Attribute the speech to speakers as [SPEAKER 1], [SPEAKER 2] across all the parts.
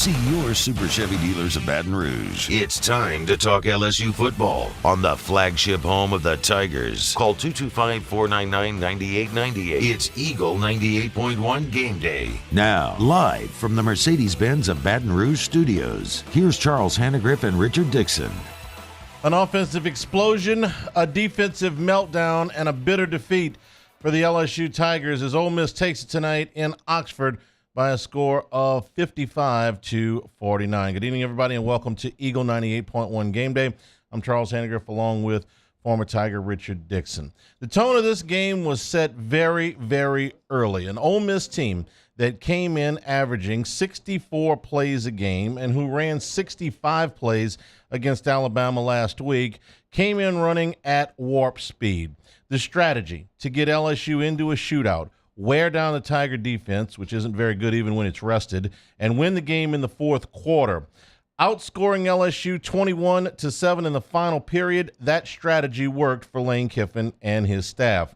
[SPEAKER 1] See your Super Chevy dealers of Baton Rouge. It's time to talk LSU football on the flagship home of the Tigers. Call 225-499-9898. It's Eagle 98.1 Game Day. Now, live from the Mercedes-Benz of Baton Rouge studios, here's Charles Hannegriff and Richard Dixon.
[SPEAKER 2] An offensive explosion, a defensive meltdown, and a bitter defeat for the LSU Tigers as Ole Miss takes it tonight in Oxford by a score of 55-49. Good evening, everybody, and welcome to Eagle 98.1 Game Day. I'm Charles Hannegriff, along with former Tiger Richard Dixon. The tone of this game was set very, very early. An Ole Miss team that came in averaging 64 plays a game and who ran 65 plays against Alabama last week came in running at warp speed. The strategy to get LSU into a shootout, wear down the Tiger defense, which isn't very good even when it's rested, and win the game in the fourth quarter. Outscoring LSU 21-7 in the final period, that strategy worked for Lane Kiffin and his staff.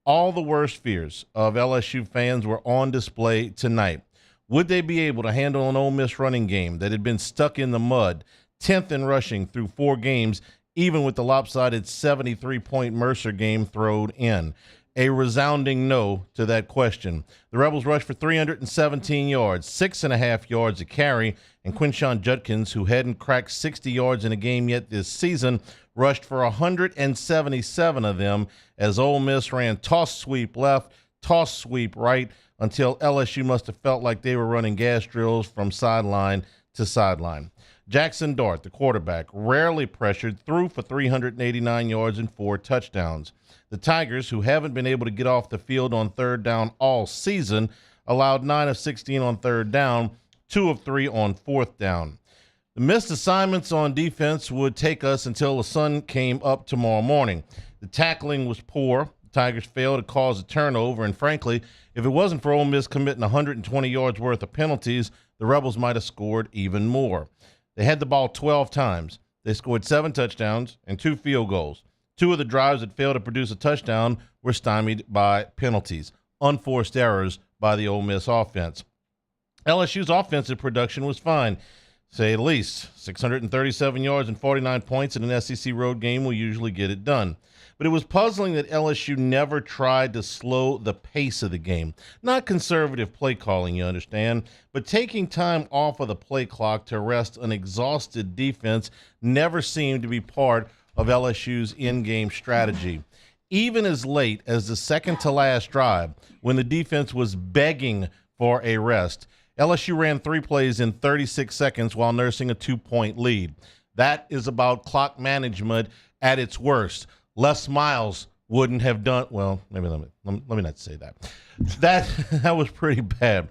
[SPEAKER 2] All the worst fears of LSU fans were on display tonight. Would they be able to handle an Ole Miss running game that had been stuck in the mud, 10th in rushing through 4 games, even with the lopsided 73-point Mercer game thrown in? A resounding no to that question. The Rebels rushed for 317 yards, 6.5 yards a carry, and Quinshon Judkins, who hadn't cracked 60 yards in a game yet this season, rushed for 177 of them as Ole Miss ran toss sweep left, toss sweep right, until LSU must have felt like they were running gas drills from sideline to sideline. Jackson Dart, the quarterback, rarely pressured, threw for 389 yards and 4 touchdowns. The Tigers, who haven't been able to get off the field on third down all season, allowed 9 of 16 on third down, 2 of 3 on fourth down. The missed assignments on defense would take us until the sun came up tomorrow morning. The tackling was poor. The Tigers failed to cause a turnover, and frankly, if it wasn't for Ole Miss committing 120 yards worth of penalties, the Rebels might have scored even more. They had the ball 12 times. They scored 7 touchdowns and 2 field goals. 2 of the drives that failed to produce a touchdown were stymied by penalties, unforced errors by the Ole Miss offense. LSU's offensive production was fine, say the least. 637 yards and 49 points in an SEC road game will usually get it done. But it was puzzling that LSU never tried to slow the pace of the game. Not conservative play calling, you understand, but taking time off of the play clock to rest an exhausted defense never seemed to be part of LSU's in-game strategy. Even as late as the second-to-last drive, when the defense was begging for a rest, LSU ran 3 plays in 36 seconds while nursing a 2-point lead. That is about clock management at its worst. Les Miles wouldn't have done – well, maybe let me not say that. That was pretty bad.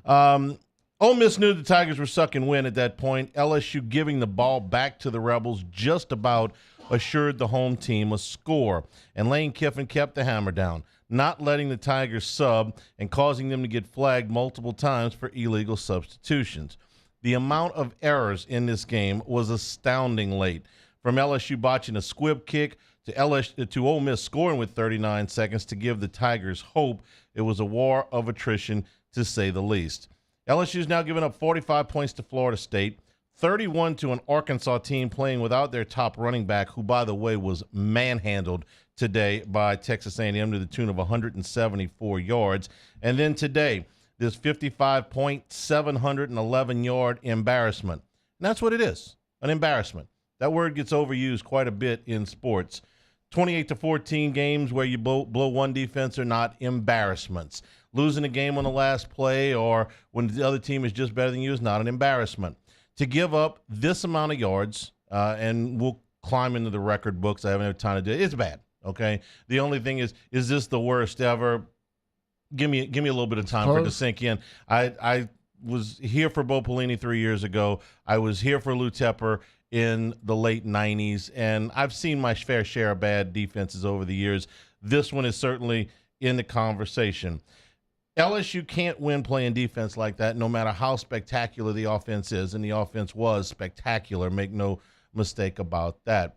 [SPEAKER 2] Ole Miss knew the Tigers were suck and win at that point. LSU giving the ball back to the Rebels just about assured the home team a score. And Lane Kiffin kept the hammer down, not letting the Tigers sub and causing them to get flagged multiple times for illegal substitutions. The amount of errors in this game was astounding late. From LSU botching a squib kick to Ole Miss scoring with 39 seconds to give the Tigers hope, it was a war of attrition, to say the least. LSU's now given up 45 points to Florida State, 31 to an Arkansas team playing without their top running back, who, by the way, was manhandled today by Texas A&M to the tune of 174 yards. And then today, this 55-point, 711-yard embarrassment. And that's what it is, an embarrassment. That word gets overused quite a bit in sports. 28-14 games where you blow one defense are not embarrassments. Losing a game on the last play or when the other team is just better than you is not an embarrassment. To give up this amount of yards, and we'll climb into the record books. I haven't had time to do it. It's bad, okay? The only thing is this the worst ever? Give me a little bit of time for it to sink in. I was here for Bo Pelini 3 years ago. I was here for Lou Tepper in the late 90s, and I've seen my fair share of bad defenses over the years. This one is certainly in the conversation. LSU can't win playing defense like that, no matter how spectacular the offense is, and the offense was spectacular. Make no mistake about that.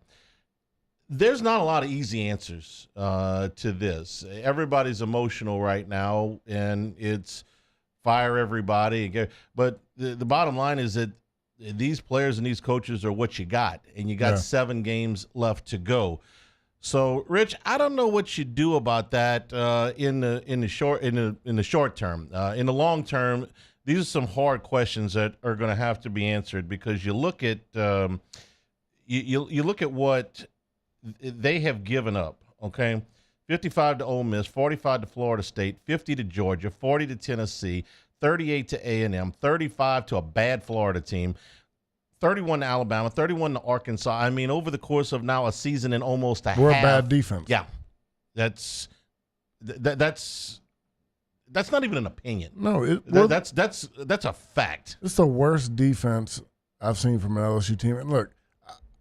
[SPEAKER 2] There's not a lot of easy answers to this. Everybody's emotional right now, and it's fire everybody. But the bottom line is that these players and these coaches are what you got, and you got 7 games left to go. So, Rich, I don't know what you do about that in the short term. In the long term, these are some hard questions that are going to have to be answered, because you look at you look at what they have given up. Okay, 55 to Ole Miss, 45 to Florida State, 50 to Georgia, 40 to Tennessee, 38 to A&M, 35 to a bad Florida team, 31 to Alabama, 31 to Arkansas. I mean, over the course of now a season and almost
[SPEAKER 3] we're
[SPEAKER 2] half.
[SPEAKER 3] a bad defense.
[SPEAKER 2] Yeah, that's not even an opinion.
[SPEAKER 3] No,
[SPEAKER 2] that's a fact.
[SPEAKER 3] It's the worst defense I've seen from an LSU team. And look,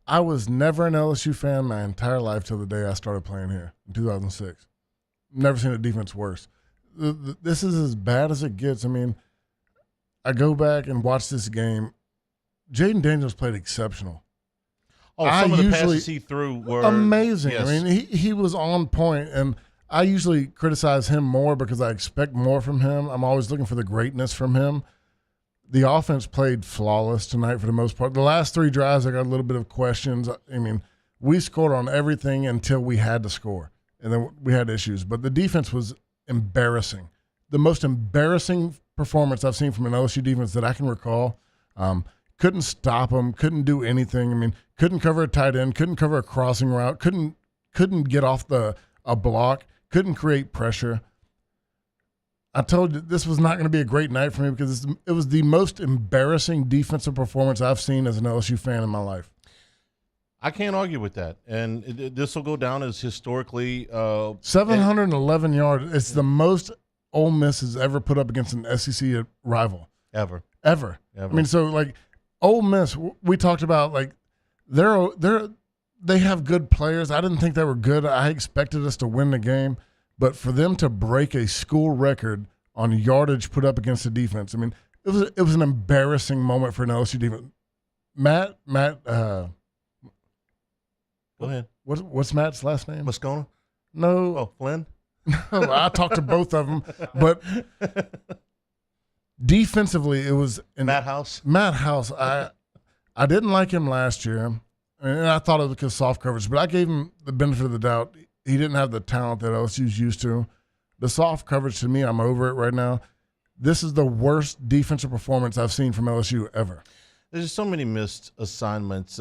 [SPEAKER 3] I was never an LSU fan my entire life till the day I started playing here in 2006. Never seen a defense worse. This is as bad as it gets. I mean, I go back and watch this game. Jaden Daniels played exceptional.
[SPEAKER 2] Oh, some of the passes he threw were
[SPEAKER 3] amazing.
[SPEAKER 2] Yes.
[SPEAKER 3] I mean, he was on point, and I usually criticize him more because I expect more from him. I'm always looking for the greatness from him. The offense played flawless tonight for the most part. The last 3 drives, I got a little bit of questions. I mean, we scored on everything until we had to score, and then we had issues. But the defense was embarrassing. The most embarrassing performance I've seen from an LSU defense that I can recall. Couldn't stop them, couldn't do anything. I mean, couldn't cover a tight end, couldn't cover a crossing route, couldn't get off a block, couldn't create pressure. I told you this was not going to be a great night for me because it was the most embarrassing defensive performance I've seen as an LSU fan in my life.
[SPEAKER 2] I can't argue with that, and this will go down as historically
[SPEAKER 3] 711 yards. It's the most Ole Miss has ever put up against an SEC rival
[SPEAKER 2] ever.
[SPEAKER 3] I mean, so like Ole Miss, we talked about like they have good players. I didn't think they were good. I expected us to win the game, but for them to break a school record on yardage put up against the defense, I mean, it was an embarrassing moment for an LSU defense. Matt.
[SPEAKER 2] Go ahead.
[SPEAKER 3] What's Matt's last name?
[SPEAKER 2] Moscona?
[SPEAKER 3] No.
[SPEAKER 2] Oh, Flynn?
[SPEAKER 3] No, I talked to both of them, but defensively, it was
[SPEAKER 2] Matt House.
[SPEAKER 3] Matt House. I didn't like him last year, and I thought it was because of soft coverage, but I gave him the benefit of the doubt. He didn't have the talent that LSU's used to. The soft coverage, to me, I'm over it right now. This is the worst defensive performance I've seen from LSU ever.
[SPEAKER 2] There's just so many missed assignments.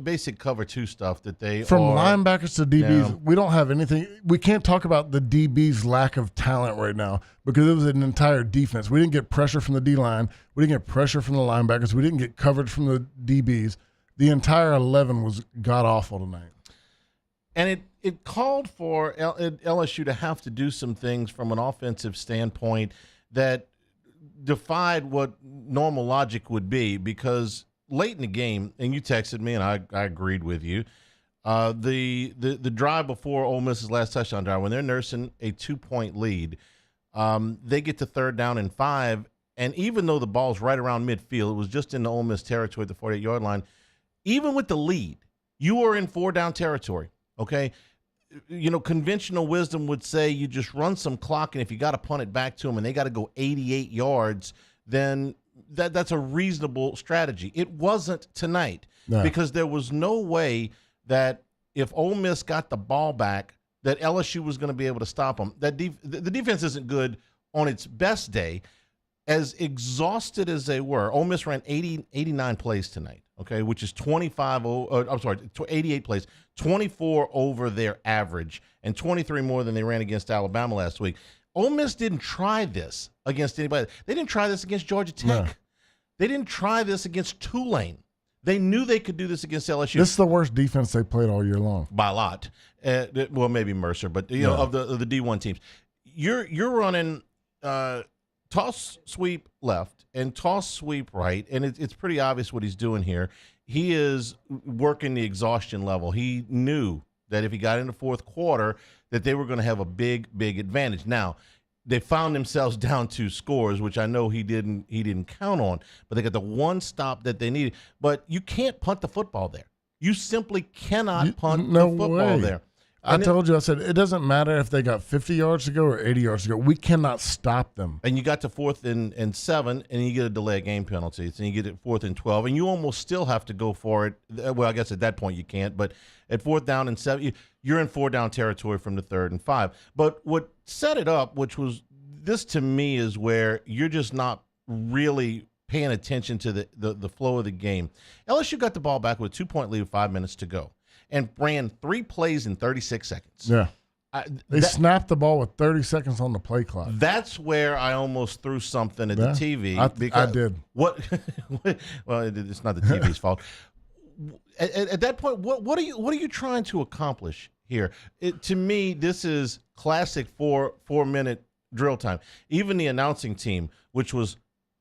[SPEAKER 2] Basic cover 2 stuff that they
[SPEAKER 3] from linebackers to DBs. We don't have anything. We can't talk about the DBs' lack of talent right now because it was an entire defense. We didn't get pressure from the D line. We didn't get pressure from the linebackers. We didn't get coverage from the DBs. The entire 11 was god awful tonight.
[SPEAKER 2] And it called for LSU to have to do some things from an offensive standpoint that defied what normal logic would be, because late in the game, and you texted me and I agreed with you, the drive before Ole Miss's last touchdown drive, when they're nursing a 2-point lead, they get to 3rd down and 5, and even though the ball's right around midfield, it was just in the Ole Miss territory at the 48-yard line, even with the lead, you are in 4-down territory, okay? Conventional wisdom would say you just run some clock, and if you got to punt it back to them and they got to go 88 yards, then that's a reasonable strategy. It wasn't tonight because there was no way that if Ole Miss got the ball back that LSU was going to be able to stop them. The defense isn't good on its best day. As exhausted as they were, Ole Miss ran 89 plays tonight, okay, which is 88 plays, 24 over their average, and 23 more than they ran against Alabama last week. Ole Miss didn't try this against anybody. They didn't try this against Georgia Tech. No. They didn't try this against Tulane. They knew they could do this against LSU.
[SPEAKER 3] This is the worst defense they played all year long.
[SPEAKER 2] By a lot. Well, maybe Mercer, but of the D1 teams. You're running toss sweep left and toss sweep right, and it's pretty obvious what he's doing here. He is working the exhaustion level. He knew that if he got into 4th quarter that they were going to have a big advantage. Now, they found themselves down 2 scores, which I know he didn't count on, but they got the one stop that they needed. But you can't punt the football there. You simply cannot punt the football there.
[SPEAKER 3] I told you, I said, it doesn't matter if they got 50 yards to go or 80 yards to go. We cannot stop them.
[SPEAKER 2] And you got to 4th and 7, and you get a delay game penalty. And you get it 4th and 12, and you almost still have to go for it. Well, I guess at that point you can't, but at 4th down and 7, you're in 4-down territory from the 3rd and 5. But what set it up, which was this to me, is where you're just not really paying attention to the flow of the game. LSU got the ball back with a 2-point lead with 5 minutes to go and ran 3 plays in 36 seconds.
[SPEAKER 3] Yeah. They snapped the ball with 30 seconds on the play clock.
[SPEAKER 2] That's where I almost threw something at the TV.
[SPEAKER 3] I did.
[SPEAKER 2] What? Well, it's not the TV's fault. At that point, what are you trying to accomplish here? To me, this is classic 4-minute drill time. Even the announcing team, which was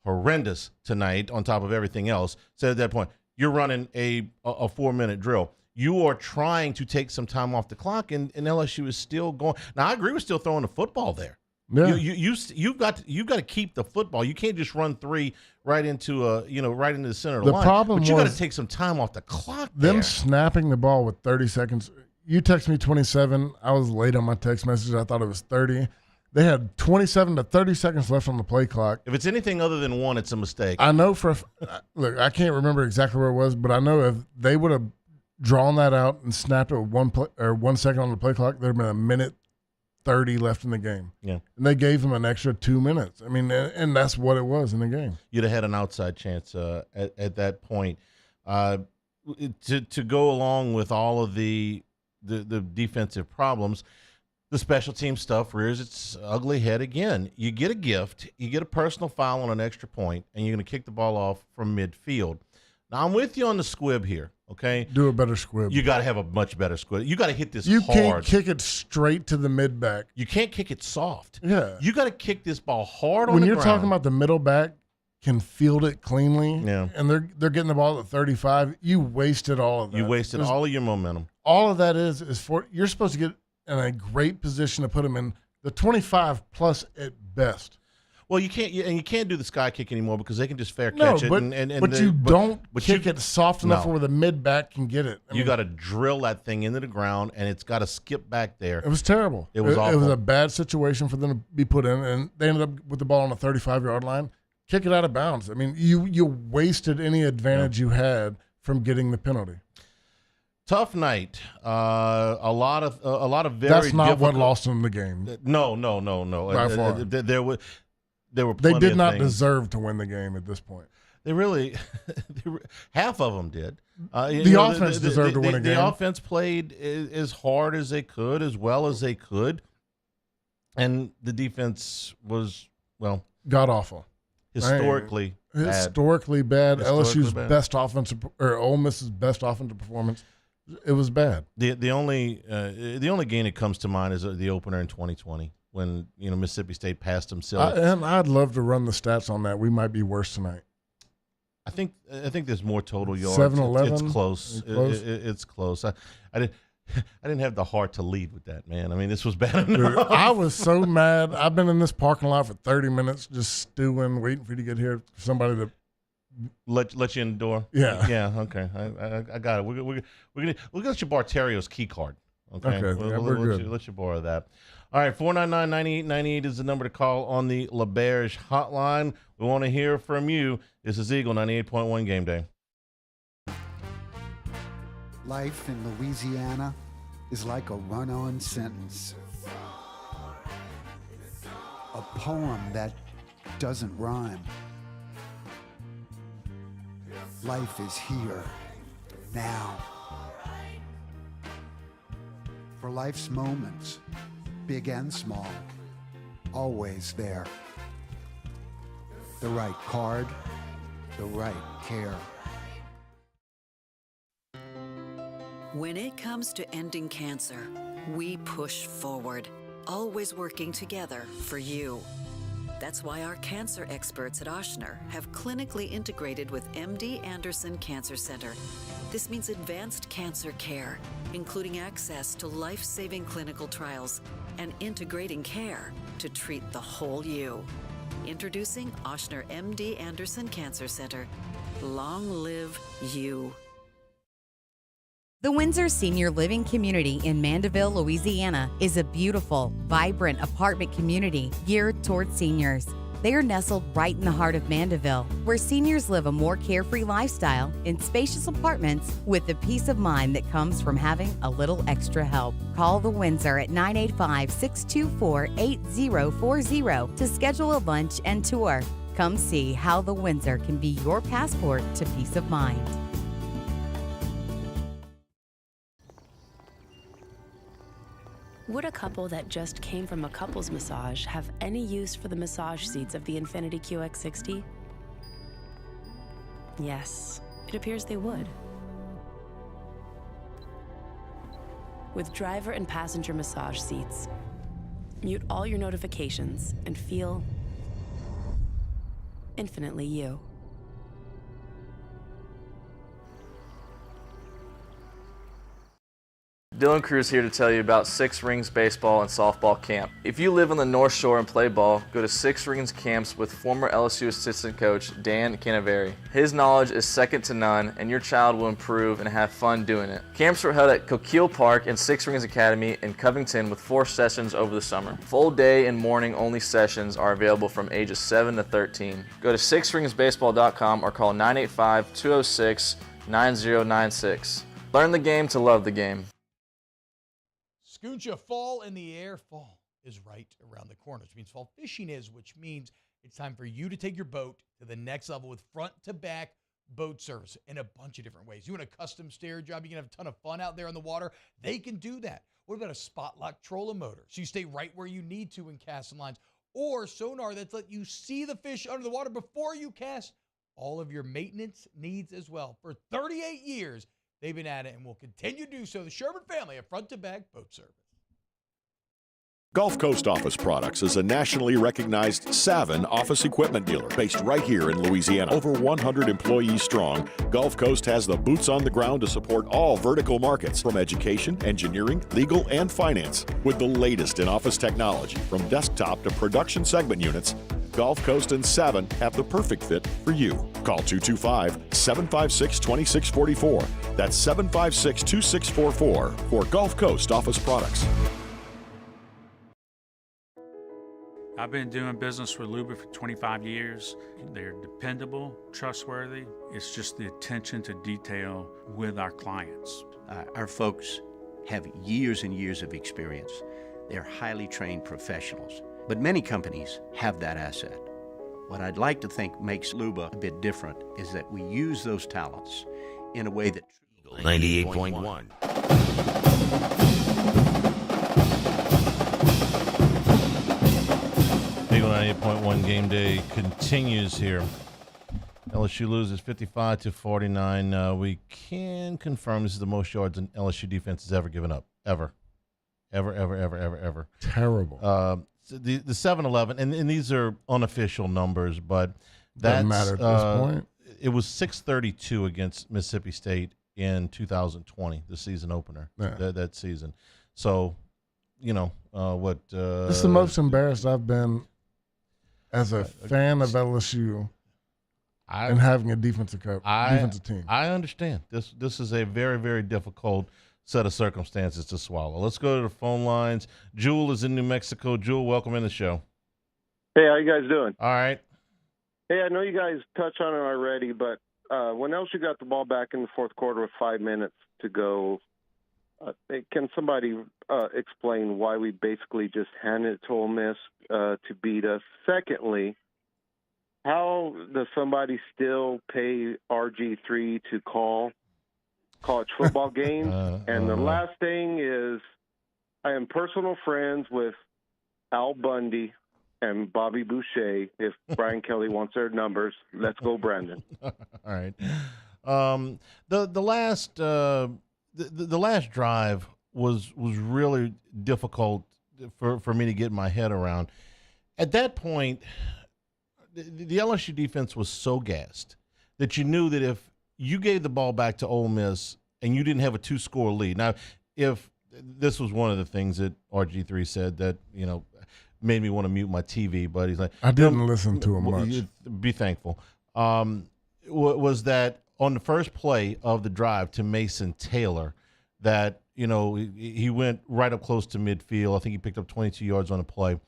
[SPEAKER 2] horrendous tonight on top of everything else, said at that point, you're running a 4-minute drill. You are trying to take some time off the clock, and LSU is still going. Now, I agree with still throwing the football there.
[SPEAKER 3] Yeah.
[SPEAKER 2] You've got to keep the football. You can't just run 3 right into the center of the line.
[SPEAKER 3] Problem
[SPEAKER 2] but you
[SPEAKER 3] was
[SPEAKER 2] got to take some time off the clock.
[SPEAKER 3] Them snapping the ball with 30 seconds. You text me 27. I was late on my text message. I thought it was 30. They had 27 to 30 seconds left on the play clock.
[SPEAKER 2] If it's anything other than 1, it's a mistake.
[SPEAKER 3] I know look, I can't remember exactly where it was, but I know if they would have drawn that out and snapped it with 1 second on the play clock, there'd been a minute 30 left in the game.
[SPEAKER 2] Yeah.
[SPEAKER 3] And they gave them an extra 2 minutes. I mean, and that's what it was in the game.
[SPEAKER 2] You'd have had an outside chance at that point. To go along with all of the defensive problems, the special team stuff rears its ugly head again. You get a gift, you get a personal foul on an extra point, and you're going to kick the ball off from midfield. Now, I'm with you on the squib here, okay?
[SPEAKER 3] Do a better squib.
[SPEAKER 2] You got to have a much better squib. You got to hit this
[SPEAKER 3] hard. You can't kick it straight to the mid-back.
[SPEAKER 2] You can't kick it soft.
[SPEAKER 3] Yeah.
[SPEAKER 2] You got to kick this ball hard on the ground.
[SPEAKER 3] When you're talking about the middle back can field it cleanly, and they're getting the ball at 35, you wasted all of that.
[SPEAKER 2] You wasted all of your momentum.
[SPEAKER 3] All of that is for you're supposed to get in a great position to put them in the 25 plus at best.
[SPEAKER 2] Well, you can't do the sky kick anymore because they can just fair catch it.
[SPEAKER 3] But you don't kick it soft enough where the mid back can get it.
[SPEAKER 2] You got to drill that thing into the ground, and it's got to skip back there.
[SPEAKER 3] It was terrible.
[SPEAKER 2] It was awful.
[SPEAKER 3] It was a bad situation for them to be put in, and they ended up with the ball on the 35-yard line. Kick it out of bounds. I mean, you wasted any advantage you had from getting the penalty.
[SPEAKER 2] Tough night. A lot of very.
[SPEAKER 3] That's not
[SPEAKER 2] difficult.
[SPEAKER 3] what lost them the game.
[SPEAKER 2] No.
[SPEAKER 3] By far.
[SPEAKER 2] There were.
[SPEAKER 3] They did not
[SPEAKER 2] things.
[SPEAKER 3] Deserve to win the game at this point.
[SPEAKER 2] They really, half of them did.
[SPEAKER 3] The offense deserved to win a game.
[SPEAKER 2] The offense played as hard as they could, as well as they could, and the defense was
[SPEAKER 3] god awful.
[SPEAKER 2] Historically bad.
[SPEAKER 3] LSU's best offensive or Ole Miss's best offensive performance. It was bad.
[SPEAKER 2] The only game that comes to mind is the opener in 2020 when Mississippi State passed them.
[SPEAKER 3] And I'd love to run the stats on that. We might be worse tonight.
[SPEAKER 2] I think there's more total yards.
[SPEAKER 3] 7-11.
[SPEAKER 2] It's close. It's close. I didn't have the heart to lead with that, man. I mean, this was bad enough.
[SPEAKER 3] I was so mad. I've been in this parking lot for 30 minutes just stewing, waiting for you to get here. For somebody to
[SPEAKER 2] let you in the door.
[SPEAKER 3] Yeah.
[SPEAKER 2] Okay. I got it. We're gonna let you borrow Terrio's key card. Okay.
[SPEAKER 3] We're good.
[SPEAKER 2] Let you borrow that. All right. 499-9898 is the number to call on the LaBerge hotline. We want to hear from you. This is Eagle 98.1 Game Day.
[SPEAKER 4] Life in Louisiana is like a run-on sentence. A poem that doesn't rhyme. Life is here, now. For life's moments, big and small, always there. The right card, the right care.
[SPEAKER 5] When it comes to ending cancer, we push forward, always working together for you. That's why our cancer experts at Ochsner have clinically integrated with MD Anderson Cancer Center. This means advanced cancer care, including access to life-saving clinical trials and integrating care to treat the whole you. Introducing Ochsner MD Anderson Cancer Center. Long live you.
[SPEAKER 6] The Windsor Senior Living Community in Mandeville, Louisiana is a beautiful, vibrant apartment community geared toward seniors. They are nestled right in the heart of Mandeville, where seniors live a more carefree lifestyle in spacious apartments with the peace of mind that comes from having a little extra help. Call the Windsor at 985-624-8040 to schedule a lunch and tour. Come see how the Windsor can be your passport to peace of mind.
[SPEAKER 7] Would a couple that just came from a couples massage have any use for the massage seats of the Infiniti QX60? Yes, it appears they would. With driver and passenger massage seats, mute all your notifications and feel infinitely you.
[SPEAKER 8] Dylan Cruz here to tell you about Six Rings Baseball and Softball Camp. If you live on the North Shore and play ball, go to Six Rings Camps with former LSU assistant coach Dan Canaveri. His knowledge is second to none, and your child will improve and have fun doing it. Camps were held at Coquille Park and Six Rings Academy in Covington with 4 sessions over the summer. Full day and morning only sessions are available from ages 7 to 13. Go to sixringsbaseball.com or call 985-206-9096. Learn the game to love the game.
[SPEAKER 9] Scooncha, fall in the air. Fall is right around the corner, which means fall fishing is, which means it's time for you to take your boat to the next level with front-to-back boat service in a bunch of different ways. You want a custom stair job, you can have a ton of fun out there on the water. They can do that. What about a spot lock trolling motor? So you stay right where you need to in casting lines. Or sonar that's let you see the fish under the water before you cast. All of your maintenance needs as well. For 38 years, they've been at it and will continue to do so. The Sherman family of front-to-back boat service.
[SPEAKER 10] Gulf Coast Office Products is a nationally recognized Savin office equipment dealer based right here in Louisiana. Over 100 employees strong, Gulf Coast has the boots on the ground to support all vertical markets from education, engineering, legal, and finance. With the latest in office technology, from desktop to production segment units, Gulf Coast and Savin have the perfect fit for you. Call 225-756-2644. That's 756-2644 for Gulf Coast Office Products.
[SPEAKER 11] I've been doing business with Luba for 25 years. They're dependable, trustworthy. It's just the attention to detail with our clients.
[SPEAKER 12] Our folks have years and years of experience. They're highly trained professionals. But many companies have that asset. What I'd like to think makes Luba a bit different is that we use those talents in a way that
[SPEAKER 1] 98.1.
[SPEAKER 2] Eagle 98.1 Game Day continues here. LSU loses 55-49. We can confirm this is the most yards an LSU defense has ever given up. Ever.
[SPEAKER 3] Terrible.
[SPEAKER 2] The 7-11, and these are unofficial numbers, but that
[SPEAKER 3] doesn't matter at this point.
[SPEAKER 2] It was 632 against Mississippi State in 2020, the season opener, that season. So, you know, this
[SPEAKER 3] is the most embarrassed I've been as a fan of LSU and having a defensive team.
[SPEAKER 2] I understand. This is a very, very difficult set of circumstances to swallow. Let's go to the phone lines. Jewel is in New Mexico. Jewel, welcome in the show.
[SPEAKER 13] Hey, how you guys doing?
[SPEAKER 2] All right.
[SPEAKER 13] Hey, I know you guys touched on it already, but when LSU got the ball back in the fourth quarter with 5 minutes to go, can somebody explain why we basically just handed it to Ole Miss to beat us? Secondly, how does somebody still pay RG3 to call college football games? And the last thing is, I am personal friends with Al Bundy and Bobby Boucher. If Brian Kelly wants their numbers, let's go, Brandon.
[SPEAKER 2] All right. The last drive was really difficult for me to get my head around. At that point, the LSU defense was so gassed that you knew that if you gave the ball back to Ole Miss and you didn't have a 2-score lead. Now, if this was one of the things that RG3 said that, you know, made me want to mute my TV, but he's like,
[SPEAKER 3] I didn't listen to him much.
[SPEAKER 2] Be thankful. Was that on the first play of the drive to Mason Taylor, that, he went right up close to midfield. I think he picked up 22 yards on a play.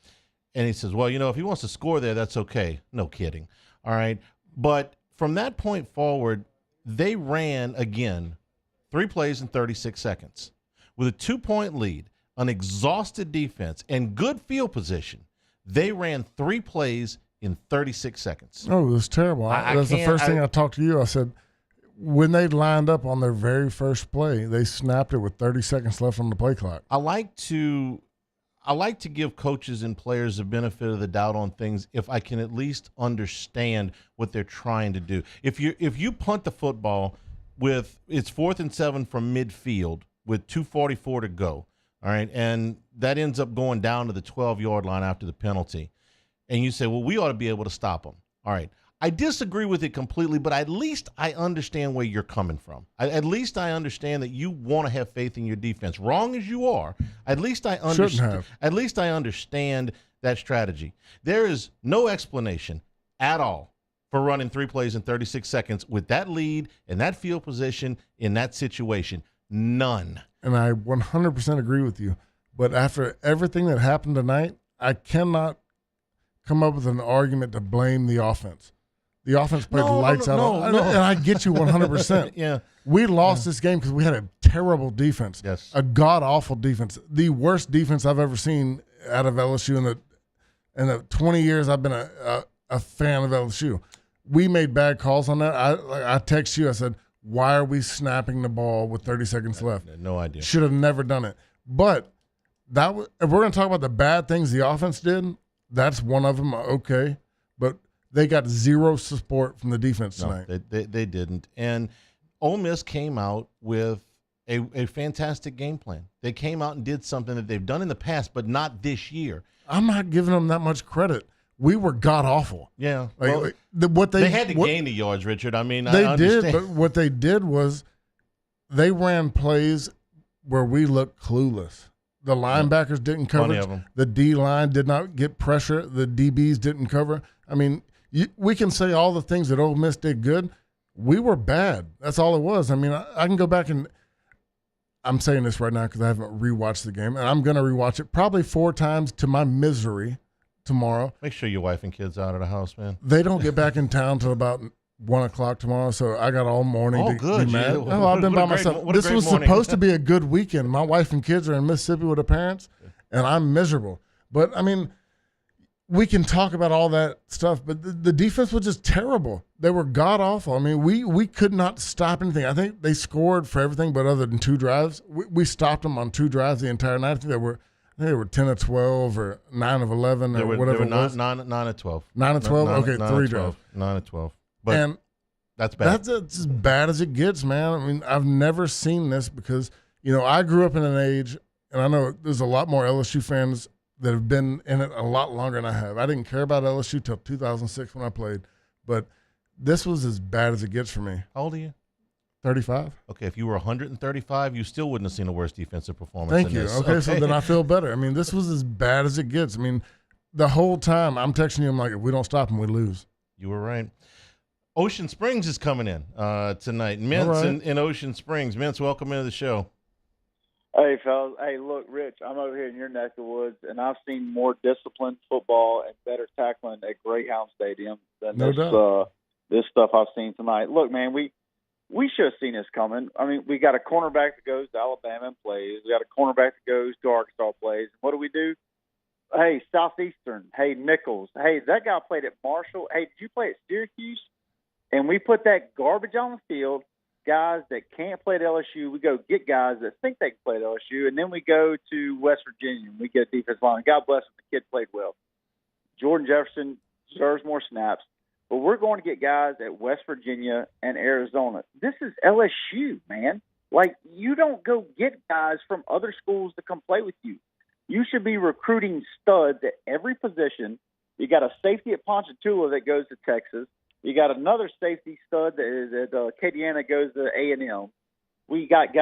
[SPEAKER 2] And he says, well, if he wants to score there, that's okay. No kidding. All right. But from that point forward, they ran again 3 plays in 36 seconds. With a 2-point lead, an exhausted defense, and good field position, they ran 3 plays in 36 seconds.
[SPEAKER 3] Oh, it was terrible. That's the first thing I talked to you. I said, when they lined up on their very first play, they snapped it with 30 seconds left on the play clock.
[SPEAKER 2] I like to give coaches and players the benefit of the doubt on things if I can at least understand what they're trying to do. If you punt the football with it's 4th and 7 from midfield with 2:44 to go, all right, and that ends up going down to the 12-yard line after the penalty, and you say, well, we ought to be able to stop them. All right. I disagree with it completely, but at least I understand where you're coming from. At least I understand that you want to have faith in your defense. Wrong as you are, at least I understand. At least I understand that strategy. There is no explanation at all for running 3 plays in 36 seconds with that lead and that field position in that situation. None.
[SPEAKER 3] And I 100% agree with you. But after everything that happened tonight, I cannot come up with an argument to blame the offense. The offense played lights out. And I get you 100%.
[SPEAKER 2] Yeah.
[SPEAKER 3] We lost this game because we had a terrible defense.
[SPEAKER 2] Yes.
[SPEAKER 3] A god-awful defense. The worst defense I've ever seen out of LSU in the 20 years I've been a fan of LSU. We made bad calls on that. I text you. I said, why are we snapping the ball with 30 seconds left?
[SPEAKER 2] No idea.
[SPEAKER 3] Should have never done it. But if we're going to talk about the bad things the offense did, that's one of them. Okay. But they got zero support from the defense tonight.
[SPEAKER 2] No, they didn't. And Ole Miss came out with a fantastic game plan. They came out and did something that they've done in the past, but not this year.
[SPEAKER 3] I'm not giving them that much credit. We were god-awful.
[SPEAKER 2] Yeah.
[SPEAKER 3] They
[SPEAKER 2] had to gain the yards, Richard. I mean,
[SPEAKER 3] they
[SPEAKER 2] I understand.
[SPEAKER 3] did, but what they did was they ran plays where we looked clueless. The linebackers didn't cover. The D-line did not get pressure. The DBs didn't cover. I mean, we can say all the things that Ole Miss did good. We were bad. That's all it was. I mean, I can go back and I'm saying this right now because I haven't rewatched the game, and I'm going to rewatch it probably 4 times to my misery tomorrow.
[SPEAKER 2] Make sure your wife and kids are out of the house, man.
[SPEAKER 3] They don't get back in town till about 1 o'clock tomorrow, so I got all morning to
[SPEAKER 2] good.
[SPEAKER 3] be mad.
[SPEAKER 2] Yeah.
[SPEAKER 3] No, I've been by myself. This was supposed to be a good weekend. My wife and kids are in Mississippi with their parents, and I'm miserable. But, I mean, we can talk about all that stuff, but the defense was just terrible. They were god-awful. I mean, we could not stop anything. I think they scored for everything but other than 2 drives. We stopped them on 2 drives the entire night. I think they were 10 of 12 or 9 of 11 or whatever it was.
[SPEAKER 2] 9 of 12.
[SPEAKER 3] 9 of 12? Okay, 3 drives.
[SPEAKER 2] 9 of 12. But that's bad.
[SPEAKER 3] That's as bad as it gets, man. I mean, I've never seen this because, I grew up in an age, and I know there's a lot more LSU fans that have been in it a lot longer than I have. I didn't care about LSU till 2006 when I played, but this was as bad as it gets for me.
[SPEAKER 2] How old are you?
[SPEAKER 3] 35.
[SPEAKER 2] Okay, if you were 135, you still wouldn't have seen a worse defensive performance.
[SPEAKER 3] Thank you. Okay, so then I feel better. I mean, this was as bad as it gets. I mean, the whole time I'm texting you, I'm like, if we don't stop them, we lose.
[SPEAKER 2] You were right. Ocean Springs is coming in tonight. Mintz in Ocean Springs. Mintz, welcome into the show.
[SPEAKER 14] Hey, fellas. Hey, look, Rich, I'm over here in your neck of the woods, and I've seen more disciplined football and better tackling at Greyhound Stadium than this stuff I've seen tonight. Look, man, we should have seen this coming. I mean, we got a cornerback that goes to Alabama and plays. We got a cornerback that goes to Arkansas plays. What do? Hey, Southeastern. Hey, Nichols. Hey, that guy played at Marshall. Hey, did you play at Syracuse? And we put that garbage on the field. Guys that can't play at LSU, we go get guys that think they can play at LSU, and then we go to West Virginia and we get a defensive line. God bless him, the kid played well. Jordan Jefferson deserves more snaps, but we're going to get guys at West Virginia and Arizona. This is LSU, man. Like, you don't go get guys from other schools to come play with you. You should be recruiting studs at every position. You got a safety at Ponchatoula that goes to Texas. You got another safety stud that is at Acadiana goes to A&M. We got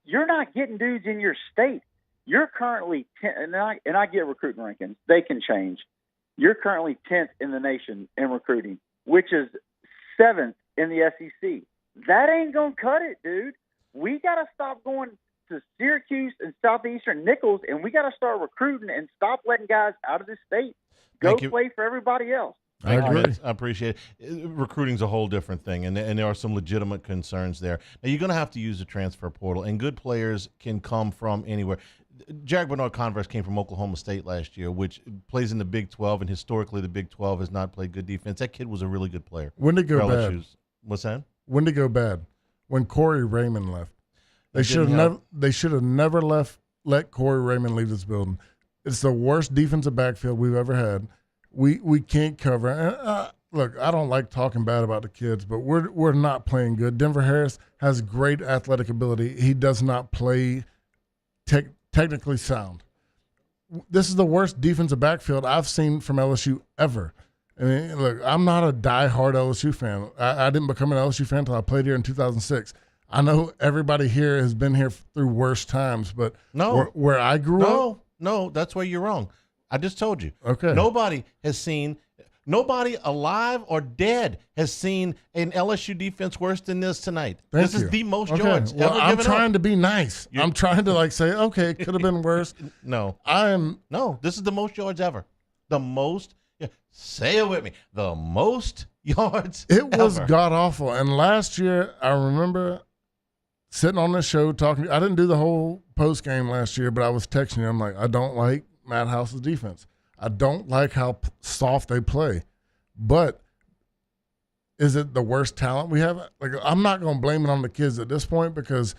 [SPEAKER 14] you're not getting dudes in your state. You're currently and I get recruiting rankings. They can change. You're currently 10th in the nation in recruiting, which is 7th in the SEC. That ain't gonna cut it, dude. we got to stop going to Syracuse and Southeastern Nichols, and we got to start recruiting and stop letting guys out of the state go play for everybody else.
[SPEAKER 2] I agree. I appreciate it. Recruiting's a whole different thing, and there are some legitimate concerns there. Now, you're going to have to use the transfer portal, and good players can come from anywhere. Jarek Bernard-Converse came from Oklahoma State last year, which plays in the Big 12, and historically the Big 12 has not played good defense. That kid was a really good player.
[SPEAKER 3] When did it go bad?
[SPEAKER 2] What's that?
[SPEAKER 3] When did it go bad? When Corey Raymond left. They should have never let Corey Raymond leave this building. It's the worst defensive backfield we've ever had. We can't cover. And, look, I don't like talking bad about the kids, but we're not playing good. Denver Harris has great athletic ability. He does not play technically sound. This is the worst defensive backfield I've seen from LSU ever. I mean, look, I'm not a diehard LSU fan. I didn't become an LSU fan until I played here in 2006. I know everybody here has been here through worse times, but where I grew up.
[SPEAKER 2] No, that's where you're wrong. I just told you.
[SPEAKER 3] Okay.
[SPEAKER 2] Nobody alive or dead has seen an LSU defense worse than this tonight.
[SPEAKER 3] This
[SPEAKER 2] is the most yards
[SPEAKER 3] well,
[SPEAKER 2] ever given
[SPEAKER 3] I'm trying
[SPEAKER 2] up.
[SPEAKER 3] to be nice. I'm trying to say, okay, it could have been worse.
[SPEAKER 2] No, this is the most yards ever. The most. Say it with me. The most yards.
[SPEAKER 3] It was
[SPEAKER 2] ever.
[SPEAKER 3] god awful. And last year, I remember sitting on this show talking. I didn't do the whole post game last year, but I was texting you. I'm like, I don't like Matt House's defense. I don't like how soft they play. But is it the worst talent we have? Like, I'm not going to blame it on the kids at this point because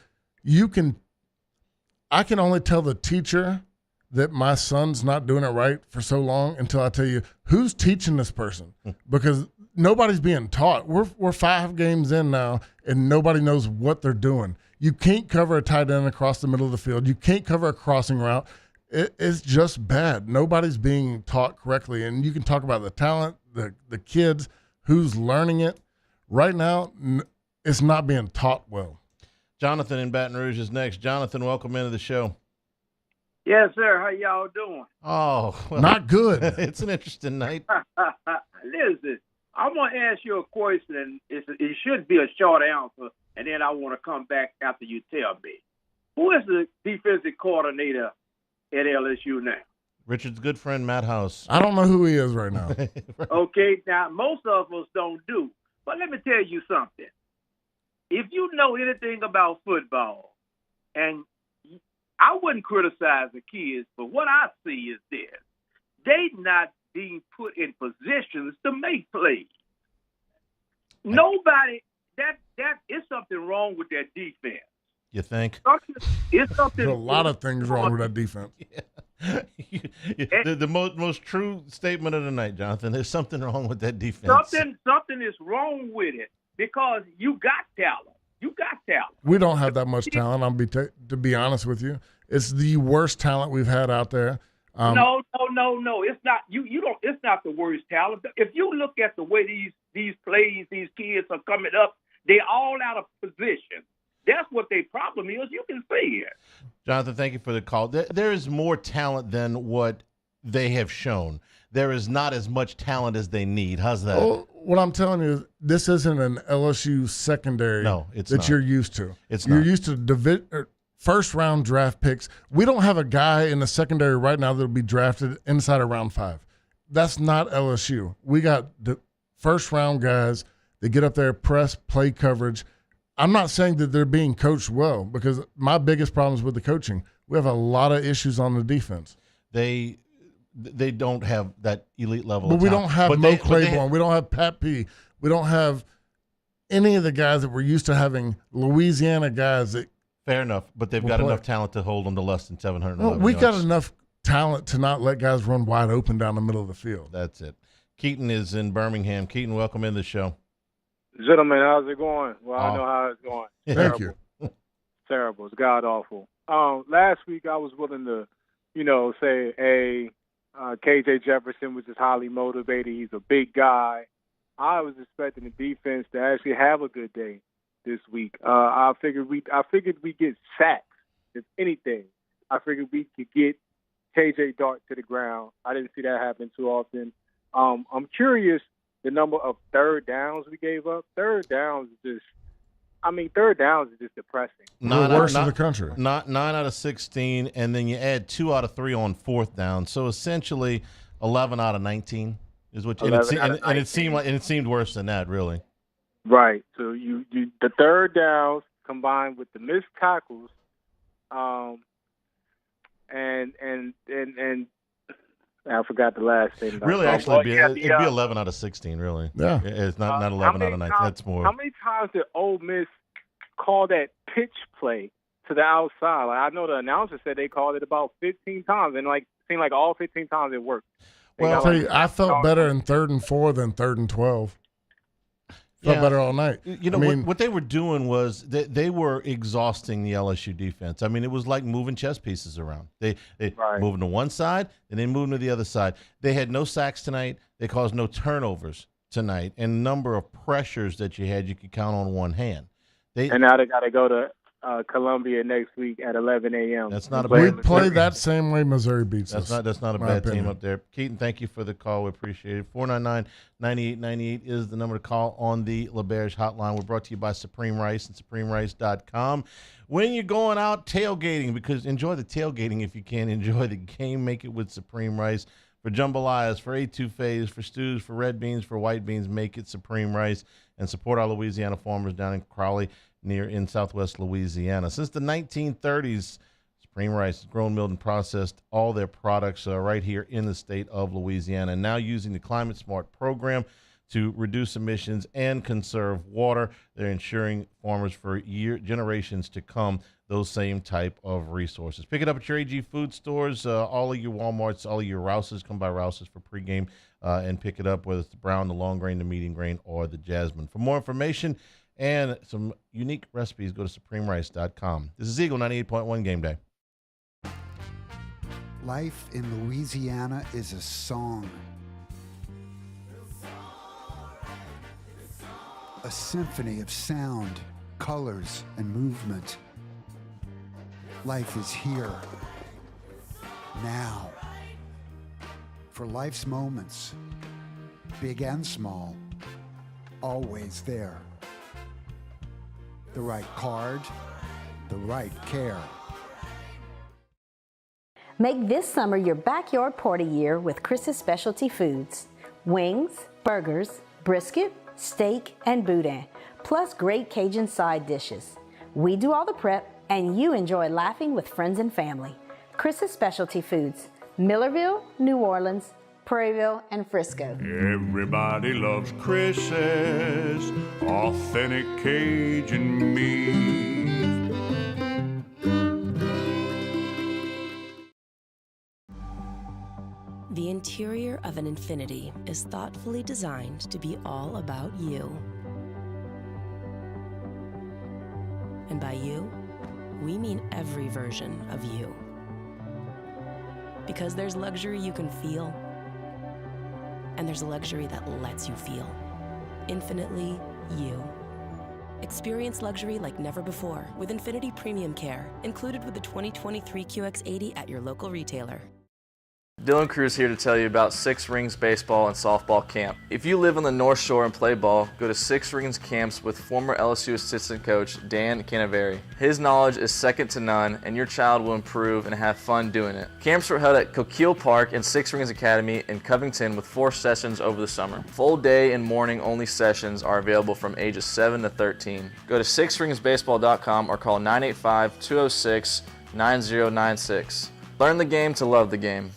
[SPEAKER 3] I can only tell the teacher that my son's not doing it right for so long until I tell you who's teaching this person, because nobody's being taught. We're 5 games in now and nobody knows what they're doing. You can't cover a tight end across the middle of the field. You can't cover a crossing route. It's just bad. Nobody's being taught correctly. And you can talk about the talent, the kids, who's learning it. Right now, it's not being taught well.
[SPEAKER 2] Jonathan in Baton Rouge is next. Jonathan, welcome into the show.
[SPEAKER 15] Yes, sir. How y'all doing?
[SPEAKER 2] Oh, well,
[SPEAKER 3] not good.
[SPEAKER 2] It's an interesting night.
[SPEAKER 15] Listen, I'm going to ask you a question. It should be a short answer, and then I want to come back after you tell me. Who is the defensive coordinator at LSU now?
[SPEAKER 2] Richard's good friend, Matt House.
[SPEAKER 3] I don't know who he is right now.
[SPEAKER 15] Okay, now most of us don't do. But let me tell you something. If you know anything about football, and I wouldn't criticize the kids, but what I see is this. They not being put in positions to make plays. Nobody, that is something wrong with their defense.
[SPEAKER 2] You think?
[SPEAKER 15] It's something.
[SPEAKER 3] There's a lot of things wrong with that defense.
[SPEAKER 2] The most true statement of the night, Jonathan. There's something wrong with that defense.
[SPEAKER 15] Something is wrong with it because you got talent. You got talent.
[SPEAKER 3] We don't have that much talent. To be honest with you, it's the worst talent we've had out there.
[SPEAKER 15] No. It's not. You don't. It's not the worst talent. If you look at the way these plays, these kids are coming up, they're all out of position. That's what their problem is. You can see it.
[SPEAKER 2] Jonathan, thank you for the call. There is more talent than what they have shown. There is not as much talent as they need. How's that?
[SPEAKER 3] Well, what I'm telling you is this isn't an LSU secondary you're used to. You're used to first-round draft picks. We don't have a guy in the secondary right now that will be drafted inside of round 5. That's not LSU. We got the first-round guys that get up there, press, play coverage. I'm not saying that they're being coached well because my biggest problem is with the coaching. We have a lot of issues on the defense.
[SPEAKER 2] They don't have that elite level
[SPEAKER 3] but
[SPEAKER 2] of
[SPEAKER 3] we
[SPEAKER 2] talent.
[SPEAKER 3] don't have Mo Claiborne. We don't have Pat P. We don't have any of the guys that we're used to having, Louisiana guys that.
[SPEAKER 2] Fair enough, but they've got enough talent to hold them to less than 711
[SPEAKER 3] we
[SPEAKER 2] yards.
[SPEAKER 3] got enough talent to not let guys run wide open down the middle of the field.
[SPEAKER 2] That's it. Keaton is in Birmingham. Keaton, welcome in the show.
[SPEAKER 16] Gentlemen, how's it going? Well, I know how it's going.
[SPEAKER 3] Thank you.
[SPEAKER 16] Terrible. It's god-awful. Last week I was willing to, say, hey, KJ Jefferson was just highly motivated. He's a big guy. I was expecting the defense to actually have a good day this week. I figured we get sacks, if anything. I figured we could get KJ Dart to the ground. I didn't see that happen too often. I'm curious the number of third downs we gave up. Third downs is just I mean, third downs is just depressing.
[SPEAKER 3] Worst in the country.
[SPEAKER 2] 9 out of 16, and then you add 2 out of 3 on fourth down. So essentially, 11 out of 19 is what. And it seemed worse than that, really.
[SPEAKER 16] Right. So you the third downs combined with the missed tackles, and I forgot the last thing.
[SPEAKER 2] Really, actually, it'd be 11 out of 16. Really.
[SPEAKER 3] Yeah.
[SPEAKER 2] It's not 11 out of 19. That's more.
[SPEAKER 16] How many times did Ole Miss call that pitch play to the outside? Like, I know the announcer said they called it about 15 times, and it seemed like all 15 times it worked.
[SPEAKER 3] Well, I felt better in 3rd and 4 than 3rd and 12. Felt better all night.
[SPEAKER 2] You know, what they were doing was they were exhausting the LSU defense. I mean, it was like moving chess pieces around. They moving to one side and then moving to the other side. They had no sacks tonight. They caused no turnovers tonight. And the number of pressures that you had, you could count on one hand.
[SPEAKER 16] And now they got to go to Columbia next week at 11 a.m.
[SPEAKER 2] That's not a
[SPEAKER 3] We
[SPEAKER 2] bad.
[SPEAKER 3] play that same way Missouri beats us.
[SPEAKER 2] That's not a
[SPEAKER 3] my
[SPEAKER 2] bad
[SPEAKER 3] opinion.
[SPEAKER 2] team up there. Keaton, thank you for the call. We appreciate it. 499-9898 is the number to call on the LaBerge hotline. We're brought to you by Supreme Rice and SupremeRice.com. When you're going out tailgating, because enjoy the tailgating if you can, enjoy the game, make it with Supreme Rice. For jambalayas, for etouffees, for stews, for red beans, for white beans, make it Supreme Rice and support our Louisiana farmers down in Crowley in southwest Louisiana. Since the 1930s, Supreme Rice has grown, milled, and processed all their products right here in the state of Louisiana. And now using the Climate Smart program to reduce emissions and conserve water, they're ensuring farmers for generations to come those same type of resources. Pick it up at your AG food stores, all of your Walmarts, all of your Rouses. Come by Rouses for pregame and pick it up, whether it's the brown, the long grain, the medium grain, or the jasmine. For more information and some unique recipes, go to SupremeRice.com. This is Eagle 98.1 Game Day.
[SPEAKER 4] Life in Louisiana is a song. A symphony of sound, colors, and movement. Life is here, now. For life's moments, big and small, always there. The right card, the right care.
[SPEAKER 17] Make this summer your backyard party year with Chris's Specialty Foods. Wings, burgers, brisket, steak, and boudin, plus great Cajun side dishes. We do all the prep, and you enjoy laughing with friends and family. Chris's Specialty Foods, Millerville, New Orleans, Prairieville, and Frisco.
[SPEAKER 18] Everybody loves Chris's authentic Cajun meat.
[SPEAKER 7] The interior of an Infiniti is thoughtfully designed to be all about you. And by you, we mean every version of you. Because there's luxury you can feel, and there's luxury that lets you feel. Infinitely you. Experience luxury like never before with Infiniti Premium Care, included with the 2023 QX80 at your local retailer.
[SPEAKER 8] Dylan Cruz here to tell you about Six Rings Baseball and Softball Camp. If you live on the North Shore and play ball, go to Six Rings Camps with former LSU assistant coach Dan Canaveri. His knowledge is second to none, and your child will improve and have fun doing it. Camps were held at Coquille Park and Six Rings Academy in Covington with 4 sessions over the summer. Full day and morning only sessions are available from ages 7 to 13. Go to sixringsbaseball.com or call 985-206-9096. Learn the game to love the game.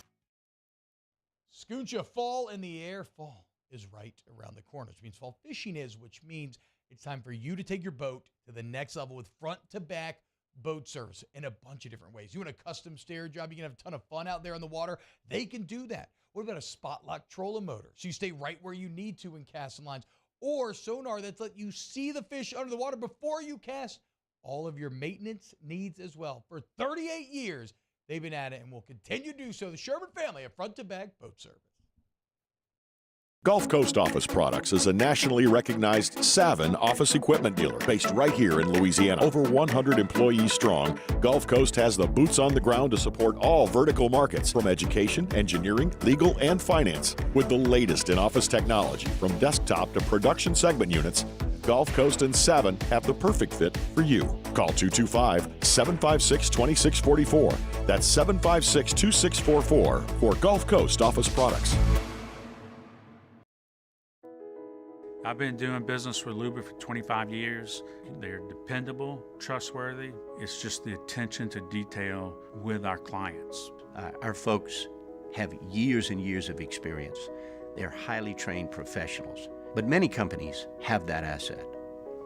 [SPEAKER 9] Scooncha, fall in the air. Fall is right around the corner, which means fall fishing is, which means it's time for you to take your boat to the next level with front-to-back boat service in a bunch of different ways. You want a custom stair job, you can have a ton of fun out there on the water. They can do that. What about a spot lock trolling motor? So you stay right where you need to in casting lines. Or sonar that's let you see the fish under the water before you cast. All of your maintenance needs as well. For 38 years, they've been at it and will continue to do so. The Sherman family of front-to-back boat service.
[SPEAKER 10] Gulf Coast Office Products is a nationally recognized Savin office equipment dealer based right here in Louisiana. Over 100 employees strong, Gulf Coast has the boots on the ground to support all vertical markets, from education, engineering, legal, and finance. With the latest in office technology, from desktop to production segment units, Gulf Coast and Savin have the perfect fit for you. Call 225-756-2644. That's 756-2644 for Gulf Coast office products.
[SPEAKER 11] I've been doing business with Luba for 25 years. They're dependable, trustworthy. It's just the attention to detail with our clients.
[SPEAKER 12] Our folks have years and years of experience. They're highly trained professionals, but many companies have that asset.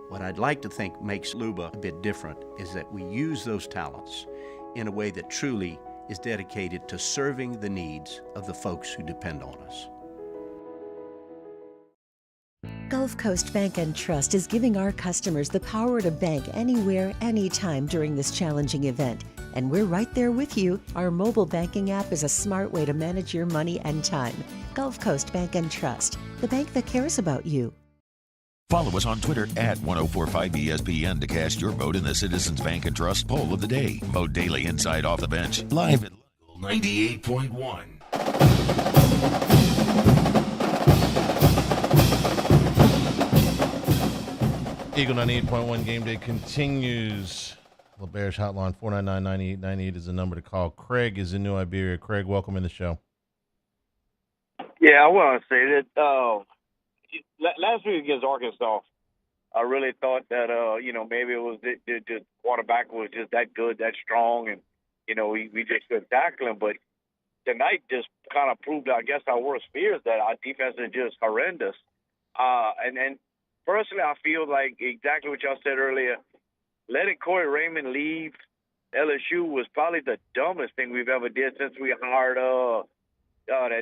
[SPEAKER 12] What I'd like to think makes Luba a bit different is that we use those talents in a way that truly is dedicated to serving the needs of the folks who depend on us.
[SPEAKER 19] Gulf Coast Bank and Trust is giving our customers the power to bank anywhere, anytime during this challenging event. And we're right there with you. Our mobile banking app is a smart way to manage your money and time. Gulf Coast Bank and Trust, the bank that cares about you.
[SPEAKER 1] Follow us on Twitter at 1045ESPN to cast your vote in the Citizens Bank and Trust poll of the day. Vote daily inside Off the Bench, live at 98.1.
[SPEAKER 2] Eagle 98.1 Game Day continues. The Bears hotline 499-9898 is the number to call. Craig is in New Iberia. Craig, welcome in the show.
[SPEAKER 20] Yeah, I want to say that last week against Arkansas, I really thought that maybe it was the quarterback was just that good, that strong, and we just couldn't tackle him. But tonight just kind of proved, I guess, our worst fears, that our defense is just horrendous. And personally, I feel like exactly what y'all said earlier. Letting Corey Raymond leave LSU was probably the dumbest thing we've ever did since we hired that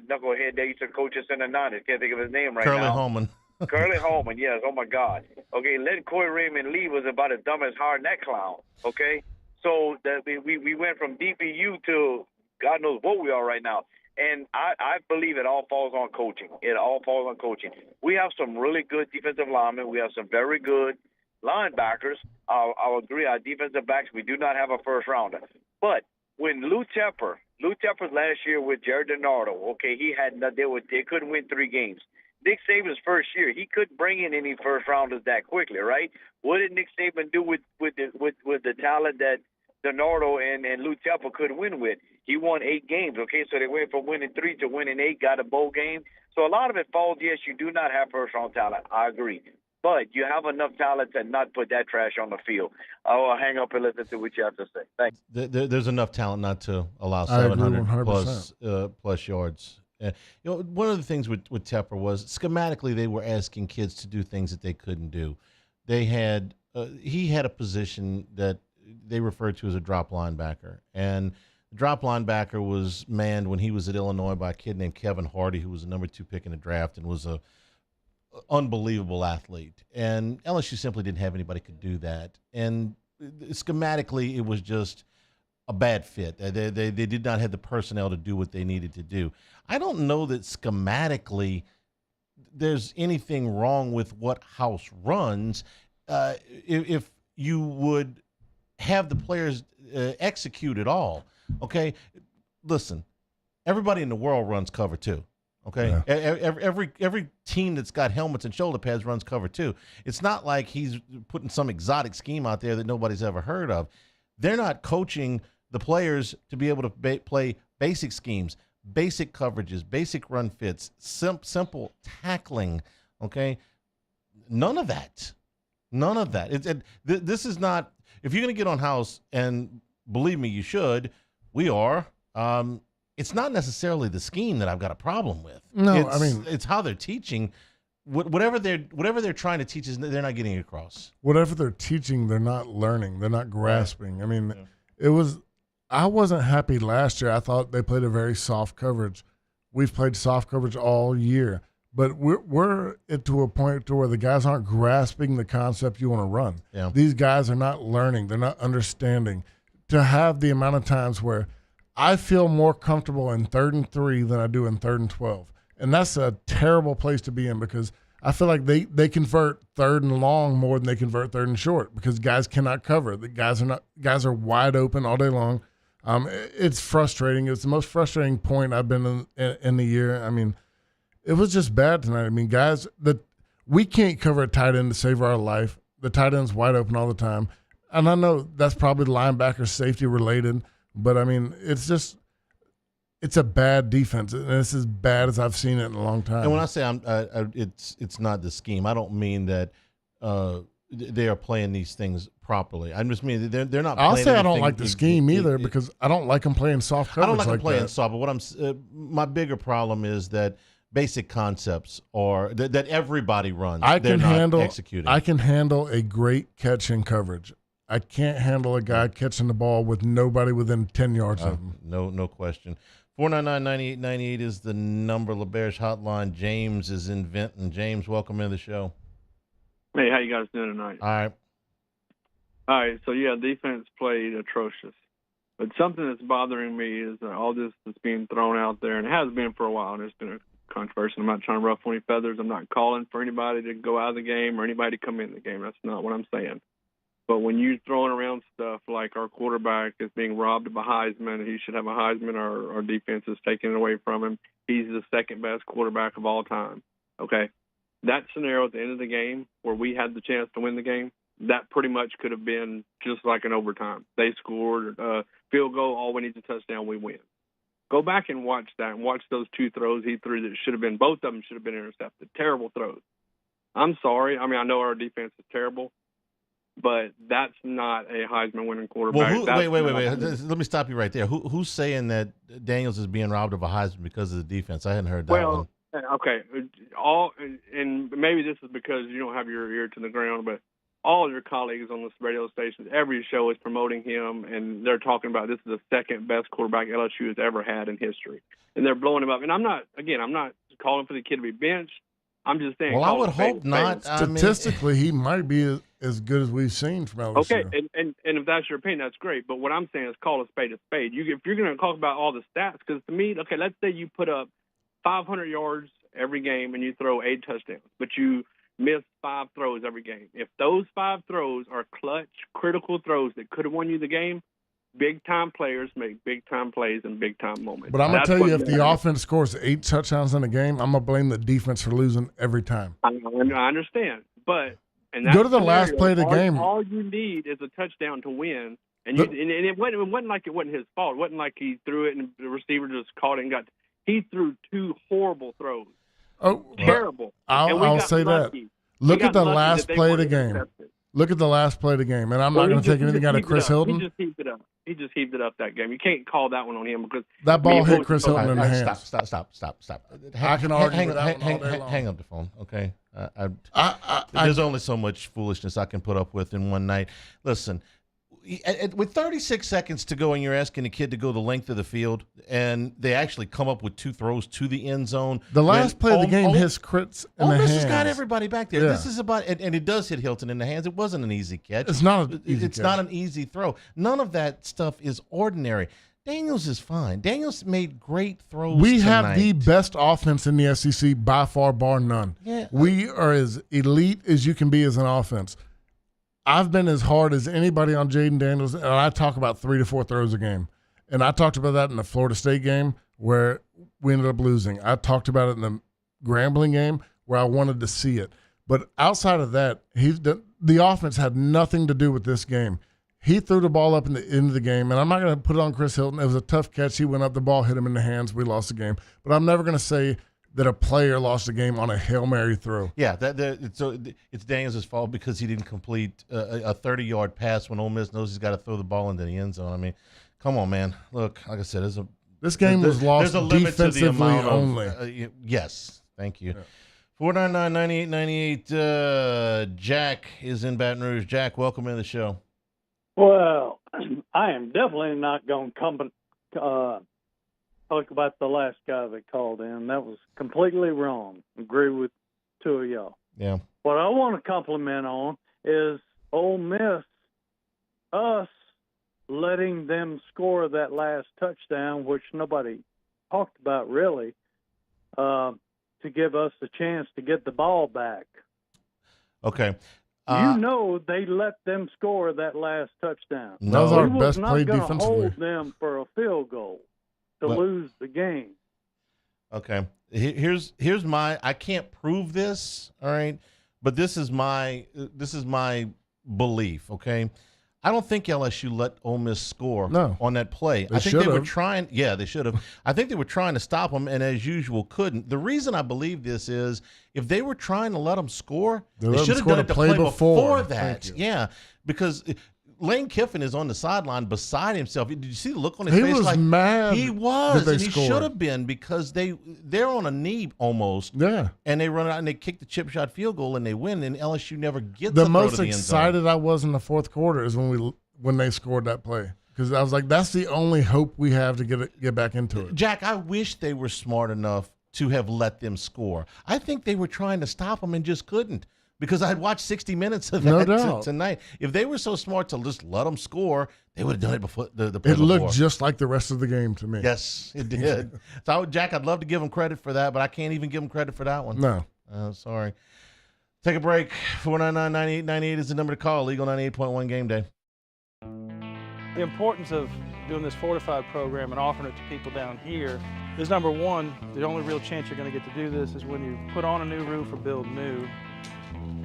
[SPEAKER 20] knucklehead that used to coach us in the 90s. Can't think of his name right now.
[SPEAKER 2] Curly Holman.
[SPEAKER 20] Curly Holman, yes. Oh, my God. Okay, letting Corey Raymond leave was about as dumb as hiring that clown, okay? So we went from DPU to God knows what we are right now. And I believe it all falls on coaching. It all falls on coaching. We have some really good defensive linemen. We have some very good linebackers. I'll agree. Our defensive backs, we do not have a first rounder. But when Lou Tepper's last year with Jared DiNardo, okay, they couldn't win 3 games. Nick Saban's first year, he couldn't bring in any first rounders that quickly, right? What did Nick Saban do with the talent that DiNardo and Lou Tepper couldn't win with? He won 8 games, okay? So they went from winning 3 to winning 8, got a bowl game. So a lot of it falls, yes, you do not have first-round talent. I agree. But you have enough talent to not put that trash on the field. I will hang up and listen to what you have to say. Thanks.
[SPEAKER 2] There's enough talent not to allow 700 plus yards. One of the things with Tepper was schematically they were asking kids to do things that they couldn't do. He had a position that they referred to as a drop linebacker, and the drop linebacker was manned when he was at Illinois by a kid named Kevin Hardy, who was the number 2 pick in the draft and was a unbelievable athlete. And LSU simply didn't have anybody who could do that. And schematically, it was just a bad fit. They did not have the personnel to do what they needed to do. I don't know that schematically there's anything wrong with what House runs. If you would have the players execute it all. Okay, listen, everybody in the world runs cover 2. Okay, yeah. Every team that's got helmets and shoulder pads runs cover 2. It's not like he's putting some exotic scheme out there that nobody's ever heard of. They're not coaching the players to be able to play basic schemes, basic coverages, basic run fits, simple tackling. Okay, none of that. This is not. If you're going to get on House, and believe me, you should. We are. It's not necessarily the scheme that I've got a problem with.
[SPEAKER 3] No,
[SPEAKER 2] it's how they're teaching. Whatever they're trying to teach is they're not getting it across.
[SPEAKER 3] Whatever they're teaching, they're not learning. They're not grasping. I mean, I wasn't happy last year. I thought they played a very soft coverage. We've played soft coverage all year, but we're to a point to where the guys aren't grasping the concept you want to run.
[SPEAKER 2] Yeah.
[SPEAKER 3] These guys are not learning. They're not understanding. To have the amount of times where I feel more comfortable in 3rd and 3 than I do in 3rd and 12. And that's a terrible place to be in, because I feel like they convert 3rd and long more than they convert 3rd and short, because guys cannot cover. The guys are wide open all day long. It's frustrating. It's the most frustrating point I've been in the year. I mean, it was just bad tonight. I mean, guys, We can't cover a tight end to save our life. The tight end's wide open all the time. And I know that's probably linebacker safety related, but I mean, it's a bad defense, and it's as bad as I've seen it in a long time.
[SPEAKER 2] And when I say it's not the scheme, I don't mean that they are playing these things properly. I just mean they're not.
[SPEAKER 3] I'll
[SPEAKER 2] playing
[SPEAKER 3] say I don't like the scheme either because I don't like them playing soft coverage.
[SPEAKER 2] I don't like them playing
[SPEAKER 3] that.
[SPEAKER 2] soft. But what my bigger problem is that basic concepts or that everybody runs. They're not executing.
[SPEAKER 3] I can handle a great catch in coverage. I can't handle a guy catching the ball with nobody within 10 yards of him.
[SPEAKER 2] No question. 499-9898 is the number. LaBerge Hotline. James is in Vinton. James, welcome into the show.
[SPEAKER 21] Hey, how you guys doing tonight?
[SPEAKER 2] All
[SPEAKER 21] right. So, yeah, defense played atrocious. But something that's bothering me is that all this is being thrown out there, and it has been for a while, and it's been a controversy. I'm not trying to ruffle any feathers. I'm not calling for anybody to go out of the game or anybody to come in the game. That's not what I'm saying. But when you're throwing around stuff like our quarterback is being robbed of a Heisman, he should have a Heisman, our defense is taking it away from him. He's the second-best quarterback of all time, okay? That scenario at the end of the game where we had the chance to win the game, that pretty much could have been just like an overtime. They scored a field goal, all we need is a touchdown, we win. Go back and watch that and watch those two throws he threw that should have been, both of them should have been intercepted. Terrible throws. I'm sorry. I mean, I know our defense is terrible, but that's not a Heisman-winning quarterback.
[SPEAKER 2] Well, wait. Let me stop you right there. Who's saying that Daniels is being robbed of a Heisman because of the defense? I hadn't heard that one.
[SPEAKER 21] Okay, and maybe this is because you don't have your ear to the ground, but all your colleagues on this radio station, every show is promoting him, and they're talking about this is the second-best quarterback LSU has ever had in history, and they're blowing him up. And I'm not calling for the kid to be benched. I'm just saying.
[SPEAKER 2] Well, I would hope not.
[SPEAKER 3] Statistically, he might be as good as we've seen from LSU.
[SPEAKER 21] Okay, and if that's your opinion, that's great. But what I'm saying is call a spade a spade. If you're going to talk about all the stats, because to me, okay, let's say you put up 500 yards every game and you throw 8 touchdowns, but you miss 5 throws every game. If those 5 throws are clutch, critical throws that could have won you the game, big-time players make big-time plays in big-time moments.
[SPEAKER 3] But I'm going to tell you, if the offense scores 8 touchdowns in a game, I'm going to blame the defense for losing every time.
[SPEAKER 21] I understand. But
[SPEAKER 3] go to the last play of the game.
[SPEAKER 21] All you need is a touchdown to win. And it wasn't like it wasn't his fault. It wasn't like he threw it and the receiver just caught it and got – he threw 2 horrible throws.
[SPEAKER 3] Oh,
[SPEAKER 21] terrible.
[SPEAKER 3] I'll say lucky. That. Look at the last play of the game. Look at the last play of the game, and I'm not going to take anything out of Chris Hilton.
[SPEAKER 21] He just heaved it up. He just heaved it up that game. You can't call that one on him because
[SPEAKER 3] that ball hit Chris Hilton in the hands.
[SPEAKER 2] Stop.
[SPEAKER 3] I can argue with that one all day long.
[SPEAKER 2] Hang up the phone, okay? There's only so much foolishness I can put up with in one night. Listen. With 36 seconds to go and you're asking the kid to go the length of the field and they actually come up with 2 throws to the end zone.
[SPEAKER 3] The last play of the game hits Crits in the hands.
[SPEAKER 2] This has got everybody back there.
[SPEAKER 3] Yeah.
[SPEAKER 2] This is about, and it does hit Hilton in the hands. It wasn't an easy catch.
[SPEAKER 3] It's not an easy
[SPEAKER 2] It's not an easy throw. None of that stuff is ordinary. Daniels is fine. Daniels made great throws
[SPEAKER 3] We
[SPEAKER 2] tonight.
[SPEAKER 3] have the best offense in the SEC by far, bar none.
[SPEAKER 2] Yeah.
[SPEAKER 3] We are as elite as you can be as an offense. I've been as hard as anybody on Jaden Daniels, and I talk about 3 to 4 throws a game. And I talked about that in the Florida State game where we ended up losing. I talked about it in the Grambling game where I wanted to see it. But outside of that, the offense had nothing to do with this game. He threw the ball up in the end of the game, and I'm not going to put it on Chris Hilton. It was a tough catch. He went up, the ball hit him in the hands. We lost the game. But I'm never going to say that a player lost the game on a Hail Mary throw.
[SPEAKER 2] Yeah, so it's Daniels' fault because he didn't complete a 30-yard pass when Ole Miss knows he's got to throw the ball into the end zone. I mean, come on, man. Look, like I said,
[SPEAKER 3] this game was lost defensively
[SPEAKER 2] only. Yes, thank you. Yeah. 499-9898. Jack is in Baton Rouge. Jack, welcome into the show.
[SPEAKER 22] Well, I am definitely not going to talk about the last guy that called in. That was completely wrong. Agree with 2 of y'all.
[SPEAKER 2] Yeah.
[SPEAKER 22] What I want to compliment on is Ole Miss, us letting them score that last touchdown, which nobody talked about really, to give us the chance to get the ball back.
[SPEAKER 2] Okay.
[SPEAKER 22] They let them score that last touchdown.
[SPEAKER 3] That was our best play defensively.
[SPEAKER 22] We was not going to hold them for a field goal to lose the game.
[SPEAKER 2] Okay. Here's my, I can't prove this, all right, but this is my belief. Okay, I don't think LSU let Ole Miss score on that play. I think they were trying. Yeah, they should have. I think they were trying to stop them, and as usual, couldn't. The reason I believe this is if they were trying to let them score, they should have done it the play before that. Yeah, because Lane Kiffin is on the sideline beside himself. Did you see the look on his face?
[SPEAKER 3] He was mad.
[SPEAKER 2] He was, and he should have been because they're on a knee almost.
[SPEAKER 3] Yeah,
[SPEAKER 2] and they run out and they kick the chip shot field goal and they win. And LSU never gets
[SPEAKER 3] the most excited I was in the fourth quarter is when they scored that play, because I was like, that's the only hope we have to get back into it.
[SPEAKER 2] Jack, I wish they were smart enough to have let them score. I think they were trying to stop them and just couldn't. Because I had watched 60 minutes of that tonight. If they were so smart to just let them score, they would have done it before the play.
[SPEAKER 3] It looked just like the rest of the game to me.
[SPEAKER 2] Yes, it did. So, Jack, I'd love to give them credit for that, but I can't even give them credit for that one.
[SPEAKER 3] No.
[SPEAKER 2] Sorry. Take a break. 499-9898 is the number to call. Legal 98.1 Game Day.
[SPEAKER 5] The importance of doing this fortified program and offering it to people down here is, number one, the only real chance you're going to get to do this is when you put on a new roof or build new.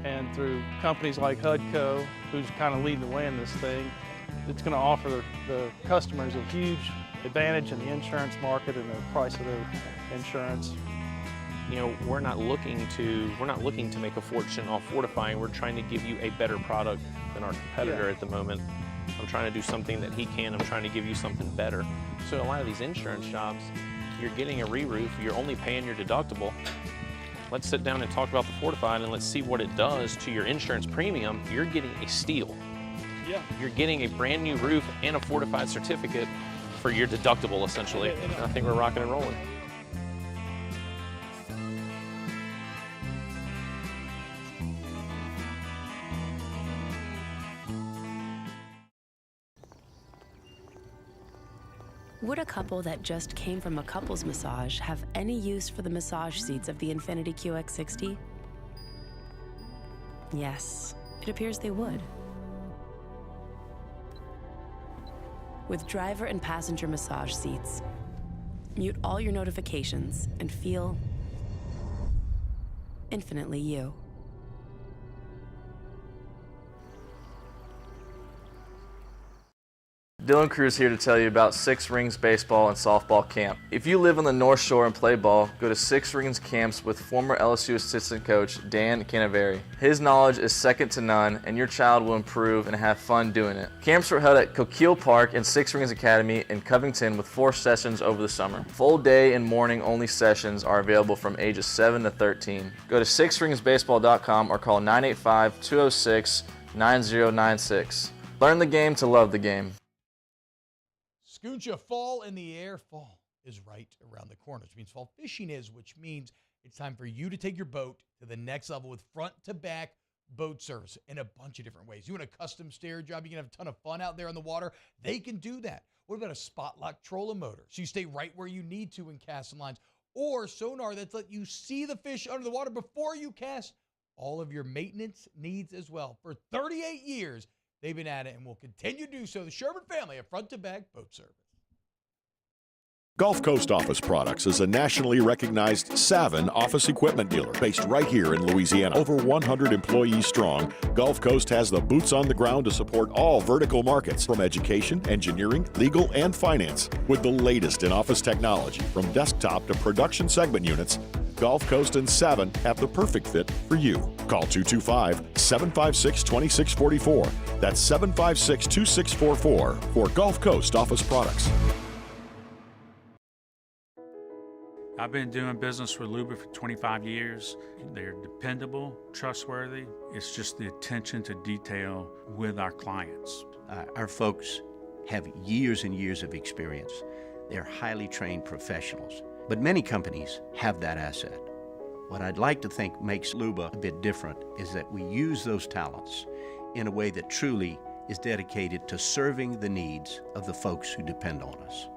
[SPEAKER 5] And through companies like HUDCO, who's kind of leading the way in this thing, it's going to offer the customers a huge advantage in the insurance market and the price of their insurance.
[SPEAKER 6] You know, we're not looking to make a fortune off fortifying. We're trying to give you a better product than our competitor at the moment. I'm trying to do something that he can. I'm trying to give you something better. So a lot of these insurance shops, you're getting a re-roof, you're only paying your deductible. Let's sit down and talk about the fortified and let's see what it does to your insurance premium. You're getting a steal.
[SPEAKER 5] Yeah.
[SPEAKER 6] You're getting a brand new roof and a fortified certificate for your deductible, essentially. And I think we're rocking and rolling.
[SPEAKER 7] Would a couple that just came from a couples massage have any use for the massage seats of the Infiniti QX60? Yes, it appears they would. With driver and passenger massage seats, mute all your notifications and feel infinitely you.
[SPEAKER 8] Dylan Cruz here to tell you about Six Rings Baseball and Softball Camp. If you live on the North Shore and play ball, go to Six Rings Camps with former LSU assistant coach Dan Canaveri. His knowledge is second to none, and your child will improve and have fun doing it. Camps were held at Coquille Park and Six Rings Academy in Covington with 4 sessions over the summer. Full day and morning only sessions are available from ages 7 to 13. Go to sixringsbaseball.com or call 985-206-9096. Learn the game to love the game.
[SPEAKER 9] Scooncha, fall in the air. Fall is right around the corner, which means fall fishing is, which means it's time for you to take your boat to the next level with front-to-back boat service in a bunch of different ways. You want a custom stair job, you can have a ton of fun out there on the water. They can do that. What about a spot lock trolling motor? So you stay right where you need to in casting lines. Or sonar that's let you see the fish under the water before you cast. All of your maintenance needs as well. For 38 years, they've been at it and will continue to do so. The Sherman family of front-to-back boat service.
[SPEAKER 10] Gulf Coast Office Products is a nationally recognized Savin office equipment dealer based right here in Louisiana. Over 100 employees strong, Gulf Coast has the boots on the ground to support all vertical markets from education, engineering, legal, and finance. With the latest in office technology from desktop to production segment units, Gulf Coast and Savin have the perfect fit for you. Call 225-756-2644. That's 756-2644 for Gulf Coast Office Products.
[SPEAKER 11] I've been doing business with Luba for 25 years. They're dependable, trustworthy. It's just the attention to detail with our clients.
[SPEAKER 12] Our folks have years and years of experience. They're highly trained professionals. But many companies have that asset. What I'd like to think makes Luba a bit different is that we use those talents in a way that truly is dedicated to serving the needs of the folks who depend on us.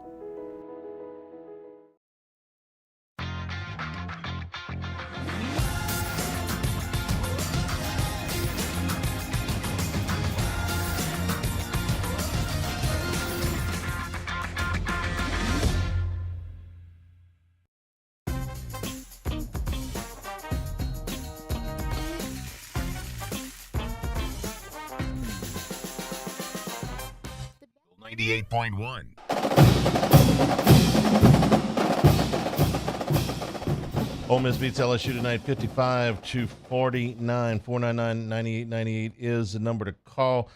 [SPEAKER 1] 98.1.
[SPEAKER 2] Ole Miss beats LSU tonight 55-49. 499-9898 is the number to call.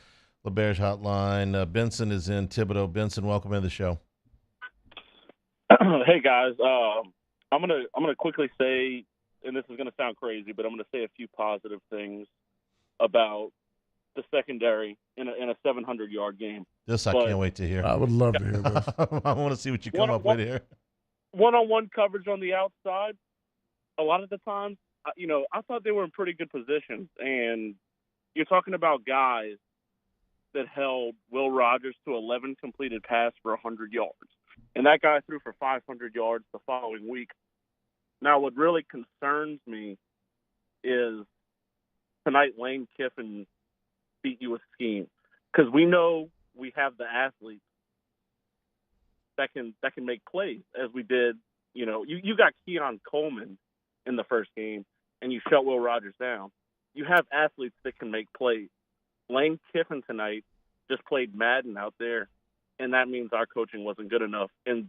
[SPEAKER 2] LeBear's hotline. Benson is in Thibodaux. Benson, welcome to the show.
[SPEAKER 13] Hey guys, I'm gonna quickly say, and this is gonna sound crazy, but I'm gonna say a few positive things about the secondary in a 700-yard game.
[SPEAKER 2] This I can't wait to hear.
[SPEAKER 3] I would love to hear this.
[SPEAKER 2] I want to see what you come up with here.
[SPEAKER 13] One-on-one coverage on the outside. A lot of the times, I thought they were in pretty good positions, and you're talking about guys that held Will Rogers to 11 completed passes for 100 yards. And that guy threw for 500 yards the following week. Now, what really concerns me is tonight Lane Kiffin beat you with scheme, because we know we have the athletes that can make plays, as we did. You got Keon Coleman in the first game, and you shut Will Rogers down. You have athletes that can make plays. Lane Kiffin tonight just played Madden out there, and that means our coaching wasn't good enough. And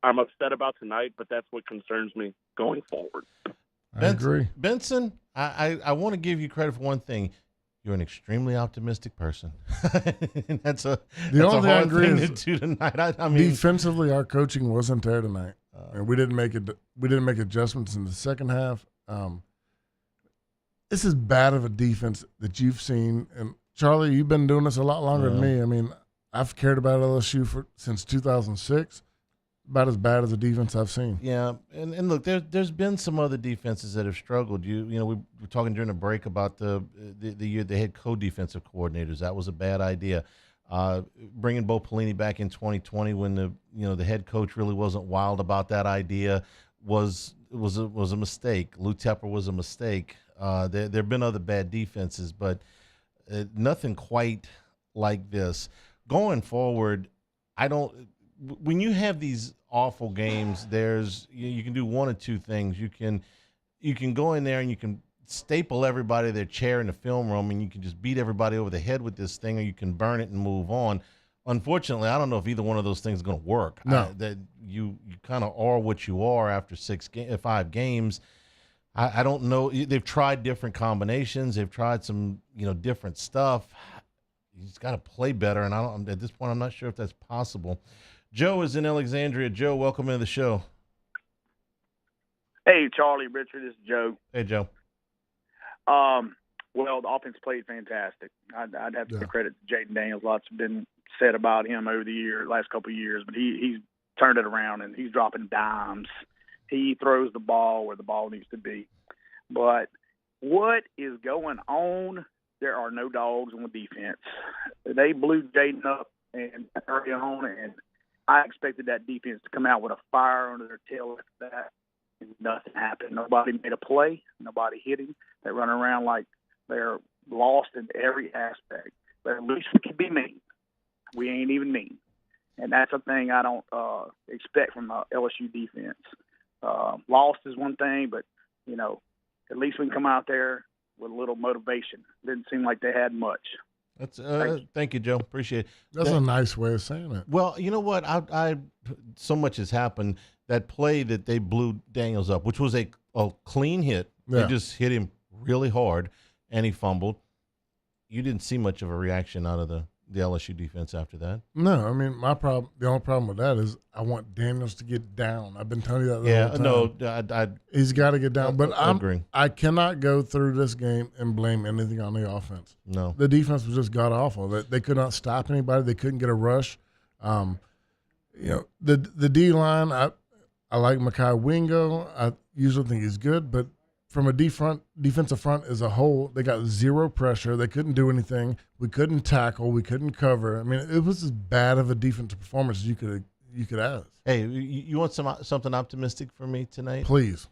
[SPEAKER 13] I'm upset about tonight, but that's what concerns me going forward.
[SPEAKER 3] I agree.
[SPEAKER 2] Benson, I want to give you credit for one thing. You're an extremely optimistic person. And that's a hard thing to do tonight. I mean,
[SPEAKER 3] defensively, our coaching wasn't there tonight, and we didn't make it. We didn't make adjustments in the second half. This is bad of a defense that you've seen, and Charlie, you've been doing this a lot longer than me. I mean, I've cared about LSU since 2006. About as bad as a defense I've seen.
[SPEAKER 2] Yeah, and look, there's been some other defenses that have struggled. We were talking during the break about the year they had co-defensive coordinators. That was a bad idea. Bringing Bo Pelini back in 2020 when the head coach really wasn't wild about that idea was a mistake. Lou Tepper was a mistake. There have been other bad defenses, but nothing quite like this. Going forward, when you have these awful games, you can do one of two things. You can go in there and you can staple everybody to their chair in the film room, and you can just beat everybody over the head with this thing, or you can burn it and move on. Unfortunately, I don't know if either one of those things is going to work.
[SPEAKER 3] No.
[SPEAKER 2] That you kind of are what you are after 5 games. I don't know. They've tried different combinations. They've tried some different stuff. He's got to play better, and at this point, I'm not sure if that's possible. Joe is in Alexandria. Joe, welcome to the show.
[SPEAKER 14] Hey, Charlie, Richard, this is Joe.
[SPEAKER 2] Hey, Joe.
[SPEAKER 14] Well, the offense played fantastic. I'd have to give credit to Jaden Daniels. Lots have been said about him over the last couple of years, but he's turned it around, and he's dropping dimes. He throws the ball where the ball needs to be. But what is going on? There are no dogs on the defense. They blew Jaden up and early on, and I expected that defense to come out with a fire under their tail like that, and nothing happened. Nobody made a play. Nobody hit him. They run around like they're lost in every aspect. But at least we can be mean. We ain't even mean. And that's a thing I don't expect from the LSU defense. Lost is one thing, but, at least we can come out there with a little motivation. Didn't seem like they had much.
[SPEAKER 2] That's thank you, Joe. Appreciate it.
[SPEAKER 3] That's a nice way of saying it.
[SPEAKER 2] Well, you know what? I so much has happened. That play that they blew Daniels up, which was a clean hit.
[SPEAKER 3] Yeah.
[SPEAKER 2] They just hit him really hard, and he fumbled. You didn't see much of a reaction out of the LSU defense after that.
[SPEAKER 3] No, I mean, the only problem with that is I want Daniels to get down. I've been telling you that the whole time.
[SPEAKER 2] No,
[SPEAKER 3] he's got to get down. But
[SPEAKER 2] agree.
[SPEAKER 3] I cannot go through this game and blame anything on the offense.
[SPEAKER 2] No.
[SPEAKER 3] The defense was just god-awful. They could not stop anybody. They couldn't get a rush. The D-line, I like Mekhi Wingo. I usually think he's good, but from a defensive front as a whole, they got zero pressure. They couldn't do anything. We couldn't tackle. We couldn't cover. I mean, it was as bad of a defensive performance as you could ask.
[SPEAKER 2] Hey, you want something optimistic for me tonight?
[SPEAKER 3] Please.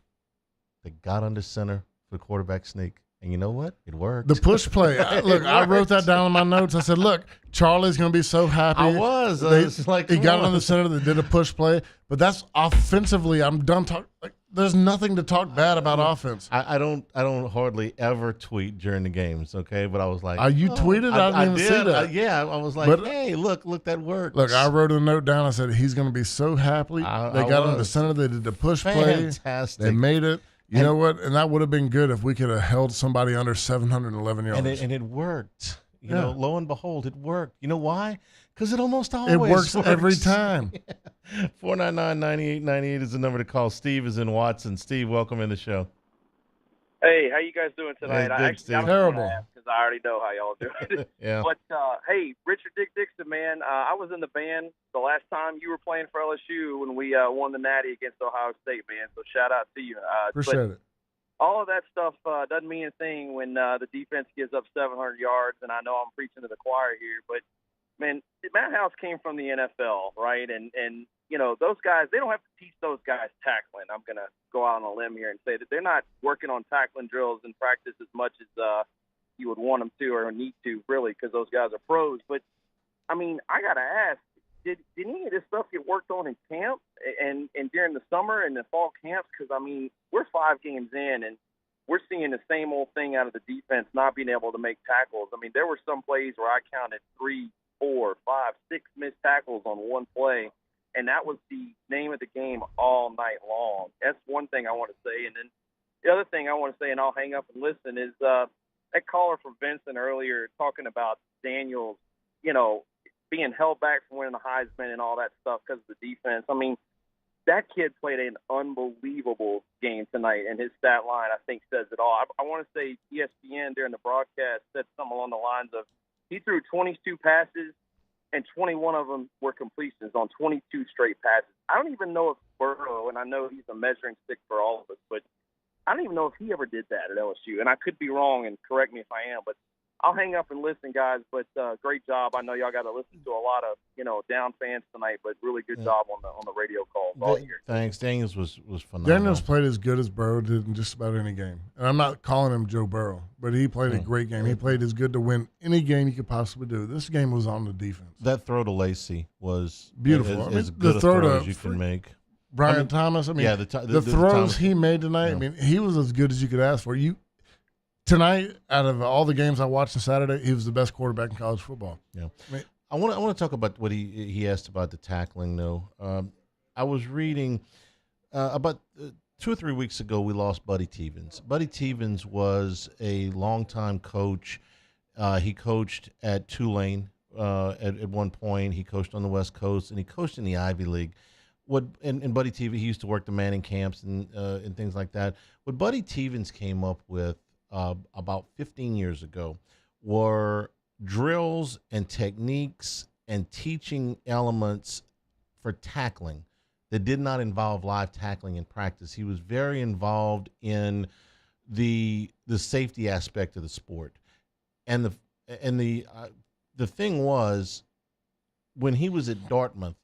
[SPEAKER 2] They got under center for quarterback sneak. And you know what? It worked.
[SPEAKER 3] The push play. I wrote that down in my notes. I said, look, Charlie's going to be so happy.
[SPEAKER 2] I was.
[SPEAKER 3] He got on the center. They did a push play. But that's offensively. I'm done talking. there's nothing to talk bad about offense.
[SPEAKER 2] I don't hardly ever tweet during the games, okay? But I was like,
[SPEAKER 3] you tweeted? I didn't even see that.
[SPEAKER 2] Yeah, I was like, hey, look, that works.
[SPEAKER 3] Look, I wrote a note down. I said he's going to be so happy. They got him to center. They did the push play.
[SPEAKER 2] Fantastic.
[SPEAKER 3] They made it. You know what? And that would have been good if we could have held somebody under 711 yards.
[SPEAKER 2] And it worked. You know, lo and behold, it worked. You know why? Because it almost always
[SPEAKER 3] works every time.
[SPEAKER 2] 499-9898 is the number to call. Steve is in Watson. Steve, welcome in the show.
[SPEAKER 15] Hey, how you guys doing tonight?
[SPEAKER 2] Hey, good, Steve.
[SPEAKER 3] Terrible.
[SPEAKER 15] Because I already know how y'all doing.
[SPEAKER 2] Yeah.
[SPEAKER 15] But, hey, Richard Dick Dixon, man, I was in the band the last time you were playing for LSU when we won the Natty against Ohio State, man. So shout out to you.
[SPEAKER 3] Appreciate it.
[SPEAKER 15] All of that stuff doesn't mean a thing when the defense gives up 700 yards, and I know I'm preaching to the choir here, but, man, Matt House came from the NFL, right? And you know, those guys, they don't have to teach those guys tackling. I'm going to go out on a limb here and say that they're not working on tackling drills in practice as much as you would want them to or need to, really, because those guys are pros. But, I mean, I got to ask, did any of this stuff get worked on in camp and during the summer and the fall camps? Because, I mean, we're 5 games in, and we're seeing the same old thing out of the defense, not being able to make tackles. I mean, there were some plays where I counted 3, 4, 5, 6 missed tackles on one play, and that was the name of the game all night long. That's one thing I want to say. And then the other thing I want to say, and I'll hang up and listen, is that caller from Vincent earlier talking about Daniels, you know, being held back from winning the Heisman and all that stuff because of the defense. I mean, that kid played an unbelievable game tonight, and his stat line, I think, says it all. I want to say ESPN during the broadcast said something along the lines of he threw 22 passes, and 21 of them were completions on 22 straight passes. I don't even know if Burrow, and I know he's a measuring stick for all of us, but I don't even know if he ever did that at LSU. And I could be wrong, and correct me if I am, but I'll hang up and listen, guys. But great job. I know y'all got to listen to a lot of, you know, down fans tonight, but really good job on the radio calls all year.
[SPEAKER 2] Thanks. Daniels was phenomenal.
[SPEAKER 3] Daniels played as good as Burrow did in just about any game. And I'm not calling him Joe Burrow, but he played a great game. He played as good to win any game you could possibly do. This game was on the defense.
[SPEAKER 2] That throw to Lacey was
[SPEAKER 3] beautiful.
[SPEAKER 2] As good a throw as you can make.
[SPEAKER 3] Brian Thomas, I mean,
[SPEAKER 2] yeah,
[SPEAKER 3] the
[SPEAKER 2] throws
[SPEAKER 3] Thomas, he made tonight, I mean, he was as good as you could ask for. Tonight, out of all the games I watched on Saturday, he was the best quarterback in college football.
[SPEAKER 2] Yeah, I want to talk about what he asked about the tackling. Though I was reading about 2 or 3 weeks ago, we lost Buddy Tevens. Buddy Tevens was a longtime coach. He coached at Tulane at one point. He coached on the West Coast, and he coached in the Ivy League. And Buddy Tevens, he used to work the Manning camps and things like that. What Buddy Tevens came up with about 15 years ago were drills and techniques and teaching elements for tackling that did not involve live tackling in practice. He was very involved in the safety aspect of the sport. And the thing was, when he was at Dartmouth,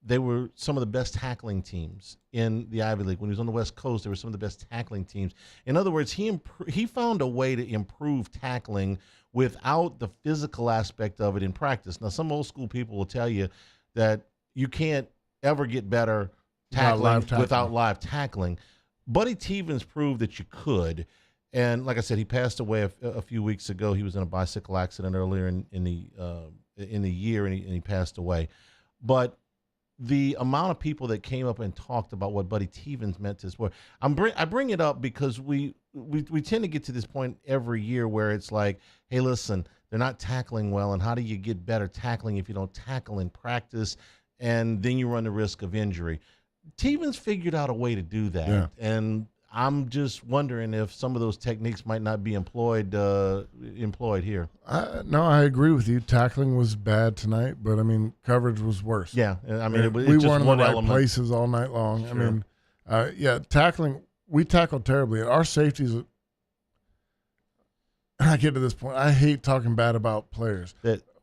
[SPEAKER 2] they were some of the best tackling teams in the Ivy League. When he was on the West Coast, they were some of the best tackling teams. In other words, he found a way to improve tackling without the physical aspect of it in practice. Now, some old school people will tell you that you can't ever get better tackling without live tackling. Buddy Tevens proved that you could. And like I said, he passed away a few weeks ago. He was in a bicycle accident earlier in the year, and he passed away. But the amount of people that came up and talked about what Buddy Tevens meant to his sport. I bring it up because we tend to get to this point every year where it's like, hey, listen, they're not tackling well, and how do you get better tackling if you don't tackle in practice, and then you run the risk of injury. Tevens figured out a way to do that, and I'm just wondering if some of those techniques might not be employed here.
[SPEAKER 3] No, I agree with you. Tackling was bad tonight, but I mean, coverage was worse.
[SPEAKER 2] Yeah, I mean,
[SPEAKER 3] we weren't in the right places all night long.
[SPEAKER 2] Sure.
[SPEAKER 3] I mean, tackling. We tackled terribly, and our safeties. I get to this point. I hate talking bad about players.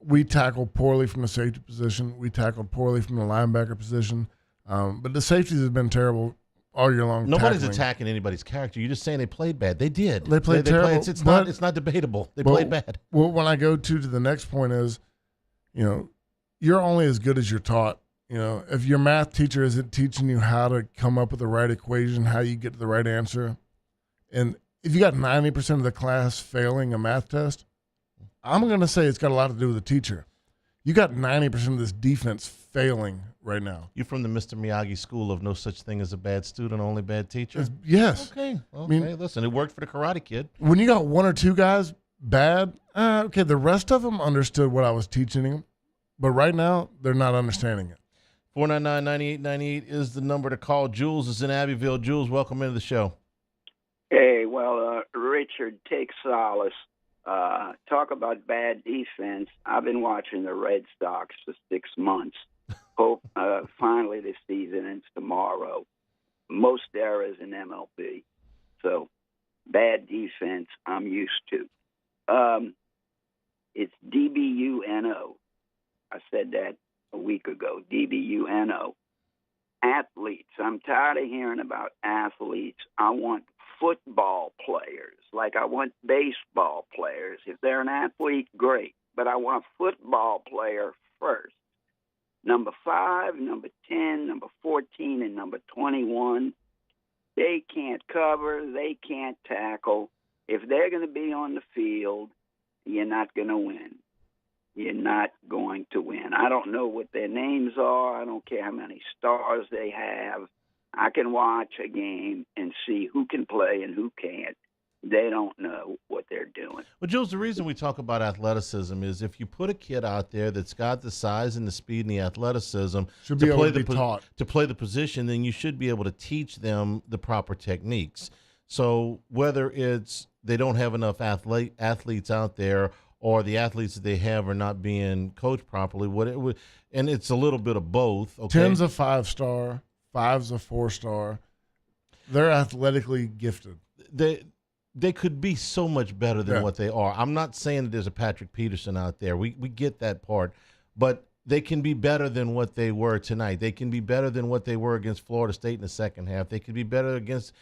[SPEAKER 3] We tackled poorly from the safety position. We tackled poorly from the linebacker position. But the safeties have been terrible all year long.
[SPEAKER 2] Nobody's attacking anybody's character. You're just saying they played bad. They did.
[SPEAKER 3] They played terrible.
[SPEAKER 2] It's not debatable. They played bad.
[SPEAKER 3] Well, when I go to the next point is, you're only as good as you're taught If your math teacher isn't teaching you how to come up with the right equation, how you get to the right answer, and if you got 90% of the class failing a math test, I'm going to say it's got a lot to do with the teacher. You got 90% of this defense failing right now.
[SPEAKER 2] You're from the Mr. Miyagi school of no such thing as a bad student, only bad teacher?
[SPEAKER 3] Yes.
[SPEAKER 2] Okay. Listen, it worked for the Karate Kid.
[SPEAKER 3] When you got one or two guys bad, okay, the rest of them understood what I was teaching them, but right now they're not understanding it.
[SPEAKER 2] 499-9898 is the number to call. Jules is in Abbeville. Jules, welcome into the show.
[SPEAKER 4] Hey, Richard, take solace. Talk about bad defense. I've been watching the Red Sox for 6 months. Hope finally the season ends tomorrow. Most errors in MLB. So bad defense I'm used to. It's DBUNO. I said that a week ago. DBUNO. Athletes. I'm tired of hearing about athletes. I want football players, like I want baseball players. If they're an athlete, great, but I want a football player first. Number 5, number 10, number 14, and number 21, they can't cover, they can't tackle. If they're going to be on the field, you're not going to win. You're not going to win. I don't know what their names are. I don't care how many stars they have. I can watch a game and see who can play and who can't. They don't know what they're doing.
[SPEAKER 2] Well, Jules, the reason we talk about athleticism is if you put a kid out there that's got the size and the speed and the athleticism
[SPEAKER 3] to
[SPEAKER 2] play the position, then you should be able to teach them the proper techniques. So whether it's they don't have enough athletes out there or the athletes that they have are not being coached properly, and it's a little bit of both. Okay?
[SPEAKER 3] 10's a 5-star. 5's a 4-star. They're athletically gifted.
[SPEAKER 2] They could be so much better than what they are. I'm not saying that there's a Patrick Peterson out there. We get that part. But they can be better than what they were tonight. They can be better than what they were against Florida State in the second half. They could be better against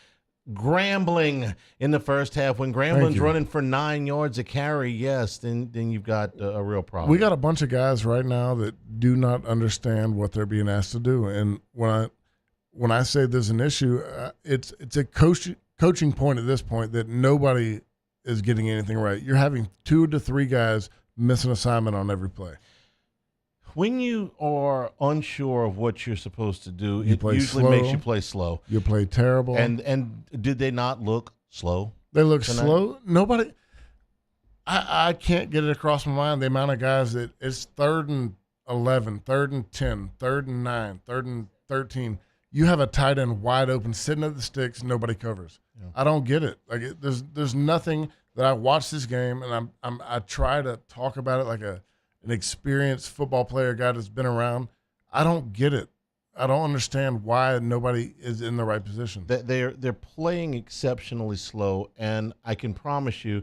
[SPEAKER 2] Grambling in the first half. When Grambling's running for 9 yards a carry, yes, then you've got a real problem.
[SPEAKER 3] We got a bunch of guys right now that do not understand what they're being asked to do. And when I say there's an issue, it's a coaching point at this point that nobody is getting anything right. You're having 2 to 3 guys miss an assignment on every play.
[SPEAKER 2] When you are unsure of what you're supposed to do, it usually makes you play slow.
[SPEAKER 3] You play terrible.
[SPEAKER 2] And did they not look slow?
[SPEAKER 3] They look slow. Nobody. I can't get it across my mind the amount of guys that it's 3rd and 11, 3rd and 10, 3rd and 9, 3rd and 13. You have a tight end wide open, sitting at the sticks, nobody covers. Yeah. I don't get it. Like there's nothing that I watch this game, and I try to talk about it like an experienced football player, guy that's been around. I don't get it. I don't understand why nobody is in the right position.
[SPEAKER 2] They're playing exceptionally slow, and I can promise you,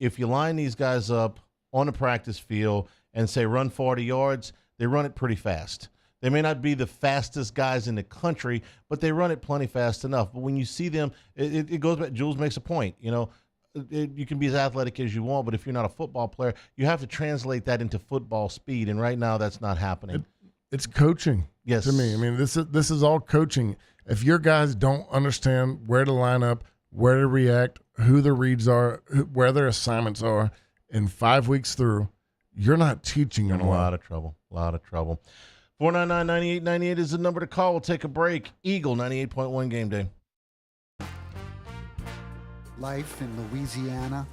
[SPEAKER 2] if you line these guys up on a practice field and say run 40 yards, they run it pretty fast. They may not be the fastest guys in the country, but they run it plenty fast enough. But when you see them, it goes back. Jules makes a point. You can be as athletic as you want, but if you're not a football player, you have to translate that into football speed. And right now, that's not happening.
[SPEAKER 3] It's coaching.
[SPEAKER 2] Yes.
[SPEAKER 3] To me, I mean, this is all coaching. If your guys don't understand where to line up, where to react, who the reads are, where their assignments are, in 5 weeks through, you're not teaching them.
[SPEAKER 2] In a lot of trouble. 499-9898 is the number to call. We'll take a break. Eagle 98.1 Game Day.
[SPEAKER 16] Life in Louisiana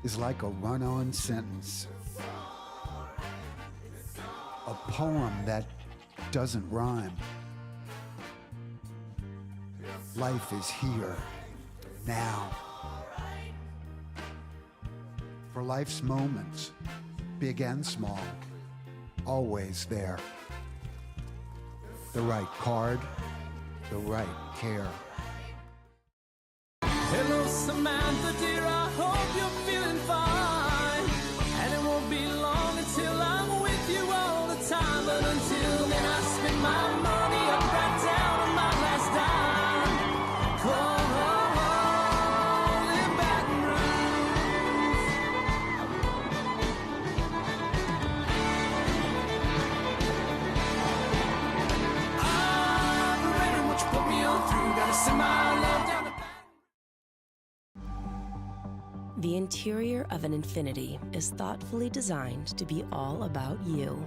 [SPEAKER 16] is like a run-on sentence. A poem that doesn't rhyme. Life is here, now. For life's moments, big and small, always there. The right card, the right care.
[SPEAKER 23] Hello, Samantha, dear, I hope you're feeling fine. And it won't be long until I'm with you all the time. But until then, I spend my money up right down on my last dime. Come on, in Baton Rouge.
[SPEAKER 7] The interior of an Infiniti is thoughtfully designed to be all about you.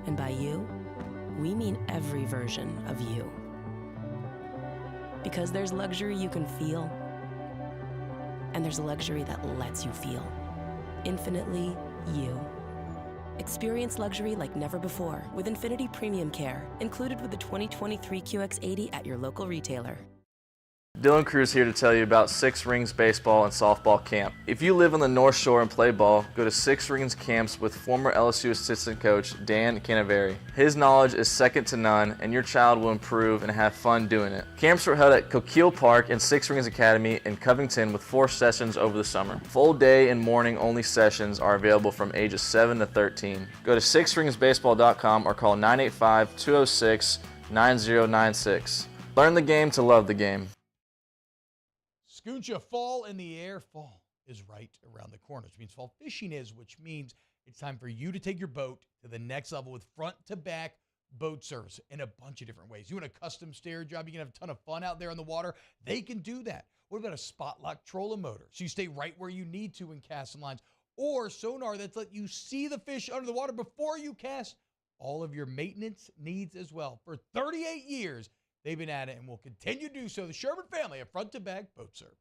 [SPEAKER 7] And by you, we mean every version of you. Because there's luxury you can feel, and there's luxury that lets you feel. Infinitely you. Experience luxury like never before with Infiniti Premium Care, included with the 2023 QX80 at your local retailer.
[SPEAKER 8] Dylan Cruz here to tell you about Six Rings Baseball and Softball Camp. If you live on the North Shore and play ball, go to Six Rings Camps with former LSU assistant coach Dan Canaveri. His knowledge is second to none, and your child will improve and have fun doing it. Camps were held at Coquille Park and Six Rings Academy in Covington with 4 sessions over the summer. Full day and morning only sessions are available from ages 7 to 13. Go to sixringsbaseball.com or call 985-206-9096. Learn the game to love the game.
[SPEAKER 9] Scooncha, fall in the air. Fall is right around the corner, which means fall fishing is, which means it's time for you to take your boat to the next level with front-to-back boat service in a bunch of different ways. You want a custom stair job, you can have a ton of fun out there on the water, they can do that. What about a spot lock trolling motor? So you stay right where you need to in casting lines, or sonar that's let you see the fish under the water before you cast. All of your maintenance needs as well. For 38 years, they've been at it and will continue to do so. The Sherman family of front-to-back boat service.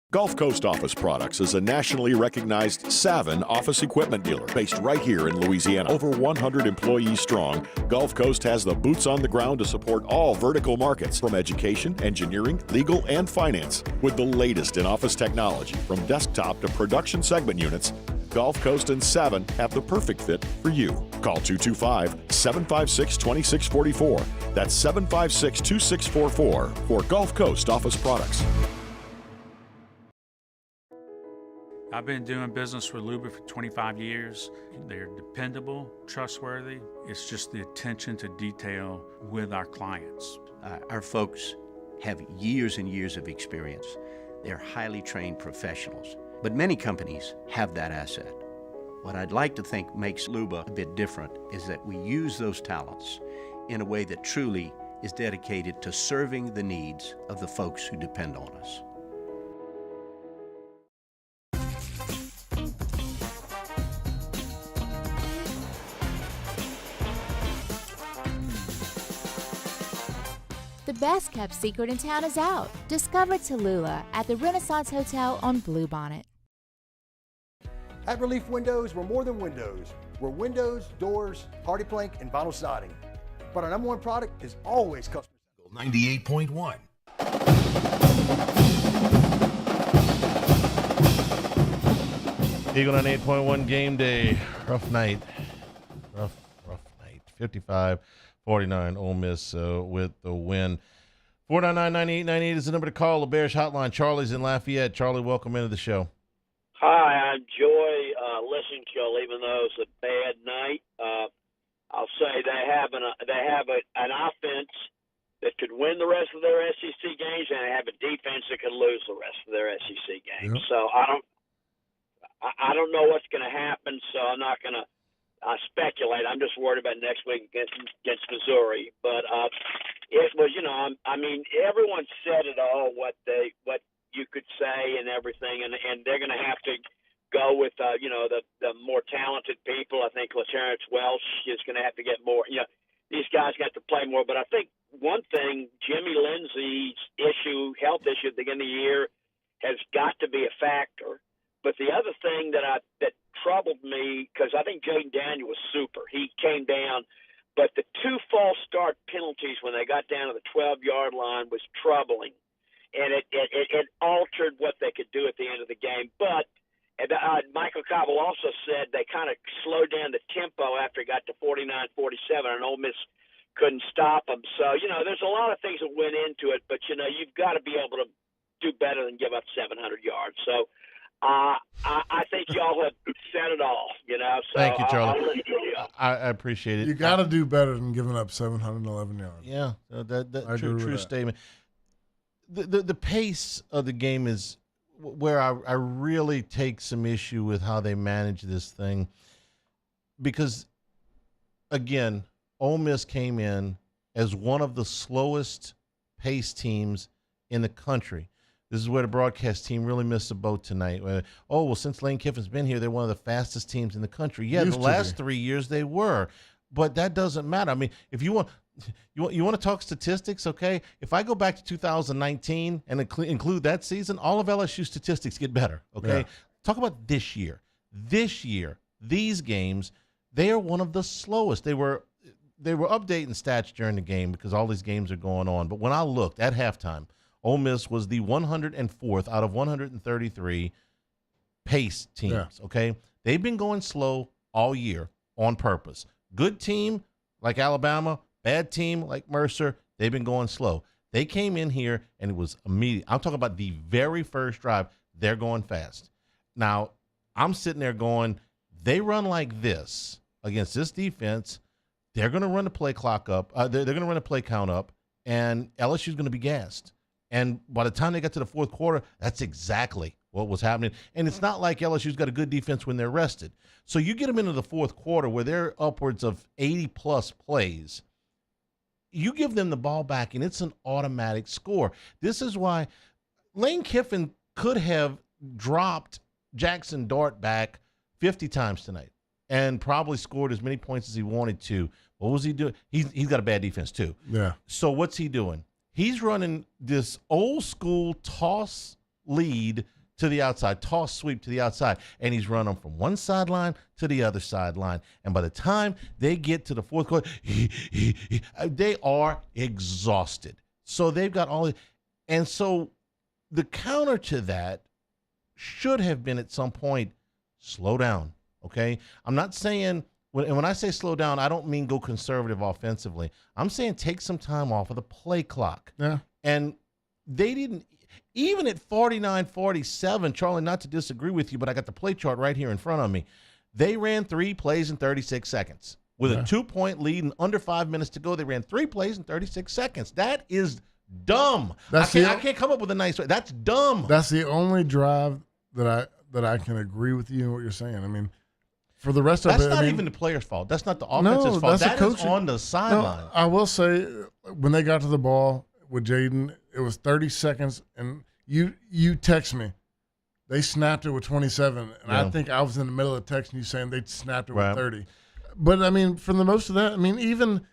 [SPEAKER 10] Gulf Coast Office Products is a nationally recognized Savin office equipment dealer based right here in Louisiana. Over 100 employees strong, Gulf Coast has the boots on the ground to support all vertical markets, from education, engineering, legal, and finance. With the latest in office technology, from desktop to production segment units, Gulf Coast and Savin have the perfect fit for you. Call 225-756-2644. That's 756-2644 for Gulf Coast Office Products.
[SPEAKER 11] I've been doing business with Luba for 25 years. They're dependable, trustworthy. It's just the attention to detail with our clients.
[SPEAKER 12] Our folks have years and years of experience. They're highly trained professionals. But many companies have that asset. What I'd like to think makes Luba a bit different is that we use those talents in a way that truly is dedicated to serving the needs of the folks who depend on us.
[SPEAKER 17] The best kept secret in town is out. Discover Tallulah at the Renaissance Hotel on Bluebonnet.
[SPEAKER 18] At Relief Windows, we're more than windows. We're windows, doors, hardy plank, and vinyl siding. But our number one product is always customer
[SPEAKER 1] 98.1.
[SPEAKER 2] Eagle 98.1 game day. Rough night. Rough night. 55-49 Ole Miss with the win. 499-9898 is the number to call. The Bears hotline. Charlie's in Lafayette. Charlie, welcome into the show.
[SPEAKER 19] Hi, I enjoy listening to y'all, even though it's a bad night. I'll say they have an offense that could win the rest of their SEC games, and they have a defense that could lose the rest of their SEC games. Yep. So I don't know what's going to happen. So I'm not going to speculate. I'm just worried about next week against Missouri. But it was, I mean, everyone said it all what you could say and everything, and they're going to have to go with the more talented people. I think Terrence Welsh is going to have to get more. These guys got to play more. But I think one thing, Jimmy Lindsey's health issue at the beginning of the year, has got to be a factor. But the other thing that troubled me, because I think Jaden Daniel was super. He came down, but the 2 false start penalties when they got down to the 12-yard line was troubling. And it altered what they could do at the end of the game. But Michael Cobble also said they kind of slowed down the tempo after it got to 49-47, and Ole Miss couldn't stop them. So, there's a lot of things that went into it, but, you've got to be able to do better than give up 700 yards. So I think y'all have said it all, So
[SPEAKER 2] thank you, Charlie. I appreciate it.
[SPEAKER 3] You got to do better than giving up 711 yards.
[SPEAKER 2] Yeah, that true statement. The pace of the game is where I really take some issue with how they manage this thing, because, again, Ole Miss came in as one of the slowest pace teams in the country. This is where the broadcast team really missed the boat tonight. Since Lane Kiffin's been here, they're one of the fastest teams in the country. Yeah, the last 3 years they were, but that doesn't matter. I mean, if you want to talk statistics, okay? If I go back to 2019 and include that season, all of LSU statistics get better, okay? Yeah. Talk about this year. This year, these games, they are one of the slowest. They were updating stats during the game because all these games are going on. But when I looked at halftime, Ole Miss was the 104th out of 133 pace teams, okay? They've been going slow all year on purpose. Good team like Alabama, bad team like Mercer, they've been going slow. They came in here, and it was immediate. I'm talking about the very first drive. They're going fast. Now, I'm sitting there going, they run like this against this defense, they're going to run the play clock up. They're going to run the play count up, and LSU's going to be gassed. And by the time they got to the fourth quarter, that's exactly what was happening. And it's not like LSU's got a good defense when they're rested. So you get them into the fourth quarter where they're upwards of 80-plus plays. You give them the ball back, and it's an automatic score. This is why Lane Kiffin could have dropped Jackson Dart back 50 times tonight and probably scored as many points as he wanted to. What was he doing? He's got a bad defense too.
[SPEAKER 3] Yeah.
[SPEAKER 2] So what's he doing? He's running this old school toss lead to the outside, toss sweep to the outside, and he's running from one sideline to the other sideline. And by the time they get to the fourth quarter, they are exhausted. So they've got all – and so the counter to that should have been at some point slow down, okay? I'm not saying – when I say slow down, I don't mean go conservative offensively. I'm saying take some time off of the play clock.
[SPEAKER 3] Yeah.
[SPEAKER 2] And they didn't – even at 49-47, Charlie, not to disagree with you, but I got the play chart right here in front of me. They ran 3 plays in 36 seconds. With a 2-point lead and under 5 minutes to go, they ran 3 plays in 36 seconds. That is dumb. I can't come up with a nice way. That's dumb.
[SPEAKER 3] That's the only drive that I can agree with you in what you're saying. I mean – for the rest of
[SPEAKER 2] that's not even the player's fault. That's not the offense's fault. That is on the sideline.
[SPEAKER 3] No, I will say, when they got to the ball with Jaden, it was 30 seconds, and you text me. They snapped it with 27, and I think I was in the middle of texting you saying they snapped it with 30. But, I mean, for the most of that, I mean, even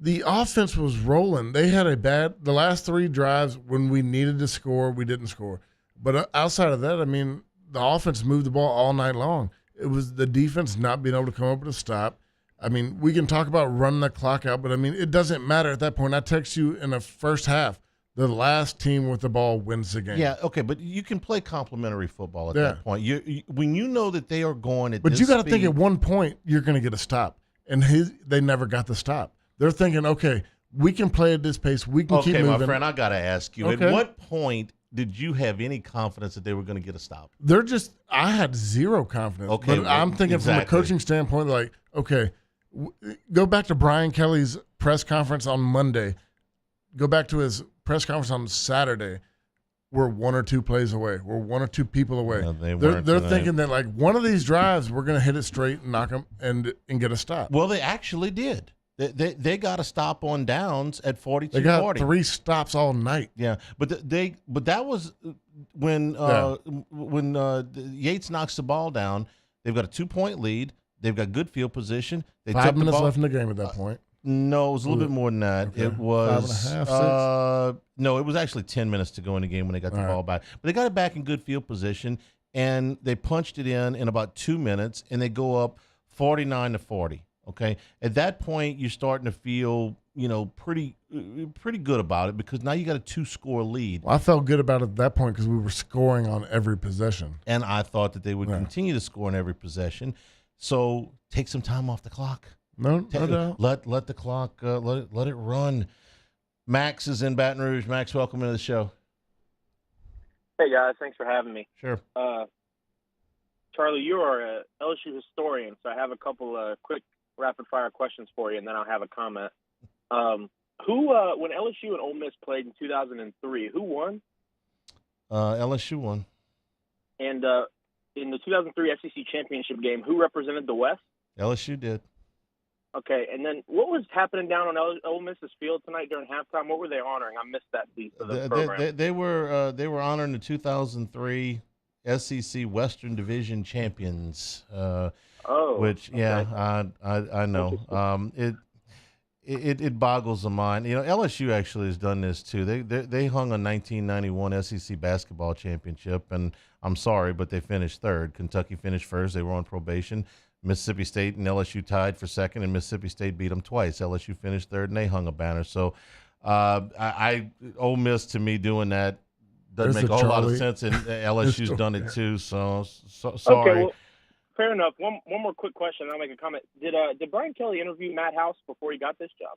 [SPEAKER 3] the offense was rolling. They had the last 3 drives when we needed to score, we didn't score. But outside of that, I mean, the offense moved the ball all night long. It was the defense not being able to come up with a stop. I mean, we can talk about running the clock out, but, I mean, it doesn't matter at that point. I text you in the first half, the last team with the ball wins the game.
[SPEAKER 2] Yeah, okay, but you can play complimentary football at that point. When you know that they are going at
[SPEAKER 3] but
[SPEAKER 2] this
[SPEAKER 3] you got to
[SPEAKER 2] speed,
[SPEAKER 3] think at one point you're going to get a stop, and they never got the stop. They're thinking, okay, we can play at this pace. We can keep moving.
[SPEAKER 2] Okay, my friend, I got to ask you, at what point did you have any confidence that they were going to get a stop?
[SPEAKER 3] I had zero confidence.
[SPEAKER 2] Okay,
[SPEAKER 3] but I'm thinking from a coaching standpoint, like, okay, go back to Brian Kelly's press conference on Monday. Go back to his press conference on Saturday. We're 1 or 2 plays away. We're 1 or 2 people away.
[SPEAKER 2] No,
[SPEAKER 3] they're thinking that, like, one of these drives, we're going to hit it straight and knock them and get a stop.
[SPEAKER 2] Well, they actually did. They got a stop on downs at 42-40.
[SPEAKER 3] They got 3 stops all night.
[SPEAKER 2] Yeah, but that was when Yates knocks the ball down. They've got a 2-point lead. They've got good field position. They
[SPEAKER 3] 5
[SPEAKER 2] took
[SPEAKER 3] minutes
[SPEAKER 2] the ball.
[SPEAKER 3] left in the game at that point.
[SPEAKER 2] No, it was a little bit more than that.
[SPEAKER 3] Okay.
[SPEAKER 2] It was
[SPEAKER 3] 5.5, 6?
[SPEAKER 2] No, it was actually 10 minutes to go in the game when they got the ball back. But they got it back in good field position, and they punched it in about 2 minutes, and they go up 49-40. Okay, at that point, you're starting to feel, pretty good about it because now you got a 2-score lead.
[SPEAKER 3] Well, I felt good about it at that point because we were scoring on every possession,
[SPEAKER 2] and I thought that they would continue to score on every possession. So take some time off the clock.
[SPEAKER 3] No doubt.
[SPEAKER 2] Let the clock let it run. Max is in Baton Rouge. Max, welcome to the show.
[SPEAKER 20] Hey guys, thanks for having me.
[SPEAKER 2] Sure.
[SPEAKER 20] Charlie, you are a LSU historian, so I have a couple quick rapid-fire questions for you, and then I'll have a comment. When LSU and Ole Miss played in 2003, who won?
[SPEAKER 2] LSU won.
[SPEAKER 20] And in the 2003 SEC championship game, who represented the West?
[SPEAKER 2] LSU did.
[SPEAKER 20] Okay, and then what was happening down on Ole Miss's field tonight during halftime? What were they honoring? I missed that piece of the program.
[SPEAKER 2] They were honoring the 2003 SEC Western Division champions. Which I know. It boggles the mind. You know, LSU actually has done this too. They hung a 1991 SEC basketball championship, and I'm sorry, but they finished third. Kentucky finished first. They were on probation. Mississippi State and LSU tied for second, and Mississippi State beat them twice. LSU finished third, and they hung a banner. So, Ole Miss to me doing that doesn't make a whole lot of sense, and LSU's done it too. So sorry.
[SPEAKER 20] Okay, well, fair enough. One more quick question, and I'll make a comment. Did Brian Kelly interview Matt House before he got this job?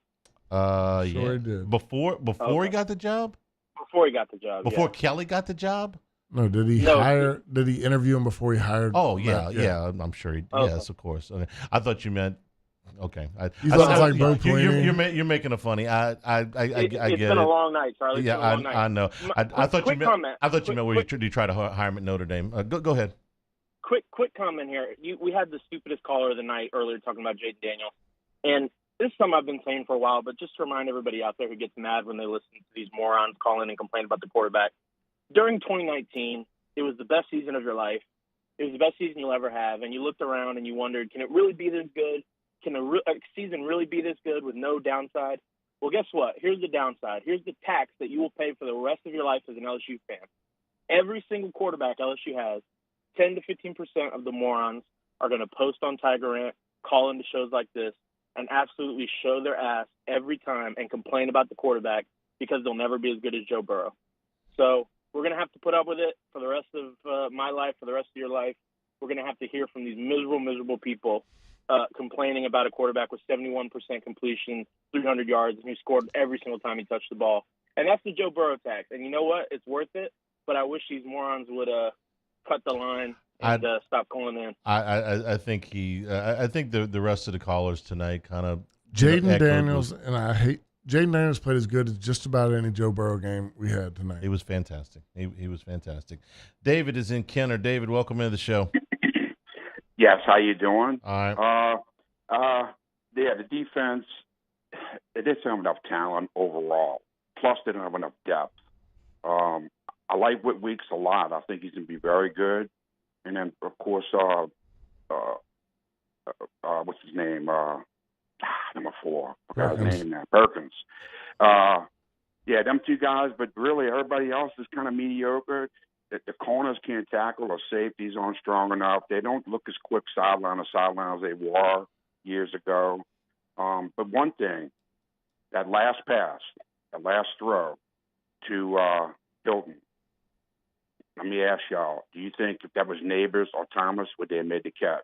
[SPEAKER 2] Sure he did. Before he got the job?
[SPEAKER 20] Before he got the job.
[SPEAKER 2] Before Kelly got the job?
[SPEAKER 3] No, did he interview him before he hired?
[SPEAKER 2] Oh yeah. I'm sure he.
[SPEAKER 20] Okay.
[SPEAKER 2] Yes, of course. Okay. I thought you meant. Okay,
[SPEAKER 3] You thought it was like Bo Pelini?
[SPEAKER 2] You're making a funny. I get
[SPEAKER 20] It's been a long night, Charlie.
[SPEAKER 2] Yeah, I know. I thought you meant.
[SPEAKER 20] Comment.
[SPEAKER 2] I thought you meant where you try to hire him at Notre Dame. Go ahead.
[SPEAKER 20] Quick comment here. We had the stupidest caller of the night earlier talking about Jaden Daniels, and this is something I've been saying for a while, but just to remind everybody out there who gets mad when they listen to these morons call in and complain about the quarterback. During 2019, it was the best season of your life. It was the best season you'll ever have, and you looked around and you wondered, can it really be this good? Can a season really be this good with no downside? Well, guess what? Here's the downside. Here's the tax that you will pay for the rest of your life as an LSU fan. Every single quarterback LSU has, 10 to 15% of the morons are going to post on Tiger Rant, call into shows like this, and absolutely show their ass every time and complain about the quarterback because they'll never be as good as Joe Burrow. So we're going to have to put up with it for the rest of my life, for the rest of your life. We're going to have to hear from these miserable people complaining about a quarterback with 71% completion, 300 yards, and who scored every single time he touched the ball. And that's the Joe Burrow tax. And you know what? It's worth it, but I wish these morons would cut the line and stop calling in.
[SPEAKER 2] I think I think the rest of the callers tonight kind of
[SPEAKER 3] Jaden Daniels, and Jaden Daniels played as good as just about any Joe Burrow game we had tonight.
[SPEAKER 2] He was fantastic. He was fantastic. David is in Kenner. David, welcome into the show.
[SPEAKER 5] Yes, how you doing?
[SPEAKER 2] All right.
[SPEAKER 5] The defense, they didn't have enough talent overall. Plus, they didn't have enough depth. I like Whit Weeks a lot. I think he's going to be very good. And then, of course, what's his name? Number 4. I forgot his name now. Perkins. Them two guys, but really everybody else is kind of mediocre. The corners can't tackle, or safeties aren't strong enough. They don't look as quick sideline to sideline as they were years ago. But one thing, that last pass, that last throw to Hilton, let me ask y'all, do you think if that was Neighbors or Thomas, would they have made the catch?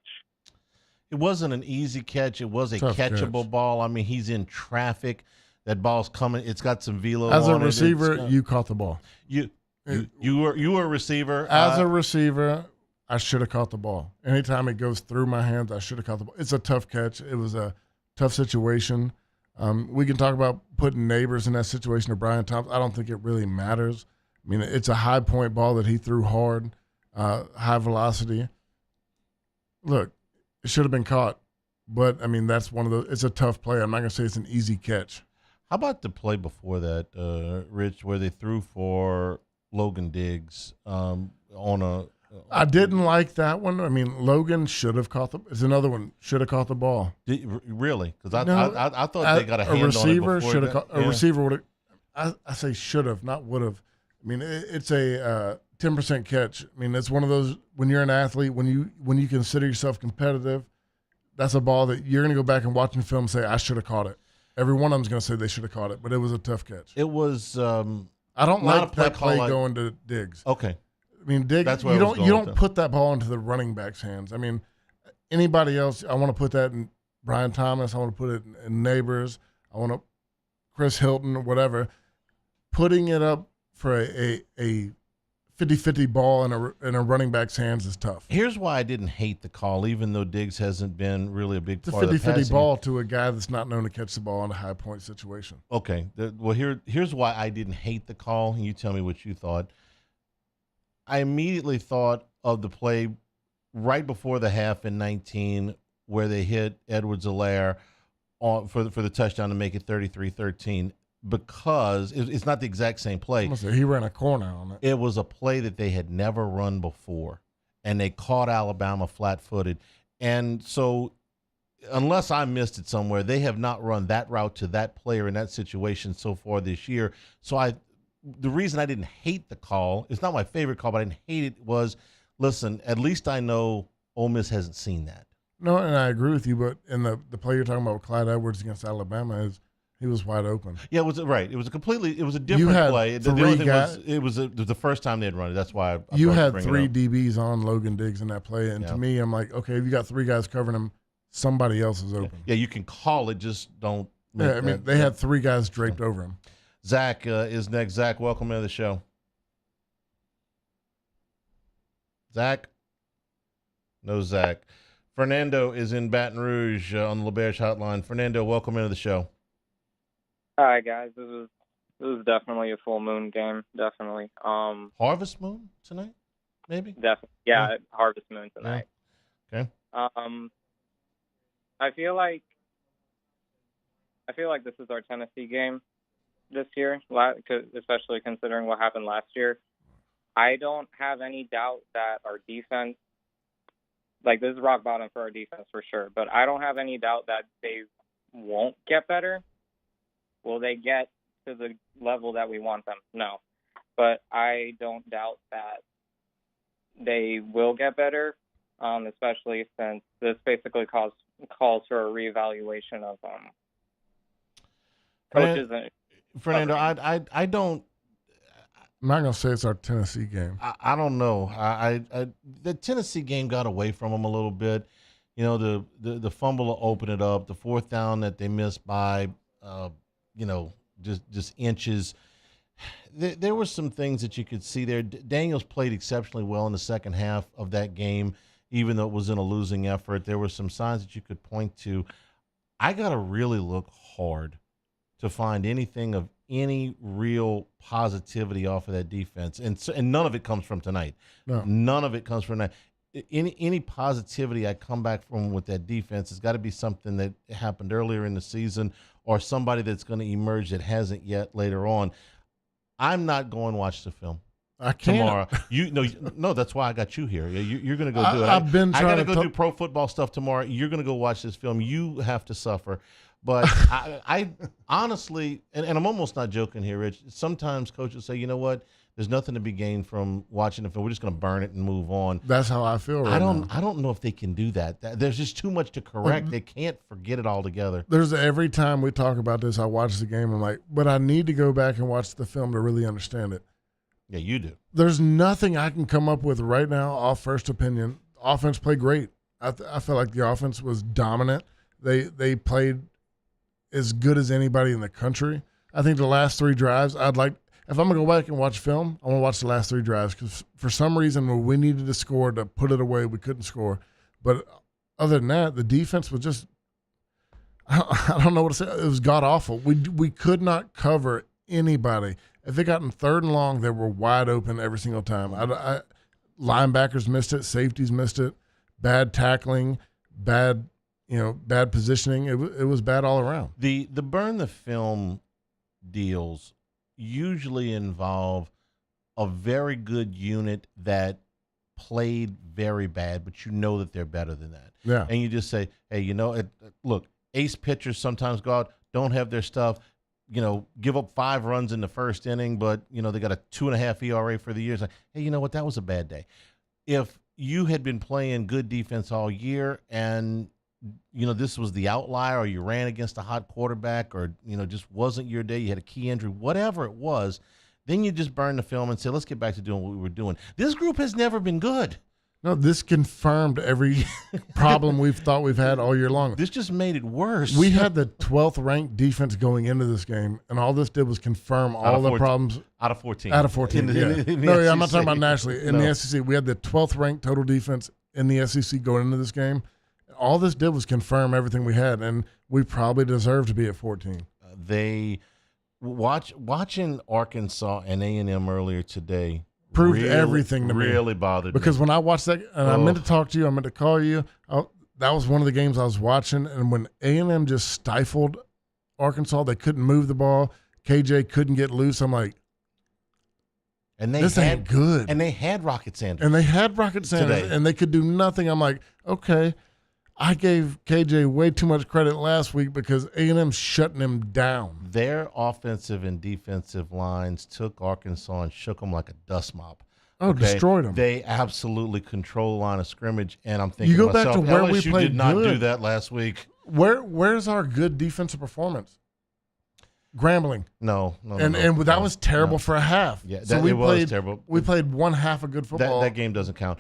[SPEAKER 2] It wasn't an easy catch. It was a catchable ball. I mean, he's in traffic. That ball's coming. It's got some velo
[SPEAKER 3] As
[SPEAKER 2] on
[SPEAKER 3] a receiver, you caught the ball.
[SPEAKER 2] You were a receiver.
[SPEAKER 3] As a receiver, I should have caught the ball. Anytime it goes through my hands, I should have caught the ball. It's a tough catch. It was a tough situation. We can talk about putting Neighbors in that situation or Brian Thompson. I don't think it really matters. I mean, it's a high point ball that he threw hard, high velocity. Look, it should have been caught. But, I mean, that's one of those – it's a tough play. I'm not going to say it's an easy catch.
[SPEAKER 2] How about the play before that, Rich, where they threw for Logan Diggs on a
[SPEAKER 3] I didn't like that one. I mean, Logan should have caught the – it's another one, should have caught the ball.
[SPEAKER 2] Really? Because I thought they got a hand on it before.
[SPEAKER 3] A receiver would have – I say should have, not would have. I mean, it's a 10% catch. I mean, it's one of those – when you're an athlete, when you consider yourself competitive, that's a ball that you're going to go back and watch in film and say, I should have caught it. Every one of them is going to say they should have caught it, but it was a tough catch.
[SPEAKER 2] It was
[SPEAKER 3] I don't like that play going to Diggs.
[SPEAKER 2] Okay.
[SPEAKER 3] I mean, Diggs, you don't put that ball into the running back's hands. I mean, anybody else, I want to put that in Brian Thomas. I want to put it in Neighbors. I want to Chris Hilton or whatever. Putting it up for a 50-50 ball in a running back's hands is tough.
[SPEAKER 2] Here's why I didn't hate the call, even though Diggs hasn't been really a big part of the
[SPEAKER 3] passing. It's a 50-50 ball to a guy that's not known to catch the ball in a high-point situation.
[SPEAKER 2] Okay. Well, here's why I didn't hate the call, and you tell me what you thought. I immediately thought of the play right before the half in 19 where they hit Edwards-Helaire for the touchdown to make it 33-13 because it's not the exact same play.
[SPEAKER 3] He ran a corner on it.
[SPEAKER 2] It was a play that they had never run before, and they caught Alabama flat-footed. And so unless I missed it somewhere, they have not run that route to that player in that situation so far this year. So the reason I didn't hate the call, it's not my favorite call, but I didn't hate it, was, listen, at least I know Ole Miss hasn't seen that.
[SPEAKER 3] No, and I agree with you, but in the play you're talking about with Clyde Edwards against Alabama, he was wide open.
[SPEAKER 2] Yeah, it was right. It was a different play. The only thing was it was the first time they had run it. That's why
[SPEAKER 3] you had 3 DBs on Logan Diggs in that play, and to me, I'm like, okay, if you got 3 guys covering him, somebody else is open.
[SPEAKER 2] Yeah, you can call it, just don't.
[SPEAKER 3] I mean, they had 3 guys draped over him.
[SPEAKER 2] Zach is next. Zach, welcome to the show. Zach? No Zach. Fernando is in Baton Rouge on the LeBear's hotline. Fernando, welcome into the show.
[SPEAKER 6] Hi, guys. This is definitely a full moon game. Definitely.
[SPEAKER 2] Harvest moon tonight, maybe?
[SPEAKER 6] Definitely. Yeah, harvest moon tonight.
[SPEAKER 2] Yeah. Okay.
[SPEAKER 6] I feel like this is our Tennessee game this year, especially considering what happened last year. I don't have any doubt that our defense, like, this is rock bottom for our defense for sure, but I don't have any doubt that they won't get better. Will they get to the level that we want them? No. But I don't doubt that they will get better, especially since this basically calls for a reevaluation of coaches.
[SPEAKER 2] Fernando, I don't.
[SPEAKER 3] I'm not going to say it's our Tennessee game.
[SPEAKER 2] I don't know. The Tennessee game got away from them a little bit. You know, the fumble to open it up, the 4th down that they missed by, just inches. There were some things that you could see there. Daniels played exceptionally well in the second half of that game, even though it was in a losing effort. There were some signs that you could point to. I got to really look hard to find anything of any real positivity off of that defense. And none of it comes from tonight.
[SPEAKER 3] No.
[SPEAKER 2] None of it comes from tonight. Any positivity I come back from with that defense has got to be something that happened earlier in the season or somebody that's going to emerge that hasn't yet later on. I'm not going to watch the film.
[SPEAKER 3] I can't.
[SPEAKER 2] Tomorrow. No, that's why I got you here. You're going to go do it.
[SPEAKER 3] I
[SPEAKER 2] got to go do pro football stuff tomorrow. You're going to go watch this film. You have to suffer. But I honestly, and I'm almost not joking here, Rich, sometimes coaches say, you know what, there's nothing to be gained from watching the film. We're just going to burn it and move on.
[SPEAKER 3] That's how I feel right now.
[SPEAKER 2] I don't know if they can do that. There's just too much to correct. They can't forget it altogether.
[SPEAKER 3] There's every time we talk about this, I watch the game, I'm like, but I need to go back and watch the film to really understand it.
[SPEAKER 2] Yeah, you do.
[SPEAKER 3] There's nothing I can come up with right now off first opinion. Offense played great. I feel like the offense was dominant. They played as good as anybody in the country. I think the last 3 drives, if I'm going to go back and watch film, I want to watch the last 3 drives because for some reason when we needed to score to put it away, we couldn't score. But other than that, the defense was just – I don't know what to say. It was god-awful. We could not cover anybody. If they got in 3rd and long, they were wide open every single time. Linebackers missed it. Safeties missed it. Bad tackling, bad positioning. It was bad all around.
[SPEAKER 2] The burn the film deals usually involve a very good unit that played very bad, but you know that they're better than that.
[SPEAKER 3] Yeah.
[SPEAKER 2] And you just say, hey, look, ace pitchers sometimes go out, don't have their stuff, give up 5 runs in the first inning, but, they got a 2.5 ERA for the year. It's like, hey, you know what? That was a bad day. If you had been playing good defense all year and this was the outlier, or you ran against a hot quarterback, or, just wasn't your day, you had a key injury, whatever it was, then you just burn the film and say, let's get back to doing what we were doing. This group has never been good.
[SPEAKER 3] No, this confirmed every problem we've thought we've had all year long.
[SPEAKER 2] This just made it worse.
[SPEAKER 3] We had the 12th ranked defense going into this game, and all this did was confirm all the problems.
[SPEAKER 2] Out of 14.
[SPEAKER 3] Out of 14, yeah. I'm not talking about nationally. In the SEC, we had the 12th ranked total defense in the SEC going into this game. All this did was confirm everything we had, and we probably deserve to be at 14.
[SPEAKER 2] Watching Arkansas and A&M earlier today
[SPEAKER 3] proved everything to me.
[SPEAKER 2] Really bothered me.
[SPEAKER 3] Because when I watched that, and I meant to talk to you, I meant to call you, that was one of the games I was watching, and when A&M just stifled Arkansas, they couldn't move the ball. KJ couldn't get loose. I'm like,
[SPEAKER 2] and
[SPEAKER 3] this ain't good.
[SPEAKER 2] And they had Rocket Sanders.
[SPEAKER 3] Today. And they could do nothing. I'm like, okay. I gave KJ way too much credit last week because A&M's shutting him down.
[SPEAKER 2] Their offensive and defensive lines took Arkansas and shook them like a dust mop.
[SPEAKER 3] Oh, destroyed them.
[SPEAKER 2] They absolutely control the line of scrimmage, and I'm thinking
[SPEAKER 3] You go
[SPEAKER 2] to myself,
[SPEAKER 3] back to where
[SPEAKER 2] LSU
[SPEAKER 3] we played
[SPEAKER 2] did not
[SPEAKER 3] good.
[SPEAKER 2] do that last week.
[SPEAKER 3] Where's our good defensive performance? Grambling.
[SPEAKER 2] No.
[SPEAKER 3] And that was terrible for a half.
[SPEAKER 2] Yeah,
[SPEAKER 3] so we
[SPEAKER 2] was
[SPEAKER 3] played
[SPEAKER 2] terrible.
[SPEAKER 3] We played one half of good football.
[SPEAKER 2] That game doesn't count.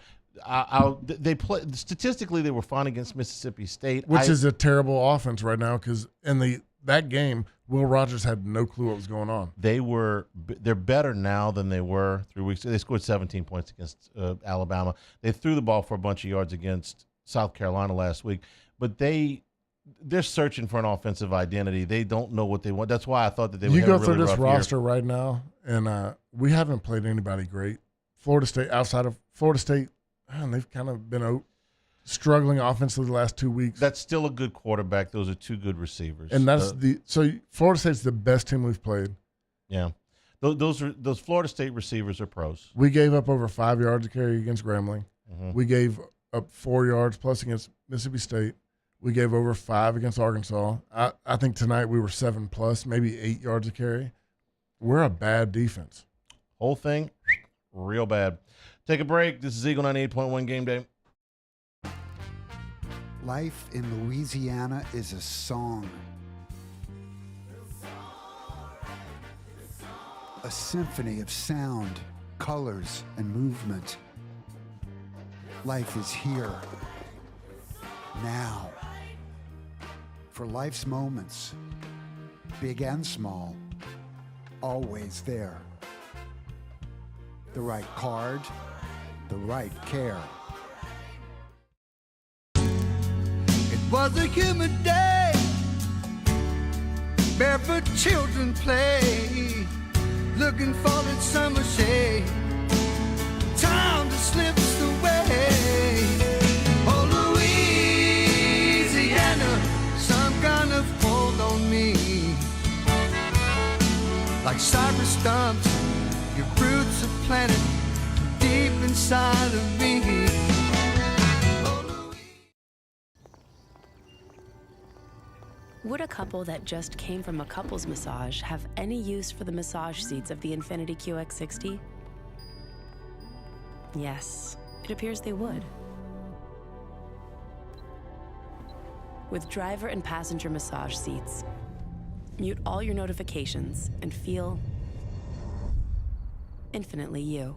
[SPEAKER 2] They play statistically. They were fine against Mississippi State,
[SPEAKER 3] which is a terrible offense right now because in that game, Will Rogers had no clue what was going on.
[SPEAKER 2] They're better now than they were 3 weeks ago. They scored 17 points against Alabama. They threw the ball for a bunch of yards against South Carolina last week, but they're searching for an offensive identity. They don't know what they want. That's why I thought that they would
[SPEAKER 3] You
[SPEAKER 2] have
[SPEAKER 3] go
[SPEAKER 2] a really
[SPEAKER 3] through this
[SPEAKER 2] rough
[SPEAKER 3] roster
[SPEAKER 2] year.
[SPEAKER 3] right now, and we haven't played anybody great. Florida State, outside of Florida State, man, they've kind of been struggling offensively the last 2 weeks.
[SPEAKER 2] That's still a good quarterback. Those are two good receivers.
[SPEAKER 3] And that's so Florida State's the best team we've played.
[SPEAKER 2] Yeah. Those Florida State receivers are pros.
[SPEAKER 3] We gave up over 5 yards to carry against Grambling.
[SPEAKER 2] Mhm.
[SPEAKER 3] We gave up 4 yards plus against Mississippi State. We gave over 5 against Arkansas. I think tonight we were 7 plus, maybe 8 yards to carry. We're a bad defense.
[SPEAKER 2] Whole thing, real bad. Take a break. This is Eagle 98.1 Game Day.
[SPEAKER 16] Life in Louisiana is a song. A symphony of sound, colors, and movement. Life is here, now. For life's moments, big and small, always there. The right card, the right care.
[SPEAKER 13] It was a humid day, barefoot children play, looking for that summer shade. Time just slips away. Oh, Louisiana, some kind of hold on me. Like cypress stumps, your roots are planted deep inside of me.
[SPEAKER 7] Would a couple that just came from a couples massage have any use for the massage seats of the Infiniti QX60? Yes, it appears they would. With driver and passenger massage seats, mute all your notifications and feel infinitely you.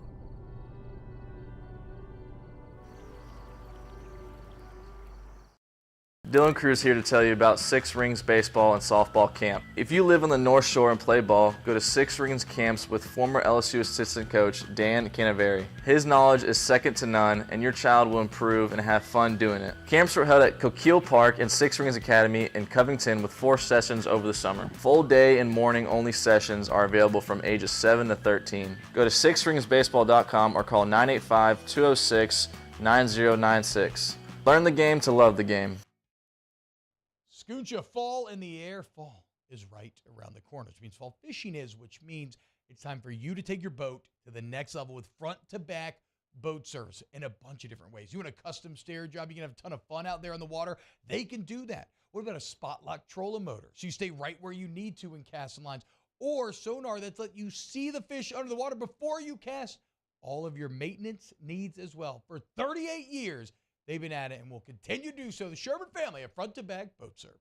[SPEAKER 8] Dylan Cruz here to tell you about Six Rings Baseball and Softball Camp. If you live on the North Shore and play ball, go to Six Rings Camps with former LSU assistant coach Dan Canaveri. His knowledge is second to none, and your child will improve and have fun doing it. Camps were held at Coquille Park and Six Rings Academy in Covington with 4 sessions over the summer. Full day and morning only sessions are available from ages 7 to 13. Go to sixringsbaseball.com or call 985-206-9096. Learn the game to love the game.
[SPEAKER 9] Scooncha, fall in the air. Fall is right around the corner, which means fall fishing is, which means it's time for you to take your boat to the next level with front-to-back boat service in a bunch of different ways. You want a custom stair job, you can have a ton of fun out there on the water, they can do that. What about a spot lock trolling motor? So you stay right where you need to in casting lines, or sonar that's let you see the fish under the water before you cast. All of your maintenance needs as well. For 38 years, they've been at it and will continue to do so. The Sherman family of front-to-back boat service.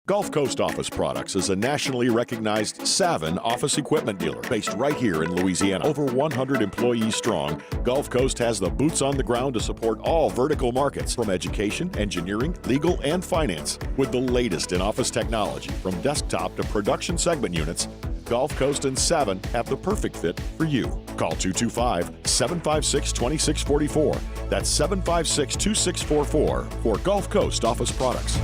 [SPEAKER 10] Gulf Coast Office Products is a nationally recognized Savin office equipment dealer based right here in Louisiana. Over 100 employees strong, Gulf Coast has the boots on the ground to support all vertical markets, from education, engineering, legal, and finance. With the latest in office technology, from desktop to production segment units, Gulf Coast and Savin have the perfect fit for you. Call 225-756-2644. That's 756-2644 for Gulf Coast Office Products.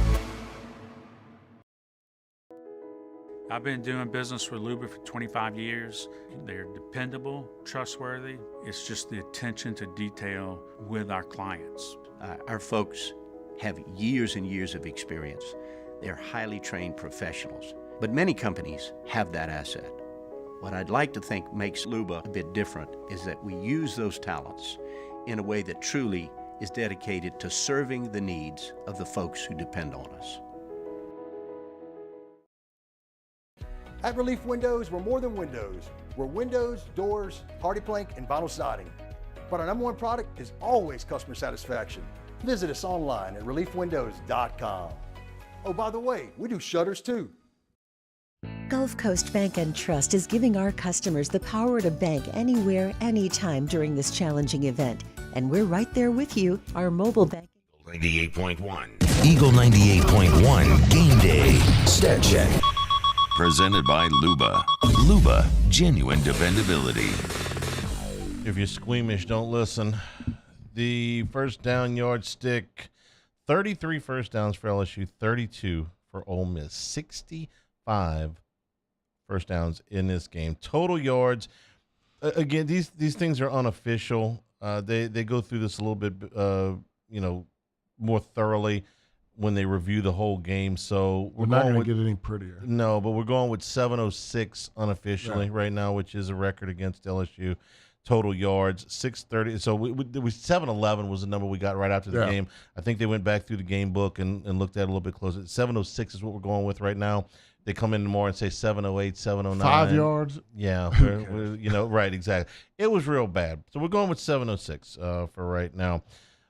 [SPEAKER 11] I've been doing business with Luba for 25 years. They're dependable, trustworthy. It's just the attention to detail with our clients.
[SPEAKER 12] Our folks have years and years of experience. They're highly trained professionals, but many companies have that asset. What I'd like to think makes Luba a bit different is that we use those talents in a way that truly is dedicated to serving the needs of the folks who depend on us.
[SPEAKER 18] At Relief Windows, we're more than windows. We're windows, doors, hardy plank, and vinyl siding. But our number one product is always customer satisfaction. Visit us online at reliefwindows.com. Oh, by the way, we do shutters too.
[SPEAKER 14] Gulf Coast Bank and Trust is giving our customers the power to bank anywhere, anytime during this challenging event. And we're right there with you. Our mobile bank.
[SPEAKER 1] 98.1. Eagle 98.1 Game Day. Stat Check. Presented by Luba. Luba, genuine dependability.
[SPEAKER 2] If you're squeamish, don't listen. The first down yardstick, 33 first downs for LSU, 32 for Ole Miss. 65 first downs in this game. Total yards, again, these things are unofficial. They go through this a little bit, more thoroughly when they review the whole game. So
[SPEAKER 3] we're not going to get any prettier.
[SPEAKER 2] No, but we're going with 706 unofficially right now, which is a record against LSU. Total yards, 630. So we 711 was the number we got right after the game. I think they went back through the game book and looked at it a little bit closer. 706 is what we're going with right now. They come in tomorrow and say 708, 709.
[SPEAKER 3] 5 yards?
[SPEAKER 2] Yeah, we're right, exactly. It was real bad. So we're going with 706 for right now.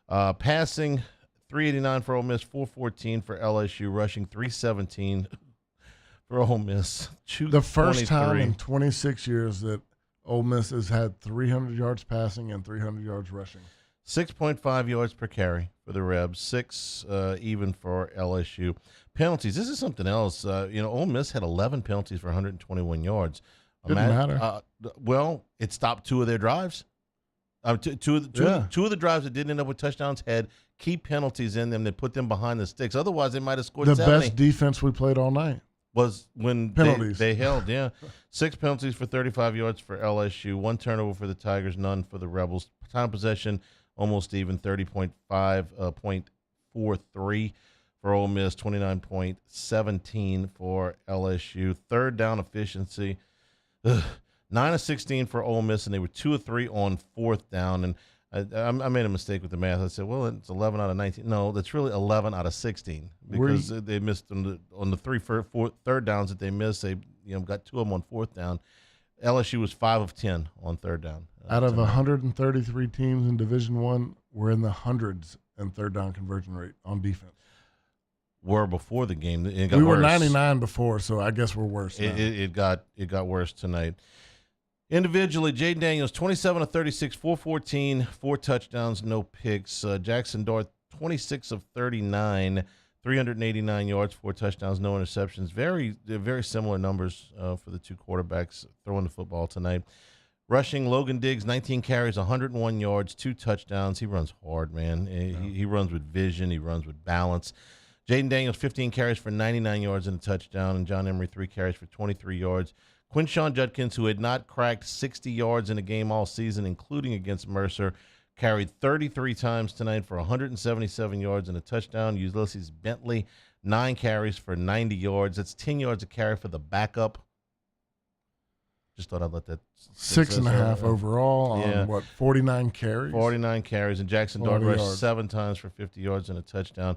[SPEAKER 2] Passing, 389 for Ole Miss, 414 for LSU. Rushing, 317 for Ole Miss.
[SPEAKER 3] The first time in 26 years that Ole Miss has had 300 yards passing and 300 yards rushing.
[SPEAKER 2] 6.5 yards per carry for the Rebs, 6 even for LSU. Penalties, this is something else. Ole Miss had 11 penalties for 121 yards.
[SPEAKER 3] Didn't matter.
[SPEAKER 2] Well, it stopped 2 of their drives. Two of the drives that didn't end up with touchdowns had key penalties in them that put them behind the sticks. Otherwise, they might have scored 70.
[SPEAKER 3] The best defense we played all night
[SPEAKER 2] was when
[SPEAKER 3] penalties.
[SPEAKER 2] They held, 6 penalties for 35 yards for LSU, 1 turnover for the Tigers, none for the Rebels. Time of possession, almost even, 30.43 for Ole Miss, 29.17 for LSU. Third down efficiency, 9 of 16 for Ole Miss, and they were 2 of 3 on fourth down. And I made a mistake with the math. I said, well, it's 11 out of 19. No, that's really 11 out of 16 because they missed on the third downs that they missed. They got 2 of them on fourth down. LSU was 5 of 10 on third down.
[SPEAKER 3] Out of 133 teams in Division I, we're in the hundreds in third down conversion rate on defense.
[SPEAKER 2] Were before the game. It got
[SPEAKER 3] we were
[SPEAKER 2] worse.
[SPEAKER 3] 99 before, so I guess we're worse now.
[SPEAKER 2] It got worse tonight. Individually, Jaden Daniels, 27 of 36, 414, 4 touchdowns, no picks. Jackson Dart, 26 of 39, 389 yards, 4 touchdowns, no interceptions. Very similar numbers for the 2 quarterbacks throwing the football tonight. Rushing, Logan Diggs, 19 carries, 101 yards, 2 touchdowns. He runs hard, man. He runs with vision. He runs with balance. Jaden Daniels, 15 carries for 99 yards and a touchdown, and John Emery, 3 carries for 23 yards. Quinshawn Judkins, who had not cracked 60 yards in a game all season, including against Mercer, carried 33 times tonight for 177 yards and a touchdown. Ulysses Bentley, 9 carries for 90 yards. That's 10 yards a carry for the backup. Just thought I'd let that.
[SPEAKER 3] 6.5 overall on 49 carries?
[SPEAKER 2] 49 carries, and Jackson Dart rushed 7 times for 50 yards and a touchdown.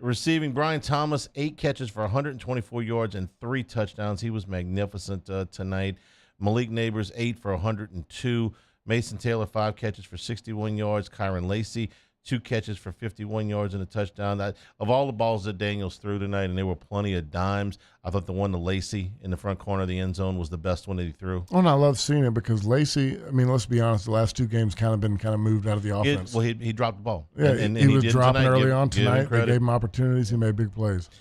[SPEAKER 2] Receiving, Brian Thomas, 8 catches for 124 yards and 3 touchdowns. He was magnificent tonight. Malik Neighbors, 8 for 102. Mason Taylor, 5 catches for 61 yards. Kyron Lacey, 2 catches for 51 yards and a touchdown. Of all the balls that Daniels threw tonight, and there were plenty of dimes, I thought the one to Lacey in the front corner of the end zone was the best one that he threw.
[SPEAKER 3] Oh, and I love seeing it because Lacey, I mean, let's be honest, the last 2 games been moved out of the offense.
[SPEAKER 2] He dropped the ball.
[SPEAKER 3] Yeah,
[SPEAKER 2] and
[SPEAKER 3] he was dropping
[SPEAKER 2] tonight.
[SPEAKER 3] early on tonight. They gave him opportunities. He made big plays.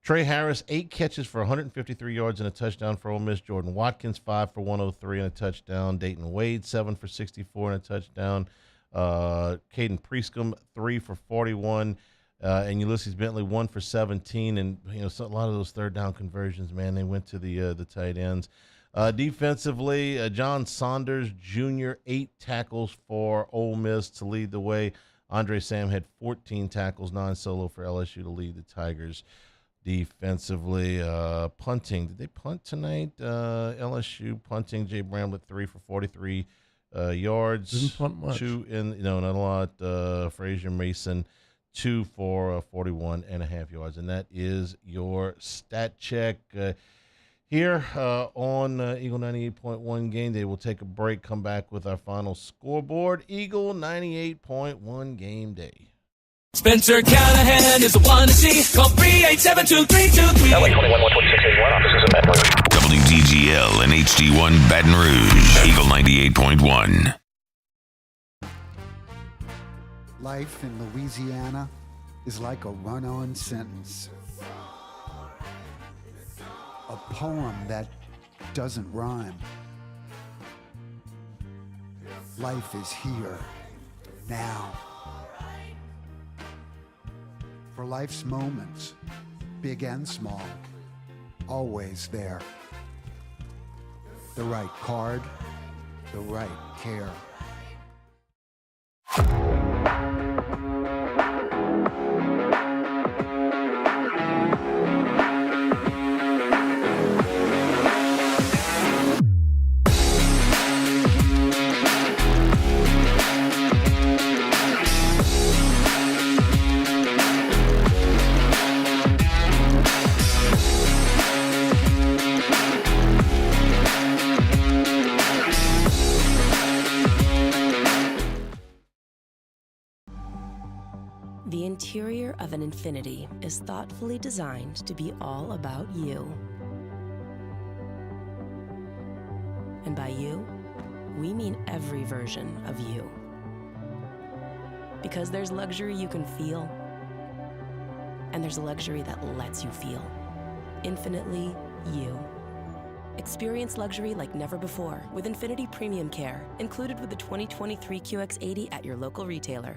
[SPEAKER 2] Trey Harris, 8 catches for 153 yards and a touchdown for Ole Miss. Jordan Watkins, 5 for 103 and a touchdown. Dayton Wade, 7 for 64 and a touchdown. Caden Priescom, 3 for 41. And Ulysses Bentley, 1 for 17. And, a lot of those third down conversions, man, they went to the tight ends. Defensively, John Saunders Jr., 8 tackles for Ole Miss to lead the way. Andre Sam had 14 tackles, 9 solo for LSU to lead the Tigers defensively. Punting. Did they punt tonight? LSU punting. Jay Bramlett 3 for 43 yards.
[SPEAKER 3] Didn't punt much.
[SPEAKER 2] Not a lot. Frazier Mason 2 for 41.5 yards. And that is your stat check. Here on Eagle 98.1 Game Day, we'll take a break, come back with our final scoreboard. Eagle 98.1 Game Day.
[SPEAKER 23] Spencer Callahan is the one to see. Call 387-2323.
[SPEAKER 1] LA 21-126-81, offices in Baton Rouge. WDGL and HD1 Baton Rouge. Eagle 98.1.
[SPEAKER 16] Life in Louisiana is like a run-on sentence. A poem that doesn't rhyme. Life is here, now. For life's moments, big and small, always there. The right card, the right care.
[SPEAKER 7] The interior of an Infiniti is thoughtfully designed to be all about you. And by you, we mean every version of you. Because there's luxury you can feel, and there's luxury that lets you feel. Infinitely you. Experience luxury like never before with Infiniti Premium Care, included with the 2023 QX80 at your local retailer.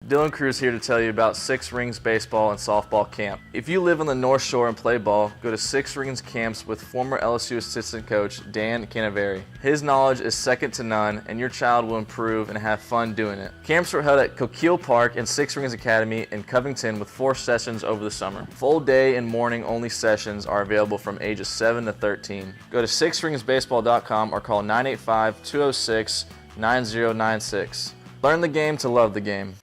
[SPEAKER 8] Dylan Cruz here to tell you about Six Rings Baseball and Softball Camp. If you live on the North Shore and play ball, go to Six Rings Camps with former LSU assistant coach Dan Canaveri. His knowledge is second to none, and your child will improve and have fun doing it. Camps were held at Coquille Park and Six Rings Academy in Covington with 4 sessions over the summer. Full day and morning only sessions are available from ages 7 to 13. Go to sixringsbaseball.com or call 985-206-9096. Learn the game to love the game.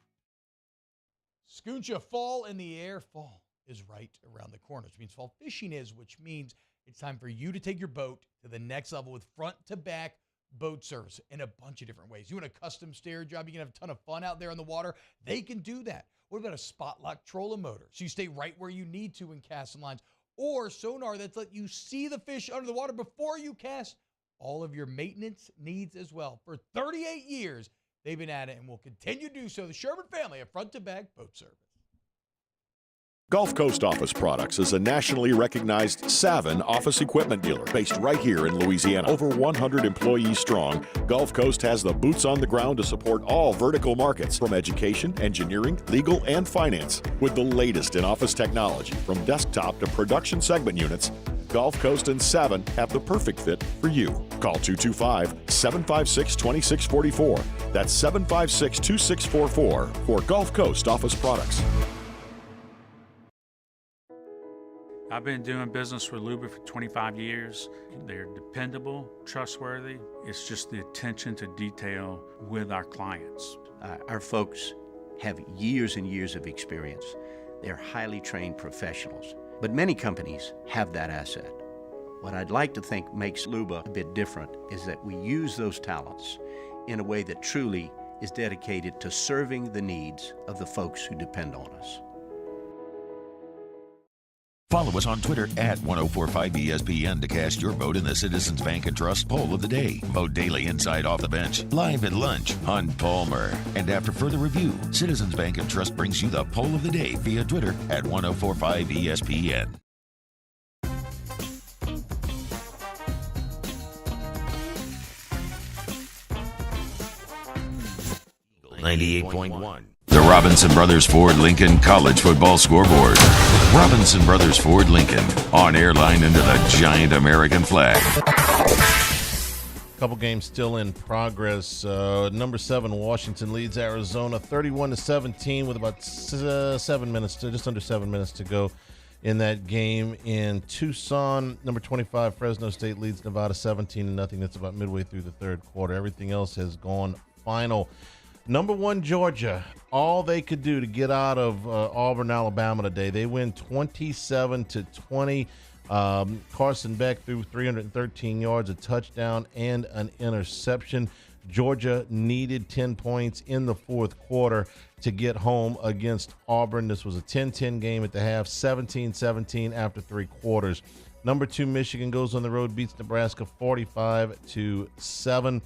[SPEAKER 9] Scooncha, fall in the air. Fall is right around the corner, which means fall fishing is, which means it's time for you to take your boat to the next level with front-to-back boat service in a bunch of different ways. You want a custom stair job, you can have a ton of fun out there on the water, they can do that. What about a spot lock trolling motor? So you stay right where you need to in casting lines, or sonar that's let you see the fish under the water before you cast. All of your maintenance needs as well. For 38 years, they've been at it and will continue to do so. The Sherman family of front-to-back boat service.
[SPEAKER 10] Gulf Coast Office Products is a nationally recognized Savin office equipment dealer based right here in Louisiana. Over 100 employees strong, Gulf Coast has the boots on the ground to support all vertical markets, from education, engineering, legal, and finance. With the latest in office technology, from desktop to production segment units, Gulf Coast and Savin have the perfect fit for you. Call 225-756-2644. That's 756-2644 for Gulf Coast Office Products.
[SPEAKER 11] I've been doing business with Luba for 25 years. They're dependable, trustworthy. It's just the attention to detail with our clients.
[SPEAKER 12] Our folks have years and years of experience. They're highly trained professionals. But many companies have that asset. What I'd like to think makes Luba a bit different is that we use those talents in a way that truly is dedicated to serving the needs of the folks who depend on us.
[SPEAKER 1] Follow us on Twitter at 1045ESPN to cast your vote in the Citizens Bank and Trust Poll of the Day. Vote daily inside Off the Bench, live at lunch, on Palmer. And after further review, Citizens Bank and Trust brings you the Poll of the Day via Twitter at 1045ESPN. 98.1. The Robinson Brothers Ford Lincoln College Football Scoreboard. Robinson Brothers Ford Lincoln, on air line into the giant American flag.
[SPEAKER 2] Couple games still in progress. Number 7, Washington leads Arizona 31-17 with about 7 minutes to just under 7 minutes to go in that game. In Tucson, number 25, Fresno State leads Nevada 17-0. That's about midway through the third quarter. Everything else has gone final. Number 1, Georgia, all they could do to get out of Auburn, Alabama today. They win 27-20. Carson Beck threw 313 yards, a touchdown, and an interception. Georgia needed 10 points in the fourth quarter to get home against Auburn. This was a 10-10 game at the half, 17-17 after 3 quarters. Number 2, Michigan goes on the road, beats Nebraska 45-7.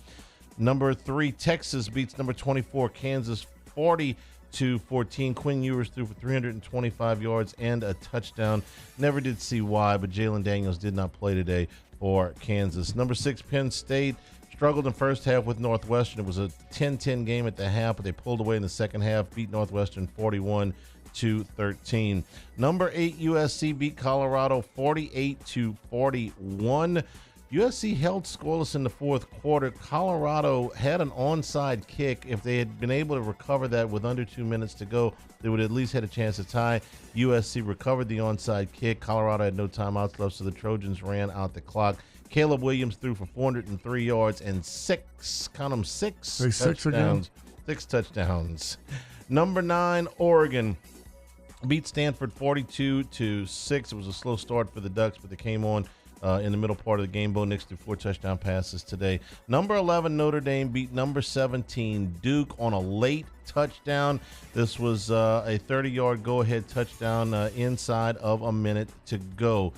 [SPEAKER 2] Number 3, Texas beats number 24, Kansas 40-14. Quinn Ewers threw for 325 yards and a touchdown. Never did see why, but Jalen Daniels did not play today for Kansas. Number 6, Penn State struggled in first half with Northwestern. It was a 10-10 game at the half, but they pulled away in the second half, beat Northwestern 41-13. Number 8, USC beat Colorado 48-41. USC held scoreless in the fourth quarter. Colorado had an onside kick. If they had been able to recover that with under 2 minutes to go, they would at least had a chance to tie. USC recovered the onside kick. Colorado had no timeouts left, so the Trojans ran out the clock. Caleb Williams threw for 403 yards and 6 touchdowns. 6 touchdowns. Number 9, Oregon beat Stanford 42-6. It was a slow start for the Ducks, but they came on in the middle part of the game. Bo Nix threw 4 touchdown passes today. Number 11, Notre Dame beat number 17, Duke, on a late touchdown. This was a 30-yard go-ahead touchdown inside of a minute to go.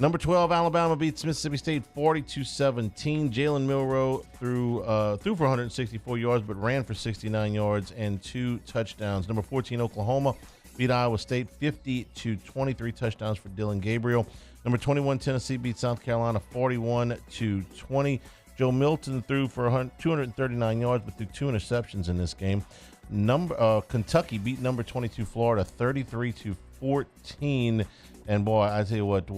[SPEAKER 2] Number 12, Alabama beats Mississippi State 42-17. Jalen Milroe threw for 164 yards, but ran for 69 yards and 2 touchdowns. Number 14, Oklahoma beat Iowa State 50-23 touchdowns for Dylan Gabriel. Number 21, Tennessee beat South Carolina 41-20. Joe Milton threw for 239 yards, but threw 2 interceptions in this game. Kentucky beat number 22, Florida 33-14. And boy, I tell you what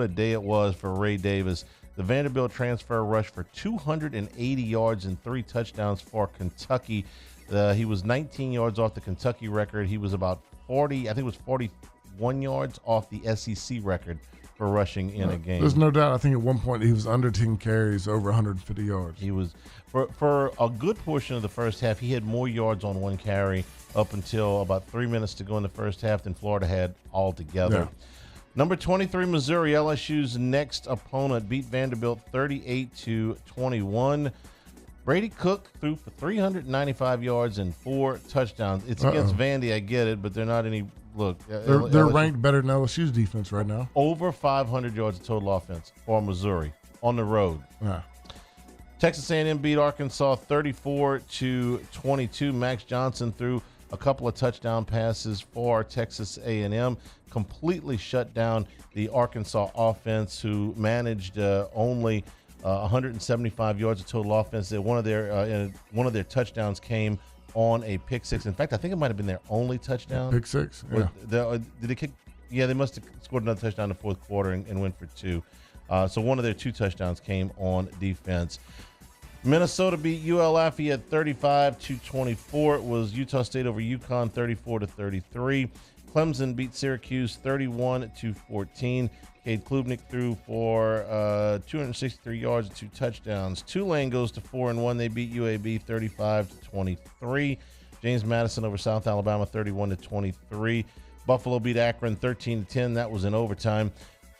[SPEAKER 2] a day it was for Ray Davis. The Vanderbilt transfer rushed for 280 yards and 3 touchdowns for Kentucky. He was 19 yards off the Kentucky record. He was about 41 yards off the SEC record for rushing in a game.
[SPEAKER 3] There's no doubt. I think at one point he was under 10 carries, over 150 yards.
[SPEAKER 2] He was, for a good portion of the first half, he had more yards on 1 carry up until about 3 minutes to go in the first half than Florida had altogether.
[SPEAKER 3] Yeah.
[SPEAKER 2] Number 23, Missouri, LSU's next opponent, beat Vanderbilt 38-21. Brady Cook threw for 395 yards and 4 touchdowns. It's against Vandy, I get it, but they're not any look.
[SPEAKER 3] They're ranked better than LSU's defense right now.
[SPEAKER 2] Over 500 yards of total offense for Missouri on the road.
[SPEAKER 3] Yeah.
[SPEAKER 2] Texas A&M beat Arkansas 34-22. Max Johnson threw a couple of touchdown passes for Texas A&M, completely shut down the Arkansas offense, who managed only 175 yards of total offense. One of their touchdowns came on a pick six. In fact, I think it might have been their only touchdown.
[SPEAKER 3] Pick six. Yeah.
[SPEAKER 2] Did they kick? Yeah, they must have scored another touchdown in the fourth quarter and went for 2. So one of their 2 touchdowns came on defense. Minnesota beat UL Lafayette 35-24. It was Utah State over UConn 34-33. Clemson beat Syracuse 31-14. Cade Klubnik threw for 263 yards and 2 touchdowns. Tulane goes to 4-1. They beat UAB 35-23. James Madison over South Alabama 31-23. Buffalo beat Akron 13-10. That was in overtime.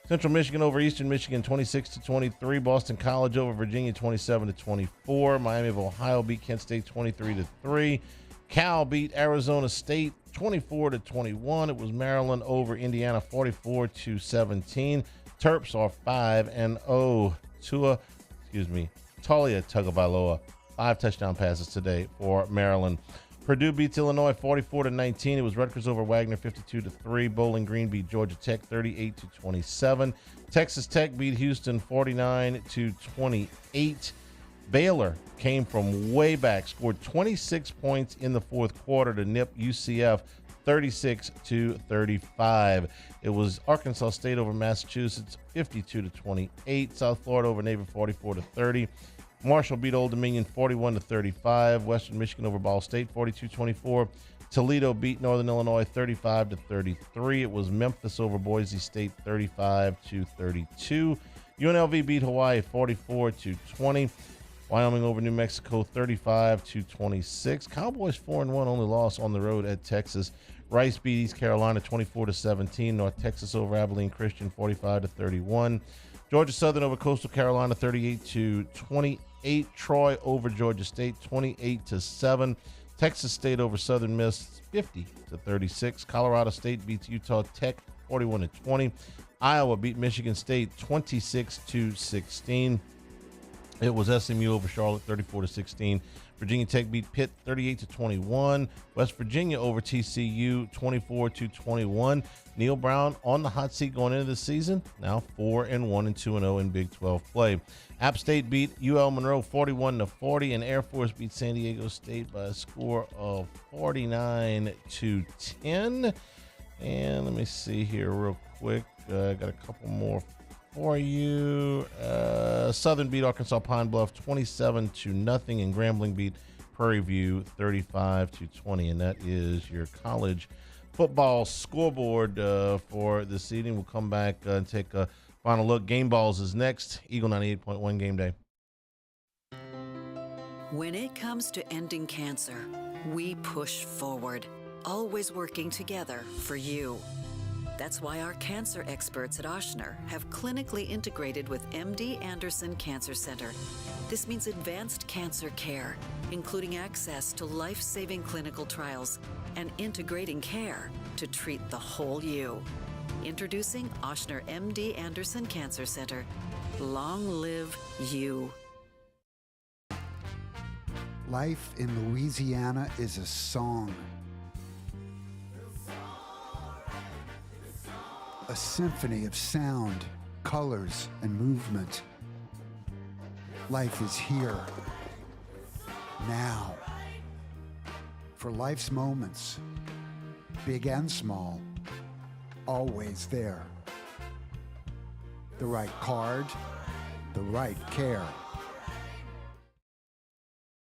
[SPEAKER 2] Central Michigan over Eastern Michigan 26-23. Boston College over Virginia 27-24. Miami of Ohio beat Kent State 23-3. Cal beat Arizona State 24-21. It was Maryland over Indiana 44-17. Terps are 5-0. Talia Tagovailoa 5 touchdown passes today for Maryland. Purdue beats Illinois 44-19. It was Rutgers over Wagner 52-3. Bowling Green beat Georgia Tech 38-27. Texas Tech beat Houston 49-28. Baylor came from way back, scored 26 points in the fourth quarter to nip UCF 36-35. It was Arkansas State over Massachusetts, 52-28. South Florida over Navy, 44-30. Marshall beat Old Dominion, 41-35. Western Michigan over Ball State, 42-24. Toledo beat Northern Illinois, 35-33. It was Memphis over Boise State, 35-32. UNLV beat Hawaii, 44-20. Wyoming over New Mexico, 35-26. Cowboys 4-1, only loss on the road at Texas. Rice beat East Carolina, 24-17. North Texas over Abilene Christian, 45-31. Georgia Southern over Coastal Carolina, 38-28. Troy over Georgia State, 28-7. Texas State over Southern Miss, 50-36. Colorado State beats Utah Tech, 41-20. Iowa beat Michigan State, 26-16. It was SMU over Charlotte, 34-16. Virginia Tech beat Pitt, 38-21. West Virginia over TCU, 24-21. Neil Brown on the hot seat going into the season, now 4-1 and 2-0 in Big 12 play. App State beat UL Monroe, 41-40, and Air Force beat San Diego State by a score of 49-10. And let me see here real quick. I got a couple more for you. Southern beat Arkansas Pine Bluff 27-0, and Grambling beat Prairie View 35-20. And that is your college football scoreboard for this evening. We'll come back and take a final look. Game Balls is next. Eagle 98.1 Game Day.
[SPEAKER 15] When it comes to ending cancer, we push forward, always working together for you. That's why our cancer experts at Ochsner have clinically integrated with MD Anderson Cancer Center. This means advanced cancer care, including access to life-saving clinical trials and integrating care to treat the whole you. Introducing Ochsner MD Anderson Cancer Center. Long live you.
[SPEAKER 16] Life in Louisiana is a song. A symphony of sound, colors, and movement. Life is here, now. For life's moments, big and small, always there. The right card, the right care.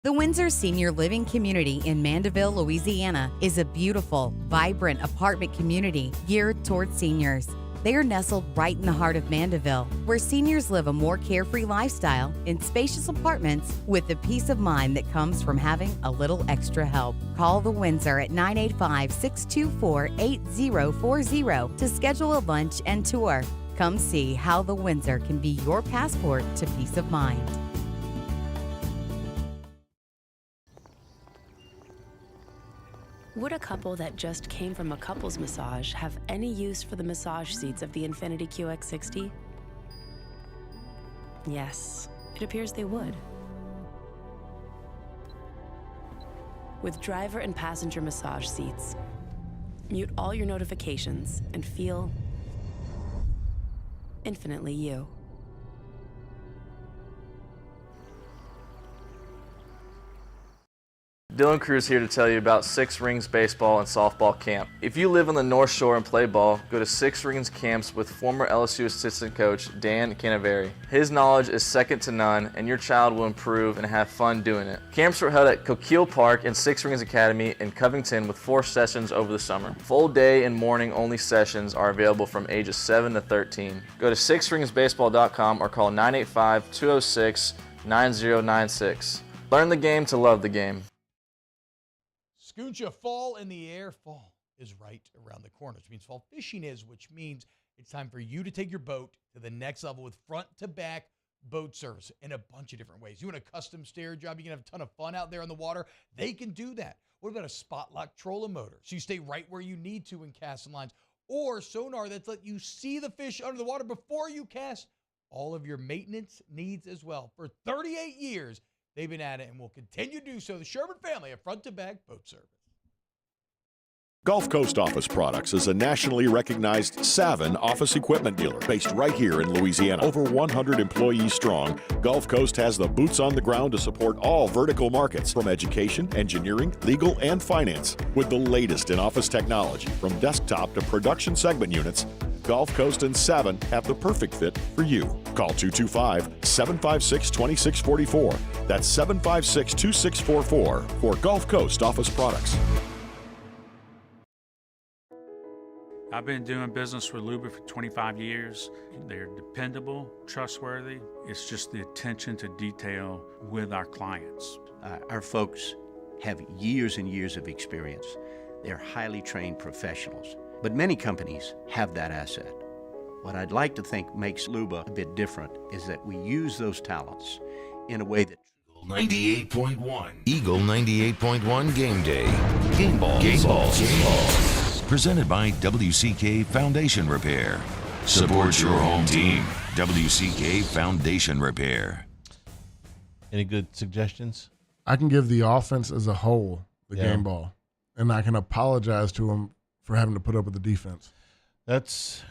[SPEAKER 21] The Windsor Senior Living Community in Mandeville, Louisiana is a beautiful, vibrant apartment community geared toward seniors. They are nestled right in the heart of Mandeville, where seniors live a more carefree lifestyle in spacious apartments with the peace of mind that comes from having a little extra help. Call the Windsor at 985-624-8040 to schedule a lunch and tour. Come see how the Windsor can be your passport to peace of mind.
[SPEAKER 7] Would a couple that just came from a couples massage have any use for the massage seats of the Infiniti QX60? Yes, it appears they would. With driver and passenger massage seats, mute all your notifications and feel infinitely you.
[SPEAKER 8] Dylan Cruz here to tell you about Six Rings Baseball and Softball Camp. If you live on the North Shore and play ball, go to Six Rings Camps with former LSU assistant coach Dan Canaveri. His knowledge is second to none, and your child will improve and have fun doing it. Camps were held at Coquille Park and Six Rings Academy in Covington with 4 sessions over the summer. Full day and morning only sessions are available from ages 7 to 13. Go to sixringsbaseball.com or call 985-206-9096. Learn the game to love the game.
[SPEAKER 9] Scooncha, fall in the air. Fall is right around the corner, which means fall fishing is, which means it's time for you to take your boat to the next level with front-to-back boat service in a bunch of different ways. You want a custom stair job, you can have a ton of fun out there on the water. They can do that. What about a spot lock trolling motor? So you stay right where you need to in casting lines. Or sonar that's let you see the fish under the water before you cast. All of your maintenance needs as well. For 38 years, they've been at it and will continue to do so. The Sherman family of front-to-back boat service.
[SPEAKER 10] Gulf Coast Office Products is a nationally recognized Savin office equipment dealer based right here in Louisiana. Over 100 employees strong, Gulf Coast has the boots on the ground to support all vertical markets from education, engineering, legal, and finance. With the latest in office technology from desktop to production segment units, Gulf Coast and Savin have the perfect fit for you. Call 225-756-2644. That's 756-2644 for Gulf Coast Office Products.
[SPEAKER 11] I've been doing business with Luba for 25 years. They're dependable, trustworthy. It's just the attention to detail with our clients.
[SPEAKER 12] Our folks have years and years of experience. They're highly trained professionals. But many companies have that asset. What I'd like to think makes Luba a bit different is that we use those talents in a way that
[SPEAKER 1] 98.1 Eagle 98.1 Game Day. Game Ball. Game Ball. Game Ball. Presented by WCK Foundation Repair. Support your home team. WCK Foundation Repair.
[SPEAKER 2] Any good suggestions?
[SPEAKER 3] I can give the offense as a whole the
[SPEAKER 2] Yeah.
[SPEAKER 3] game ball, and I can apologize to them for having to put up with the defense.
[SPEAKER 2] That's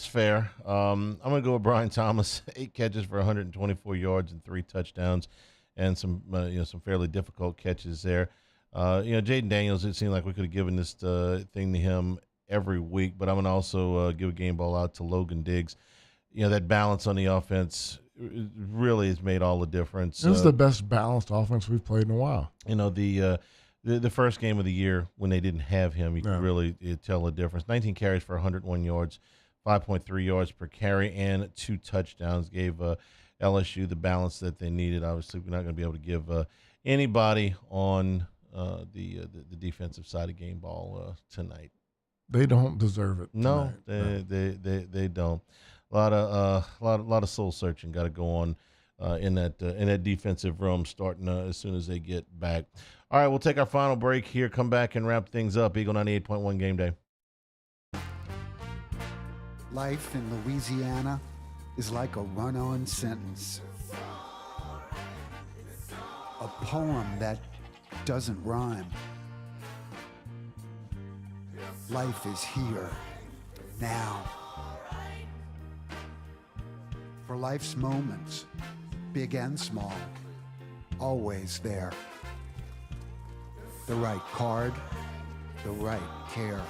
[SPEAKER 2] fair. I'm going to go with Brian Thomas, 8 catches for 124 yards and 3 touchdowns, and some fairly difficult catches there. Jaden Daniels, it seemed like we could have given this thing to him every week, but I'm going to also give a game ball out to Logan Diggs. That balance on the offense really has made all the difference.
[SPEAKER 3] This is the best balanced offense we've played in a while.
[SPEAKER 2] The first game of the year when they didn't have him, you could really tell the difference. 19 carries for 101 yards, 5.3 yards per carry, and 2 touchdowns gave LSU the balance that they needed. Obviously, we're not going to be able to give anybody on the defensive side of game ball tonight.
[SPEAKER 3] They don't deserve it.
[SPEAKER 2] No,
[SPEAKER 3] tonight.
[SPEAKER 2] they don't. A lot of soul searching got to go on in that defensive room starting as soon as they get back. All right, we'll take our final break here. Come back and wrap things up. Eagle 98.1 Game Day.
[SPEAKER 16] Life in Louisiana is like a run-on sentence. A poem that doesn't rhyme. Life is here, now. For life's moments, big and small, always there. The right card, the right care.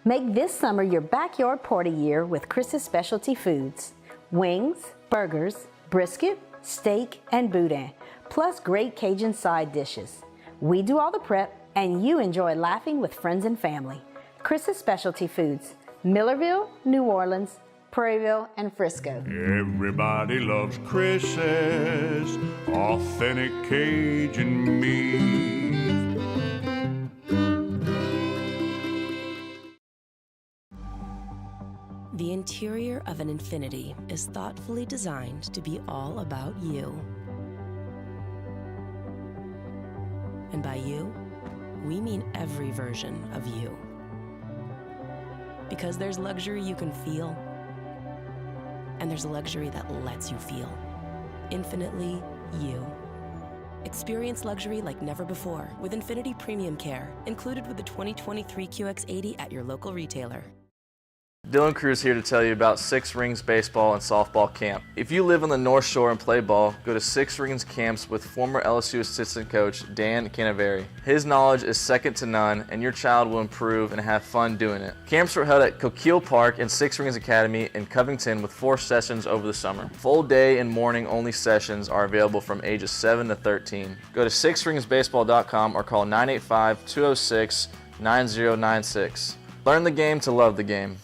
[SPEAKER 4] Make this summer your backyard party year with Chris's Specialty Foods. Wings, burgers, brisket, steak, and boudin, plus great Cajun side dishes. We do all the prep, and you enjoy laughing with friends and family. Chris's Specialty Foods, Millerville, New Orleans, Prairieville, and Frisco.
[SPEAKER 17] Everybody loves Chris's authentic Cajun meat.
[SPEAKER 7] The interior of an Infiniti is thoughtfully designed to be all about you. And by you, we mean every version of you. Because there's luxury you can feel, and there's luxury that lets you feel. Infinitely you. Experience luxury like never before with Infiniti Premium Care, included with the 2023 QX80 at your local retailer.
[SPEAKER 8] Dylan Cruz here to tell you about Six Rings Baseball and Softball Camp. If you live on the North Shore and play ball, go to Six Rings Camps with former LSU assistant coach Dan Canaveri. His knowledge is second to none, and your child will improve and have fun doing it. Camps were held at Coquille Park and Six Rings Academy in Covington with 4 sessions over the summer. Full day and morning only sessions are available from ages 7 to 13. Go to sixringsbaseball.com or call 985-206-9096. Learn the game to love the game.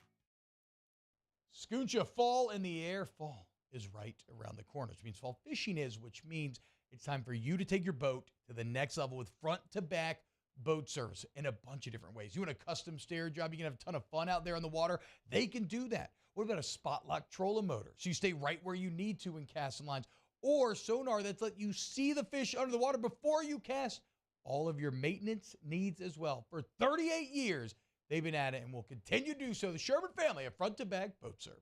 [SPEAKER 9] Scooncha, fall in the air. Fall is right around the corner, which means fall fishing is, which means it's time for you to take your boat to the next level with front-to-back boat service in a bunch of different ways. You want a custom stair job, you can have a ton of fun out there on the water. They can do that. What about a spot lock trolling motor? So you stay right where you need to in casting lines. Or sonar that's let you see the fish under the water before you cast. All of your maintenance needs as well. For 38 years, they've been at it and will continue to do so. The Sherman family, a front-to-back boat service.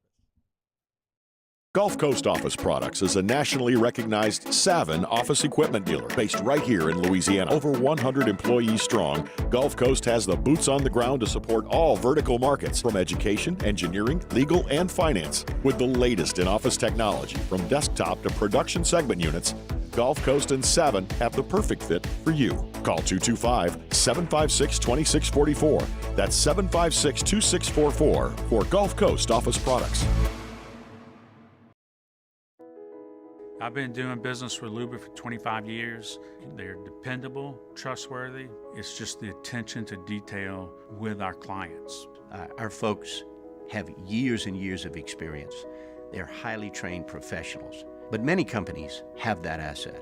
[SPEAKER 10] Gulf Coast Office Products is a nationally recognized Savin office equipment dealer based right here in Louisiana. Over 100 employees strong, Gulf Coast has the boots on the ground to support all vertical markets from education, engineering, legal, and finance. With the latest in office technology from desktop to production segment units, Gulf Coast and Savin have the perfect fit for you. Call 225-756-2644. That's 756-2644 for Gulf Coast Office Products.
[SPEAKER 11] I've been doing business with Luba for 25 years. They're dependable, trustworthy. It's just the attention to detail with our clients.
[SPEAKER 12] Our folks have years and years of experience. They're highly trained professionals. But many companies have that asset.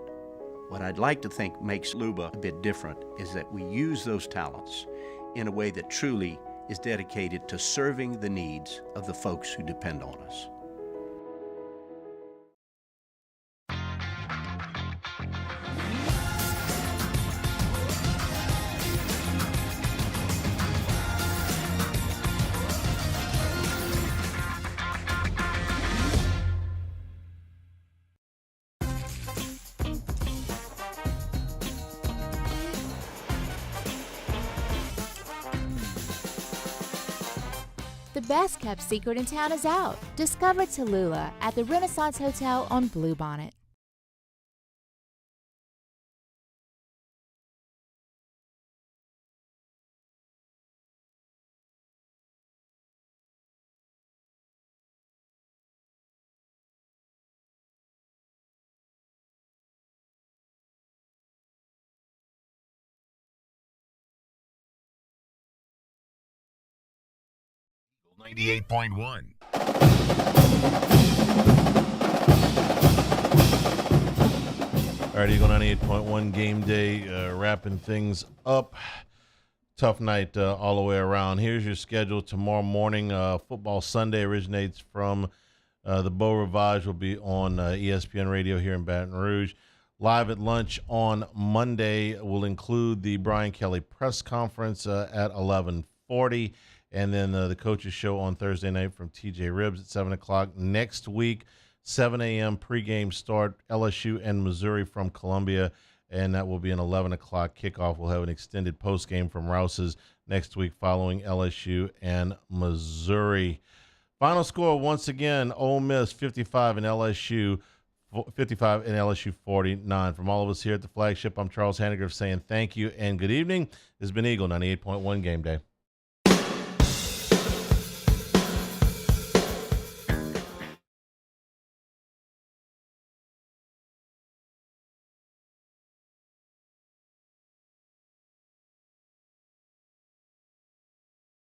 [SPEAKER 12] What I'd like to think makes Luba a bit different is that we use those talents in a way that truly is dedicated to serving the needs of the folks who depend on us.
[SPEAKER 19] The best kept secret in town is out. Discover Tallulah at the Renaissance Hotel on Bluebonnet.
[SPEAKER 1] All right, Eagle 98.1 Game Day, wrapping things up. Tough night all the way around. Here's your schedule tomorrow morning. Football Sunday originates from the Beau Rivage, will be on ESPN Radio here in Baton Rouge. Live at lunch on Monday will include the Brian Kelly press conference at 11:40. And then the coaches show on Thursday night from TJ Ribbs at 7 o'clock. Next week, 7 a.m. pregame start, LSU and Missouri from Columbia. And that will be an 11 o'clock kickoff. We'll have an extended postgame from Rouse's next week following LSU and Missouri. Final score, once again, Ole Miss 55 and LSU 49. From all of us here at the flagship, I'm Charles Hanniger saying thank you and good evening. This has been Eagle 98.1 Game Day.